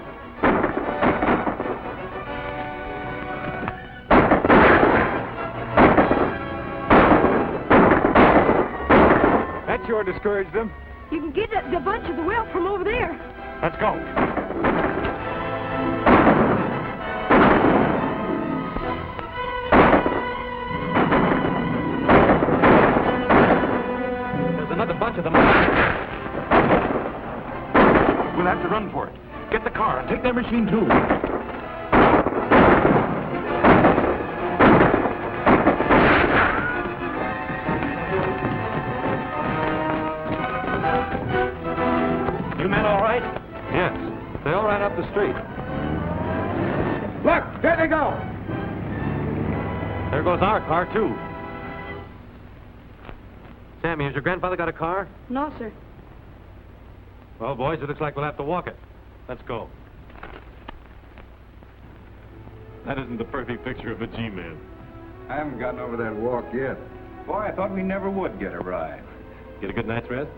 That sure discouraged them. You can get the bunch of the well from over there. Let's go. There's another bunch of them. We'll have to run for it. Get the car and take their machine, too. You men all right? Yes. They all ran up the street. Look, there they go. There goes our car, too. Sammy, has your grandfather got a car? No, sir. Well, boys, it looks like we'll have to walk it. Let's go. That isn't the perfect picture of a G-man. I haven't gotten over that walk yet. Boy, I thought we never would get a ride. Get a good night's rest?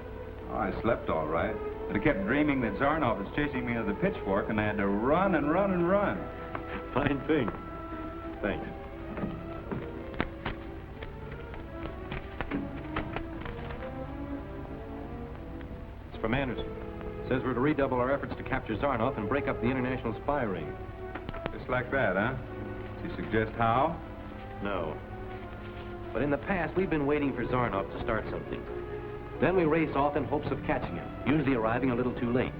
Oh, I slept all right. But I kept dreaming that Zarnoff was chasing me with a pitchfork, and I had to run and run and run. Fine thing. Thanks. It's from Anderson. Says we're to redouble our efforts to capture Zarnoff and break up the international spy ring. Just like that, huh? Does he suggest how? No. But in the past, we've been waiting for Zarnoff to start something. Then we race off in hopes of catching him, usually arriving a little too late.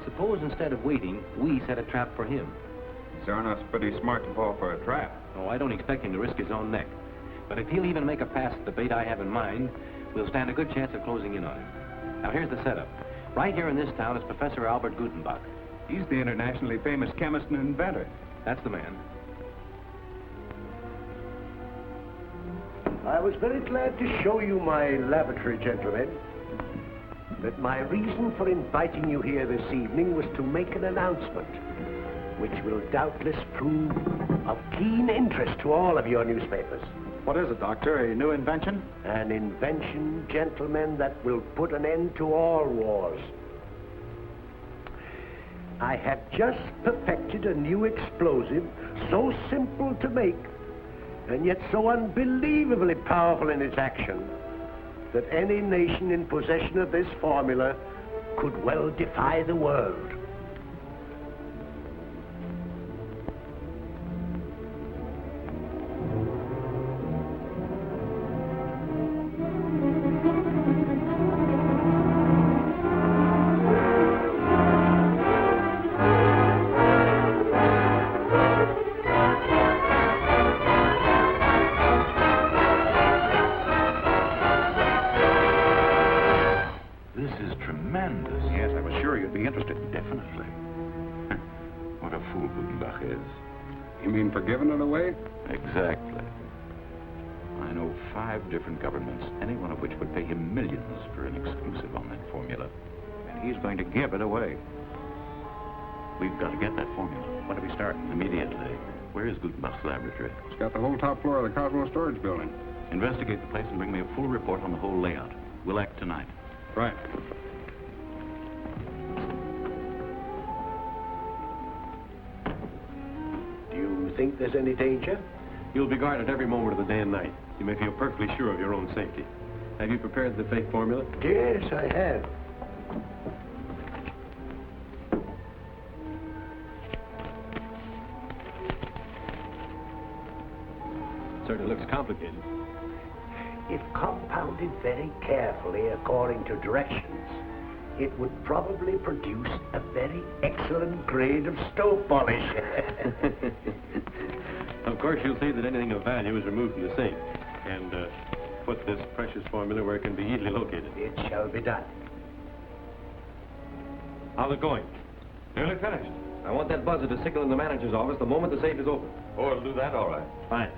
Suppose instead of waiting, we set a trap for him. Zarnoff's pretty smart to fall for a trap. Oh, I don't expect him to risk his own neck. But if he'll even make a pass at the bait I have in mind, we'll stand a good chance of closing in on him. Now, here's the setup. Right here in this town is Professor Albert Gutenbach. He's the internationally famous chemist and inventor. That's the man. I was very glad to show you my laboratory, gentlemen. But my reason for inviting you here this evening was to make an announcement, which will doubtless prove of keen interest to all of your newspapers. What is it, Doctor? A new invention? An invention, gentlemen, that will put an end to all wars. I have just perfected a new explosive so simple to make and yet so unbelievably powerful in its action that any nation in possession of this formula could well defy the world. Giving it away? Exactly. I know 5 different governments, any one of which would pay him millions for an exclusive on that formula. And he's going to give it away. We've got to get that formula. When do we start? Immediately. Where is Gutenbach's laboratory? It's got the whole top floor of the Cosmo storage building. Investigate the place and bring me a full report on the whole layout. We'll act tonight. Right. Think there's any danger? You'll be guarded every moment of the day and night. You may feel perfectly sure of your own safety. Have you prepared the fake formula? Yes, I have. Certainly looks complicated. If compounded very carefully according to directions, it would probably produce a very excellent grade of stove polish. Of course, you'll see that anything of value is removed from the safe and put this precious formula where it can be easily located. It shall be done. How's it going? Nearly finished. I want that buzzer to signal in the manager's office the moment the safe is open. Oh, it'll do that all right. Fine.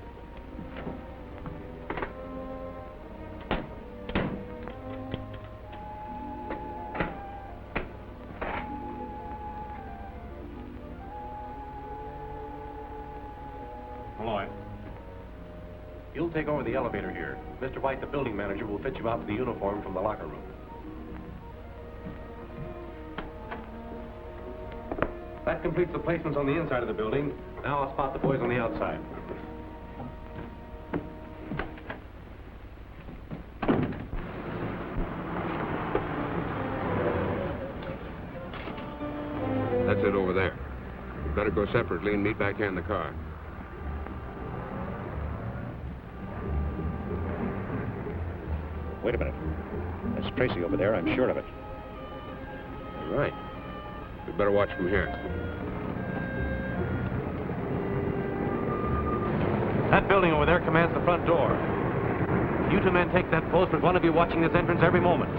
Malloy. You'll take over the elevator here. Mr. White, the building manager, will fit you out to the uniform from the locker room. That completes the placements on the inside of the building. Now I'll spot the boys on the outside. That's it over there. We'd better go separately and meet back here in the car. Wait a minute. That's Tracy over there, I'm sure of it. All right. We'd better watch from here. That building over there commands the front door. You two men take that post with one of you watching this entrance every moment.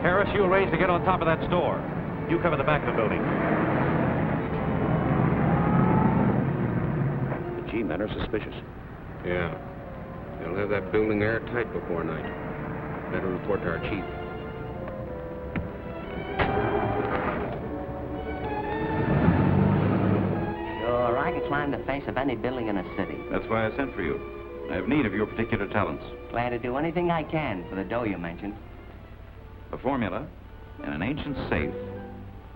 Harris, you arrange to get on top of that store. You cover the back of the building. The G-men are suspicious. Yeah. They'll have that building airtight before night. Better report to our chief. Sure, I can climb the face of any building in a city. That's why I sent for you. I have need of your particular talents. Glad to do anything I can for the dough you mentioned. A formula in an ancient safe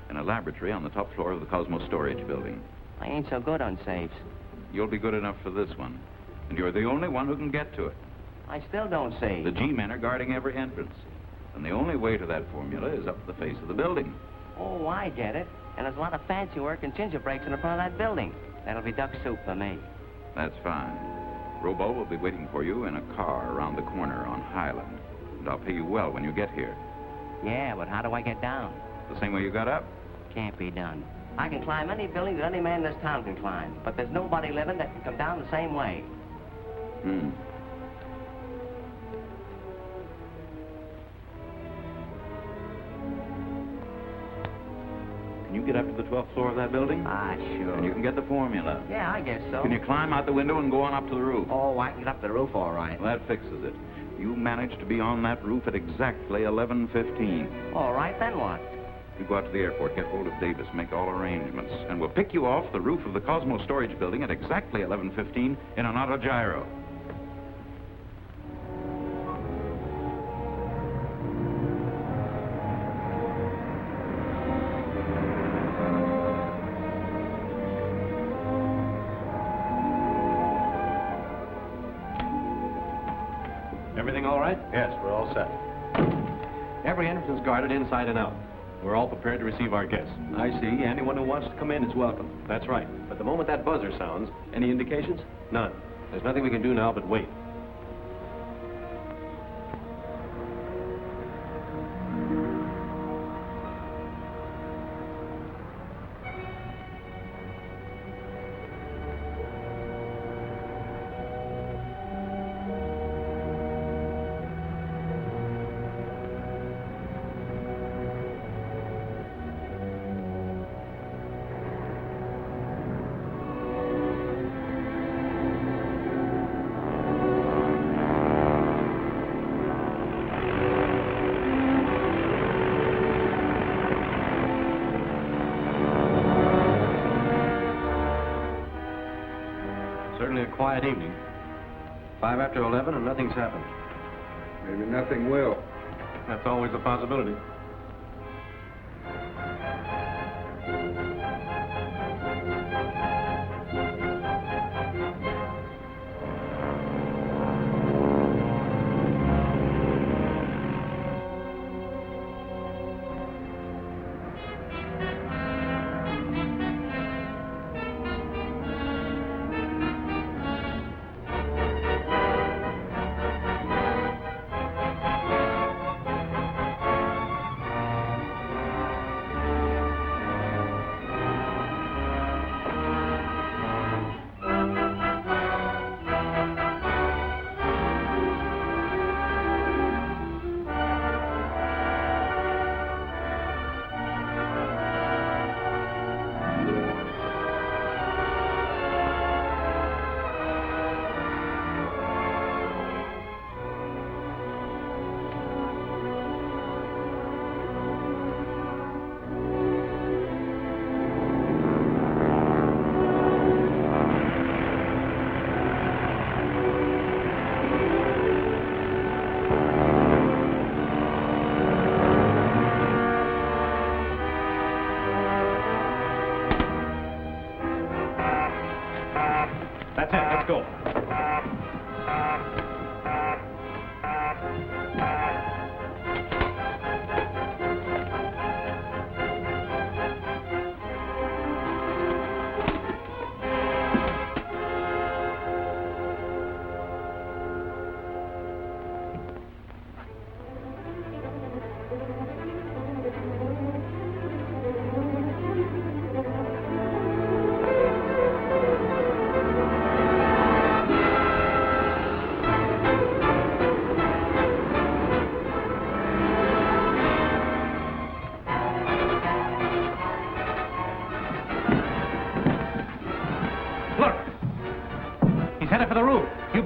in a laboratory on the top floor of the Cosmos Storage Building. I ain't so good on safes. You'll be good enough for this one. And you're the only one who can get to it. I still don't see. The G-men are guarding every entrance. And the only way to that formula is up the face of the building. Oh, I get it. And there's a lot of fancy work and ginger breaks in the front of that building. That'll be duck soup for me. That's fine. Robo will be waiting for you in a car around the corner on Highland. And I'll pay you well when you get here. Yeah, but how do I get down? The same way you got up? Can't be done. I can climb any building that any man in this town can climb, but there's nobody living that can come down the same way. Hmm. Can you get up to the 12th floor of that building? Ah, sure. And you can get the formula. Yeah, I guess so. Can you climb out the window and go on up to the roof? Oh, I can get up the roof all right. Well, that fixes it. You managed to be on that roof at exactly 11:15. All right, then what? You go out to the airport, get hold of Davis, make all arrangements, and we'll pick you off the roof of the Cosmos Storage Building at exactly 11:15 in an autogyro. Everything all right? Yes, we're all set. Every entrance is guarded inside and out. We're all prepared to receive our guests. I see. Anyone who wants to come in is welcome. That's right. But the moment that buzzer sounds, any indications? None. There's nothing we can do now but wait. Certainly a quiet evening. 5 after 11 and nothing's happened. Maybe nothing will. That's always a possibility.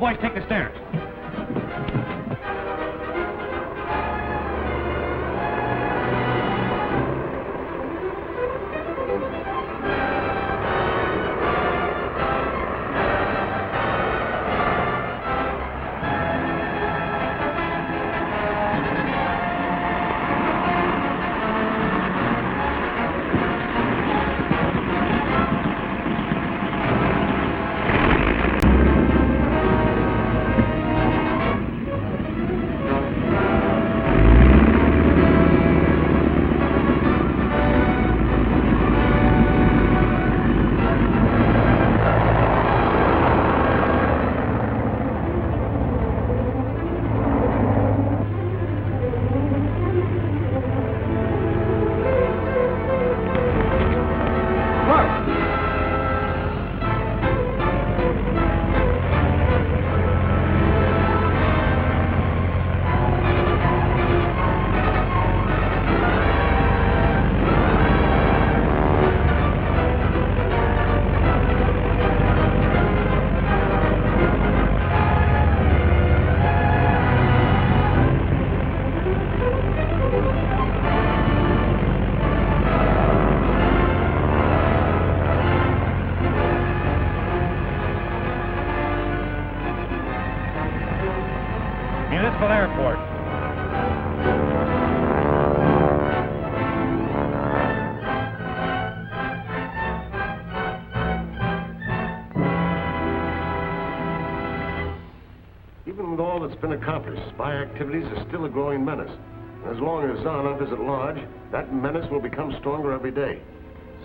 boys take the stairs. Municipal Airport. Even with all that's been accomplished, spy activities are still a growing menace. As long as Zarnoff is at large, that menace will become stronger every day.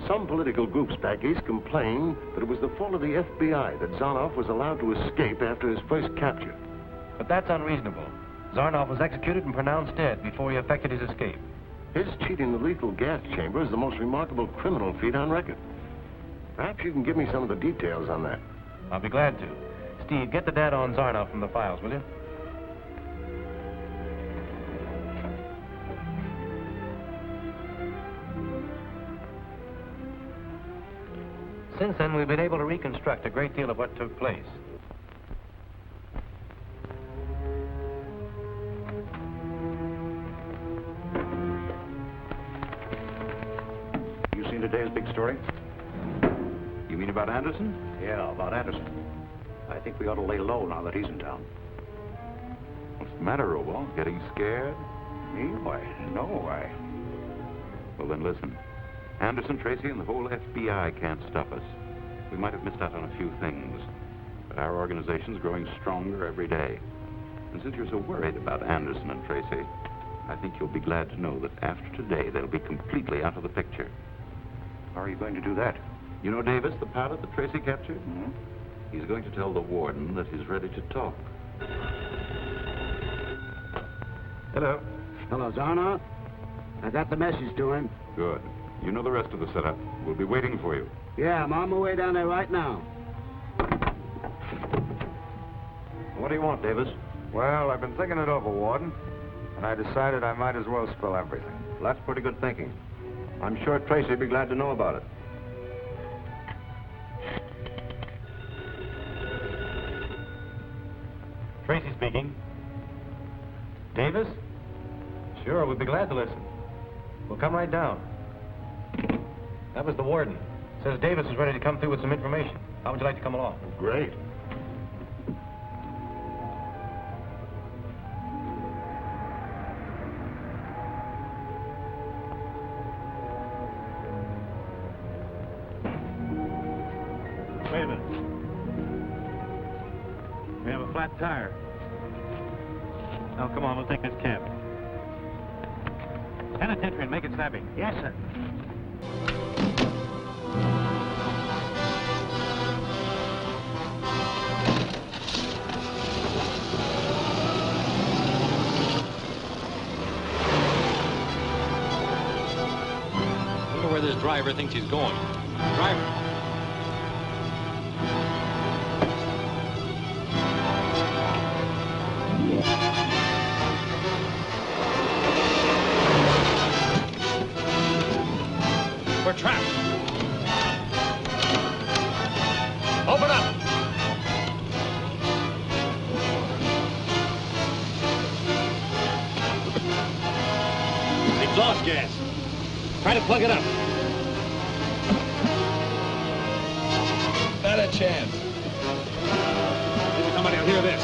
Some political groups back east complain that it was the fault of the FBI that Zarnoff was allowed to escape after his first capture. But that's unreasonable. Zarnoff was executed and pronounced dead before he effected his escape. His cheating the lethal gas chamber is the most remarkable criminal feat on record. Perhaps you can give me some of the details on that. I'll be glad to. Steve, get the data on Zarnoff from the files, will you? Since then, we've been able to reconstruct a great deal of what took place. You seen today's big story? You mean about Anderson? Yeah, about Anderson. I think we ought to lay low now that he's in town. What's the matter, Robo? Getting scared? Me? Why, no, why? Well, then listen. Anderson, Tracy, and the whole FBI can't stop us. We might have missed out on a few things, but our organization's growing stronger every day. And since you're so worried about Anderson and Tracy, I think you'll be glad to know that after today, they'll be completely out of the picture. How are you going to do that? You know Davis, the pilot that Tracy captured? Mm-hmm. He's going to tell the warden that he's ready to talk. Hello. Hello, Zarnoff. I got the message to him. Good. You know the rest of the setup. We'll be waiting for you. Yeah, I'm on my way down there right now. What do you want, Davis? Well, I've been thinking it over, Warden, and I decided I might as well spill everything. Well, that's pretty good thinking. I'm sure Tracy would be glad to know about it. Tracy speaking. Davis? Sure, we'd be glad to listen. We'll come right down. That was the warden. Says Davis is ready to come through with some information. How would you like to come along? Great. Wait a minute. We have a flat tire. Now, come on, we'll take this cab. Penitentiary and make it snappy. Yes, sir. Wonder where this driver thinks he's going. Driver. We're trapped. Open up. Exhaust gas. Try to plug it up. Not a chance. Maybe somebody will hear this.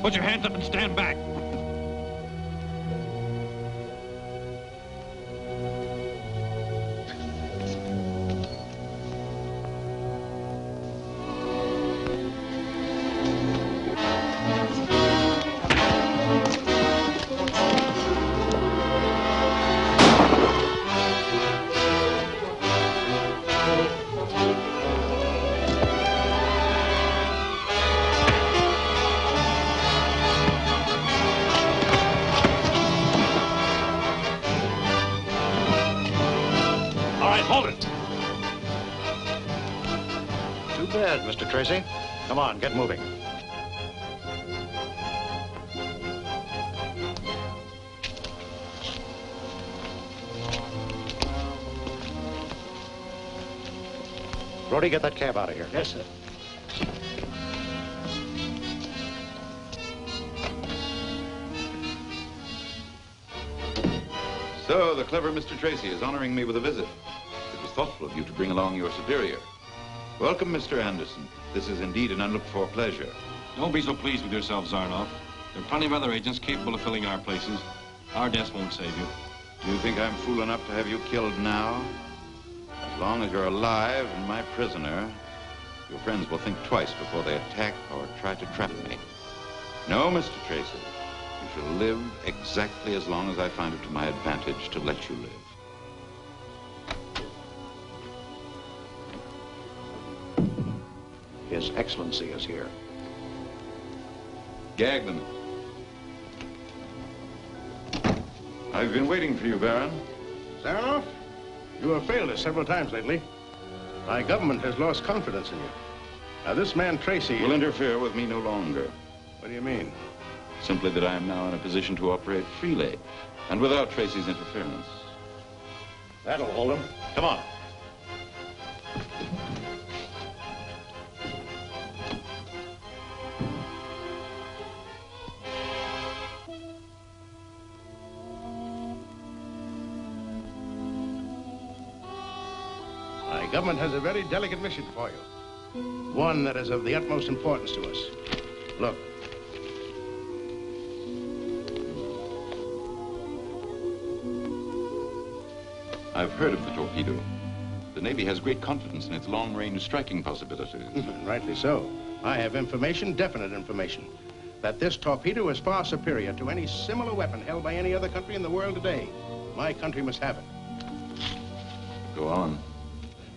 Put your hands up and stand back. Mr. Tracy. Come on, get moving. Brody, get that cab out of here. Yes, sir. So, the clever Mr. Tracy is honoring me with a visit. It was thoughtful of you to bring along your superior. Welcome, Mr. Anderson. This is indeed an unlooked-for pleasure. Don't be so pleased with yourself, Zarnoff. There are plenty of other agents capable of filling our places. Our deaths won't save you. Do you think I'm fool enough to have you killed now? As long as you're alive and my prisoner, your friends will think twice before they attack or try to trap me. No, Mr. Tracy. You shall live exactly as long as I find it to my advantage to let you live. His Excellency is here. Gag them. I've been waiting for you, Baron. Zarnoff, you have failed us several times lately. My government has lost confidence in you. Now, this man, Tracy... will interfere with me no longer. What do you mean? Simply that I am now in a position to operate freely, and without Tracy's interference. That'll hold him. Come on. My government has a very delicate mission for you. One that is of the utmost importance to us. Look. I've heard of the torpedo. The Navy has great confidence in its long-range striking possibilities. Rightly so. I have information, definite information, that this torpedo is far superior to any similar weapon held by any other country in the world today. My country must have it. Go on.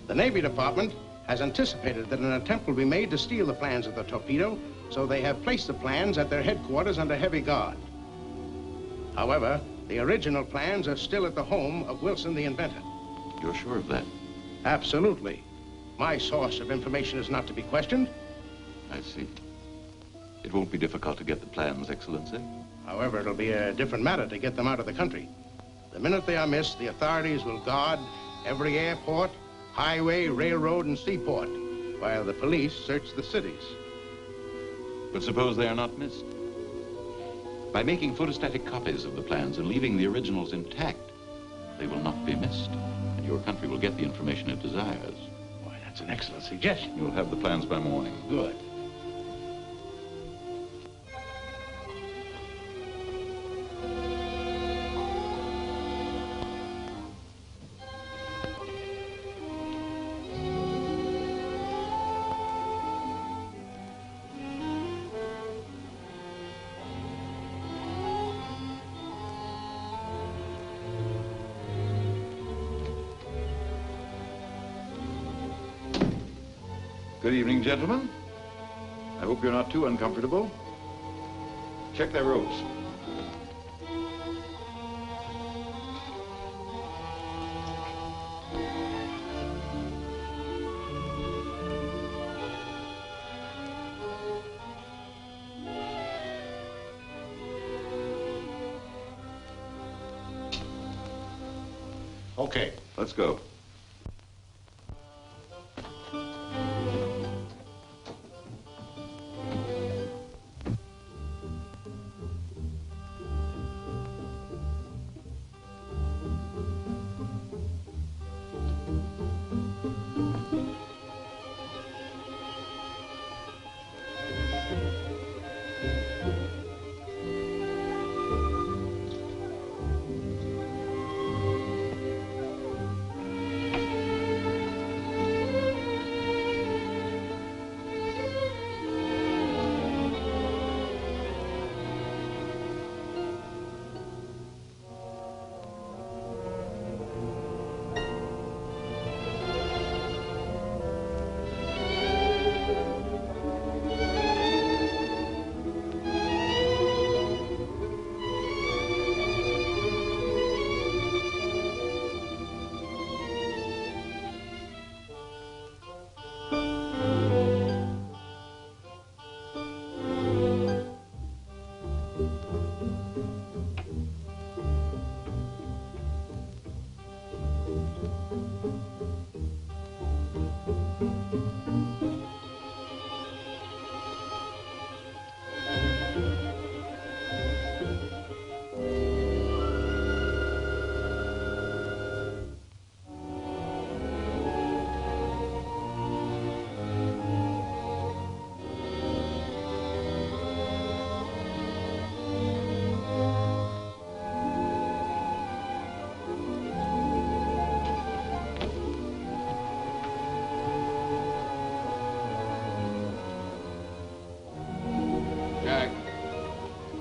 The Navy Department has anticipated that an attempt will be made to steal the plans of the torpedo, so they have placed the plans at their headquarters under heavy guard. However, the original plans are still at the home of Wilson, the inventor. You're sure of that? Absolutely. My source of information is not to be questioned. I see. It won't be difficult to get the plans, Excellency. However, it'll be a different matter to get them out of the country. The minute they are missed, the authorities will guard every airport, highway, railroad, and seaport, while the police search the cities. But suppose they are not missed? By making photostatic copies of the plans and leaving the originals intact, they will not be missed, and your country will get the information it desires. Why, that's an excellent suggestion. You'll have the plans by morning. Good. Good evening, gentlemen. I hope you're not too uncomfortable. Check their ropes. Okay. Let's go.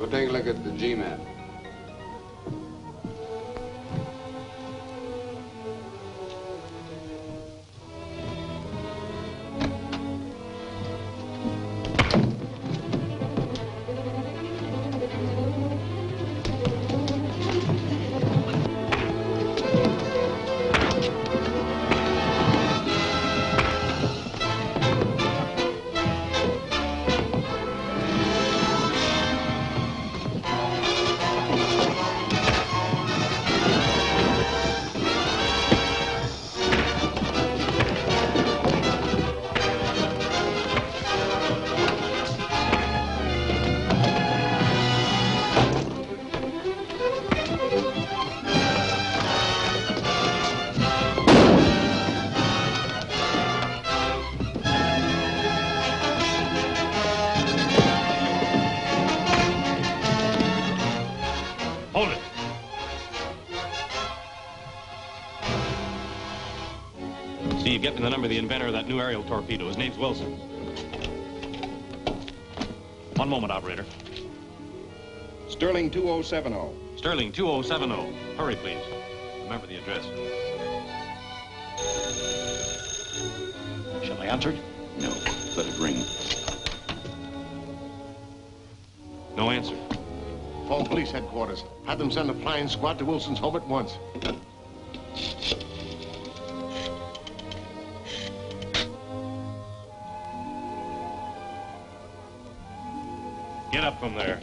Go take a look at the G-map. Steve, get me the number of the inventor of that new aerial torpedo. His name's Wilson. One moment, operator. Sterling 2070. Sterling 2070. Hurry, please. Remember the address. Shall I answer it? No. Let it ring. No answer. Phone police headquarters. Have them send a flying squad to Wilson's home at once. Get up from there.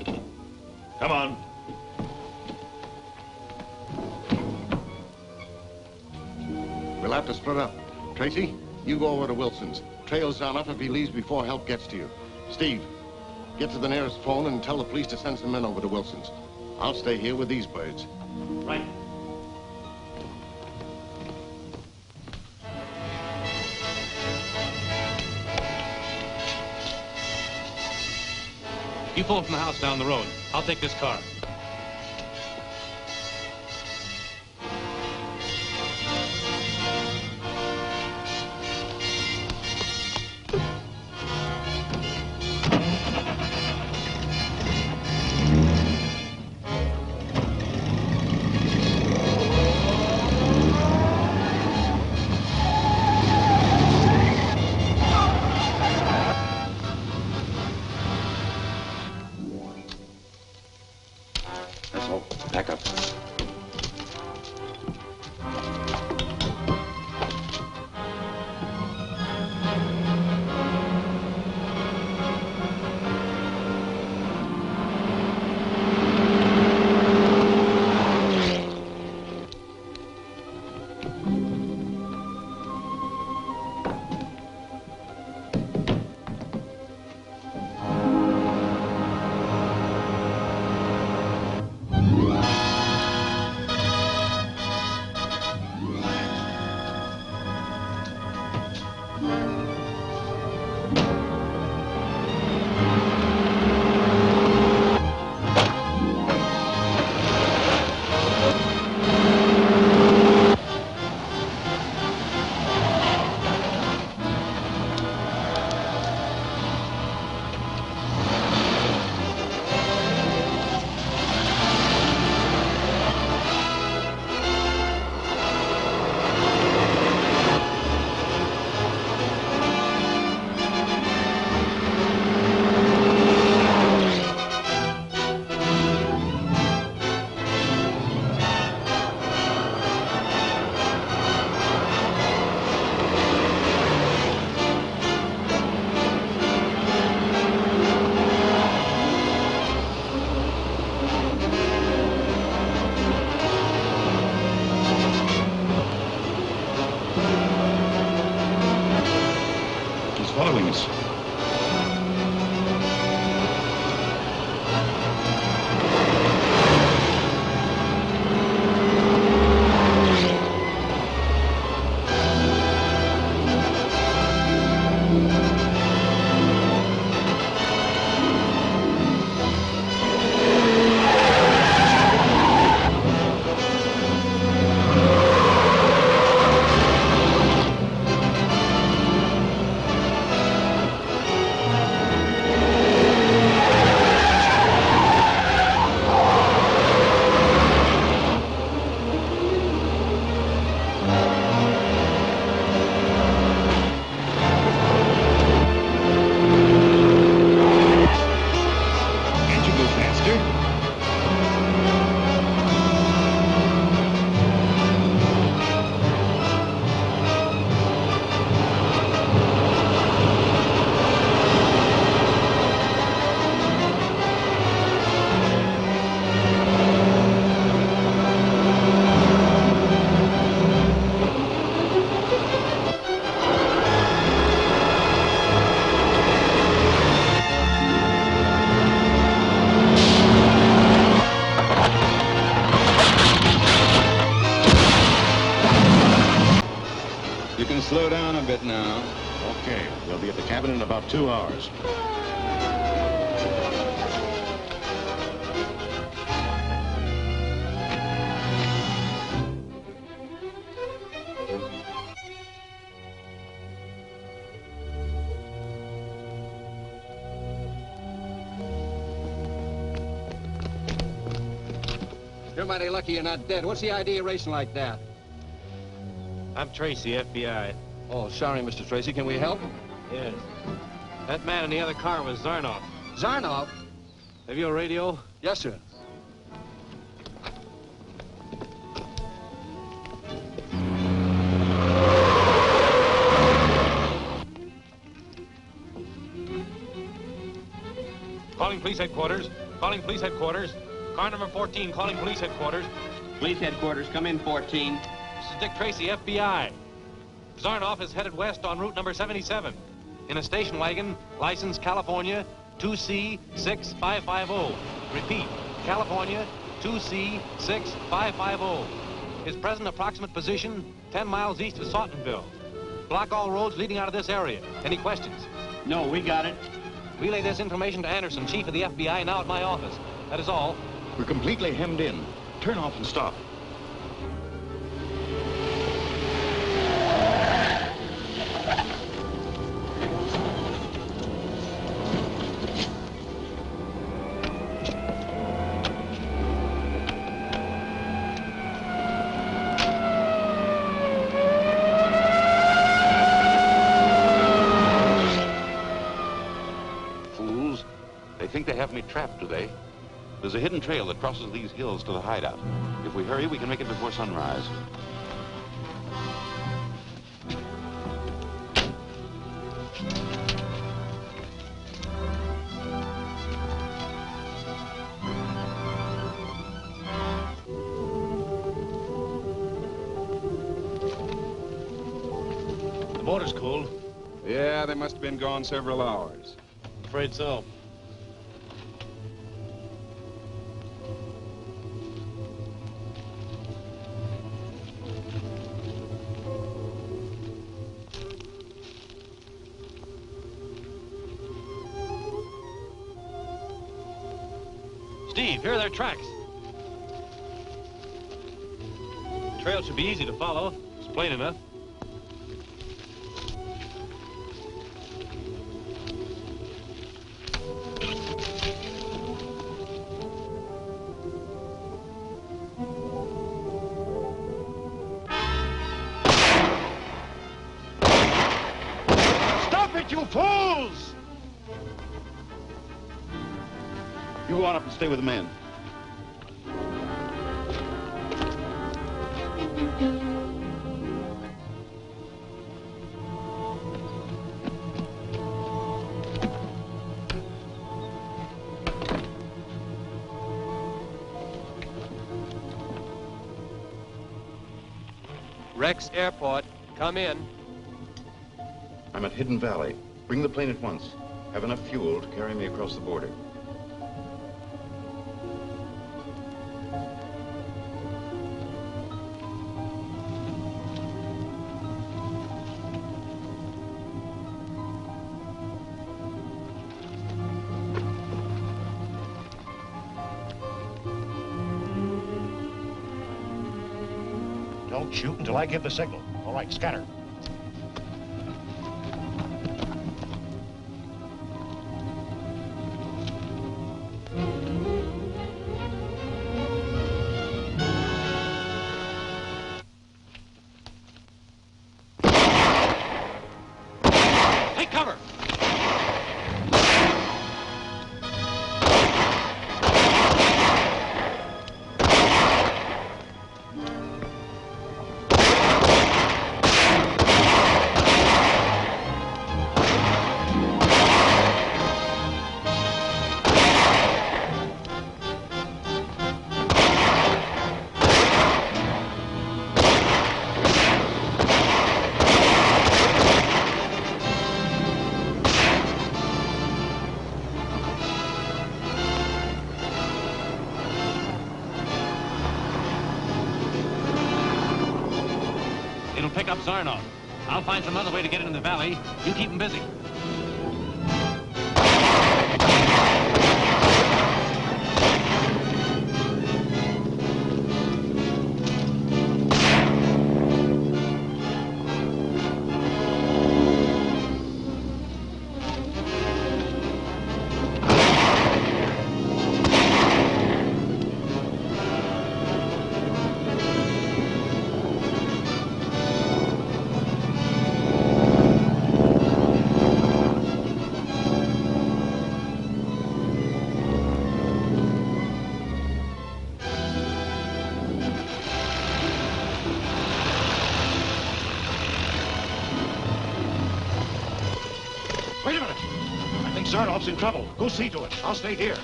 Come on. We'll have to split up. Tracy, you go over to Wilson's. Trail Zarnoff if he leaves before help gets to you. Steve, Get to the nearest phone and tell the police to send some men over to Wilson's. I'll stay here with these birds. Right. You phone from the house down the road. I'll take this car. Back up. Following us. You can slow down a bit now. Okay, we'll be at the cabin in about 2 hours. You're mighty lucky you're not dead. What's the idea of racing like that? I'm Tracy, FBI. Oh, sorry, Mr. Tracy. Can we help? Yes. That man in the other car was Zarnoff. Zarnoff? Have you a radio? Yes, sir. Calling police headquarters. Calling police headquarters. Car number 14 calling police headquarters. Police headquarters, come in 14. This is Dick Tracy, FBI. Zarnoff is headed west on route number 77. In a station wagon, license California, 2C6550. Repeat, California 2C6550. His present approximate position, 10 miles east of Sautenville. Block all roads leading out of this area. Any questions? No, we got it. Relay this information to Anderson, chief of the FBI, now at my office. That is all. We're completely hemmed in. Turn off and stop. They think they have me trapped, do they? There's a hidden trail that crosses these hills to the hideout. If we hurry, we can make it before sunrise. The motor's cool. Yeah, they must have been gone several hours. Afraid so. Steve, here are their tracks. The trail should be easy to follow. It's plain enough. Stop it, you fools! You go on up and stay with the men. Rex Airport, come in. I'm at Hidden Valley. Bring the plane at once. Have enough fuel to carry me across the border. Don't shoot until I give the signal. All right, scatter. Take cover! It'll pick up Zarnoff. I'll find some other way to get into the valley. You keep him busy. Wait a minute. I think Zarnoff's in trouble. Go see to it. I'll stay here.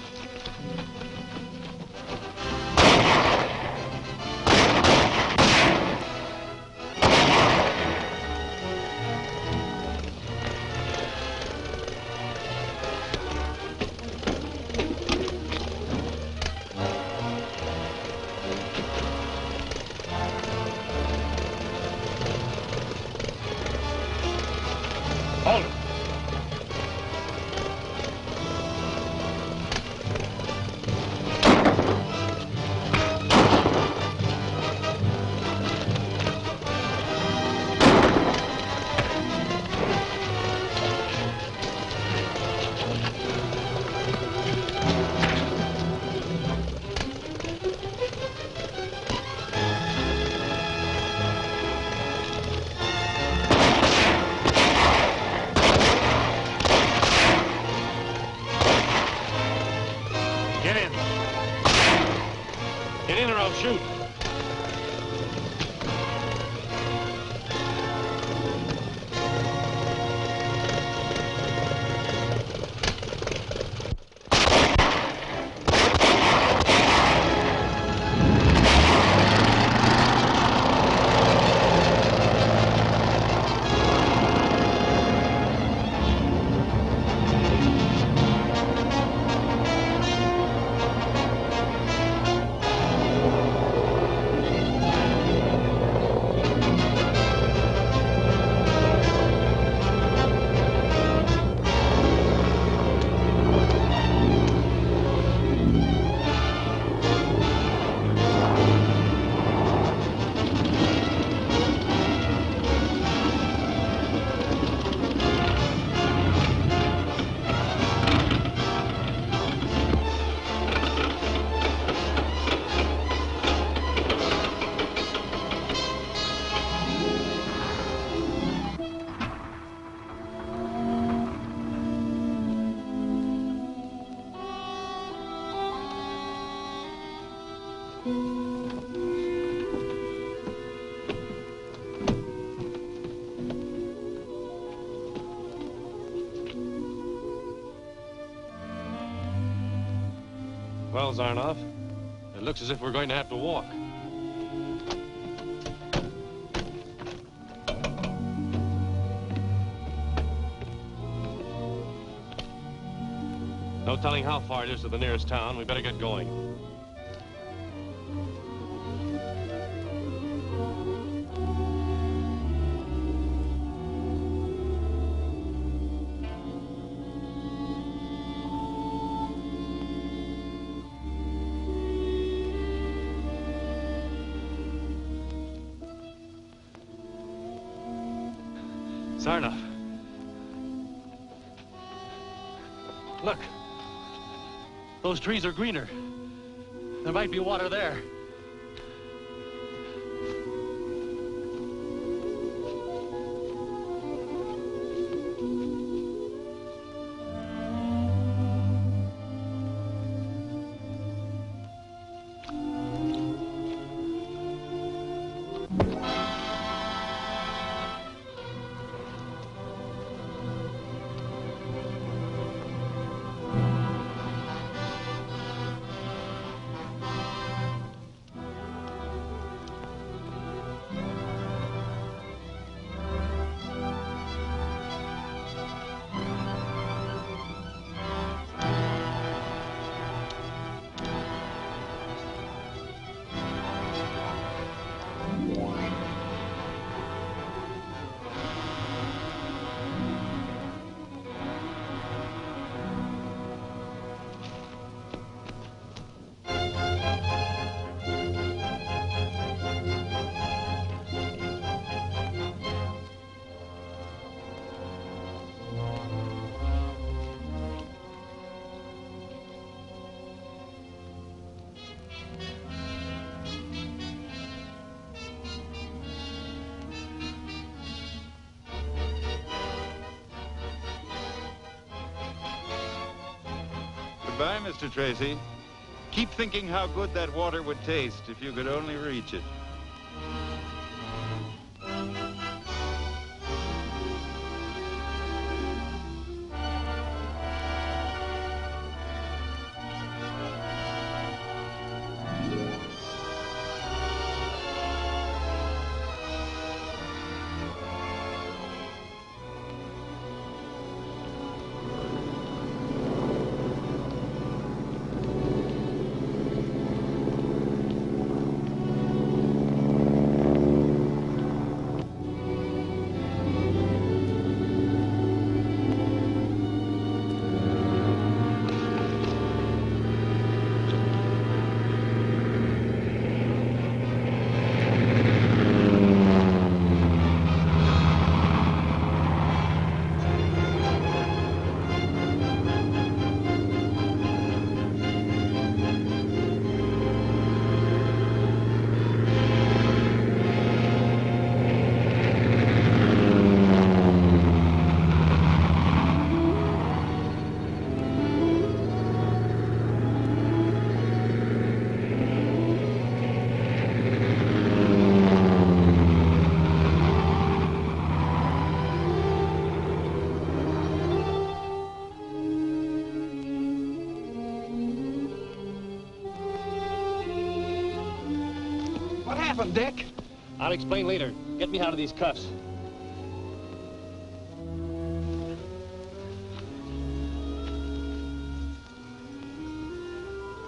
I'll shoot. Well, Zarnoff, it looks as if we're going to have to walk. No telling how far it is to the nearest town. We better get going. Zarnoff. Look. Those trees are greener. There might be water there. Goodbye, Mr. Tracy. Keep thinking how good that water would taste if you could only reach it. What happened, Dick? I'll explain later. Get me out of these cuffs.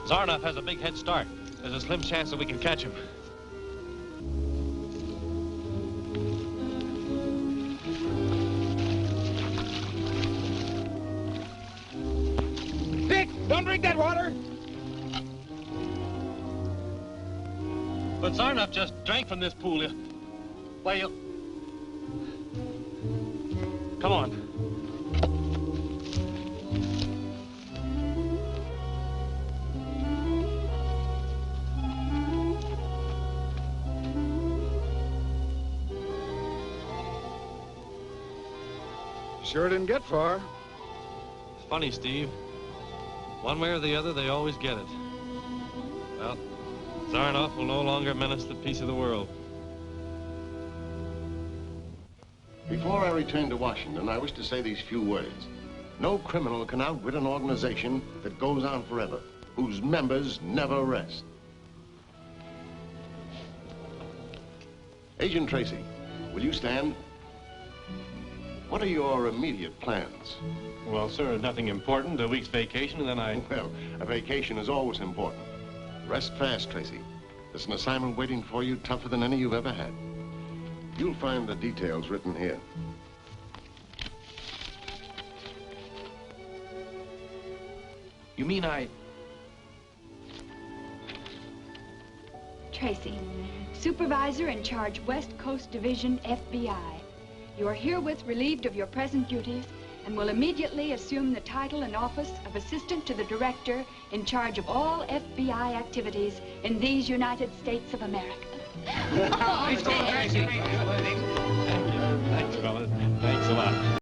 Zarnoff has a big head start. There's a slim chance that we can catch him. Dick, don't drink that water! But Zarnoff just drank from this pool. Why, you... Come on. Sure didn't get far. It's funny, Steve. One way or the other, they always get it. Well, Zarnoff will no longer menace the peace of the world. Before I return to Washington, I wish to say these few words. No criminal can outwit an organization that goes on forever, whose members never rest. Agent Tracy, will you stand? What are your immediate plans? Well, sir, nothing important. A week's vacation, and then I... Well, a vacation is always important. Rest fast, Tracy. There's an assignment waiting for you tougher than any you've ever had. You'll find the details written here. You mean Tracy, Supervisor in charge West Coast Division, FBI. You are herewith relieved of your present duties and will immediately assume the title and office of Assistant to the Director in charge of all FBI activities in these United States of America. Thanks, fellas. Thanks a lot.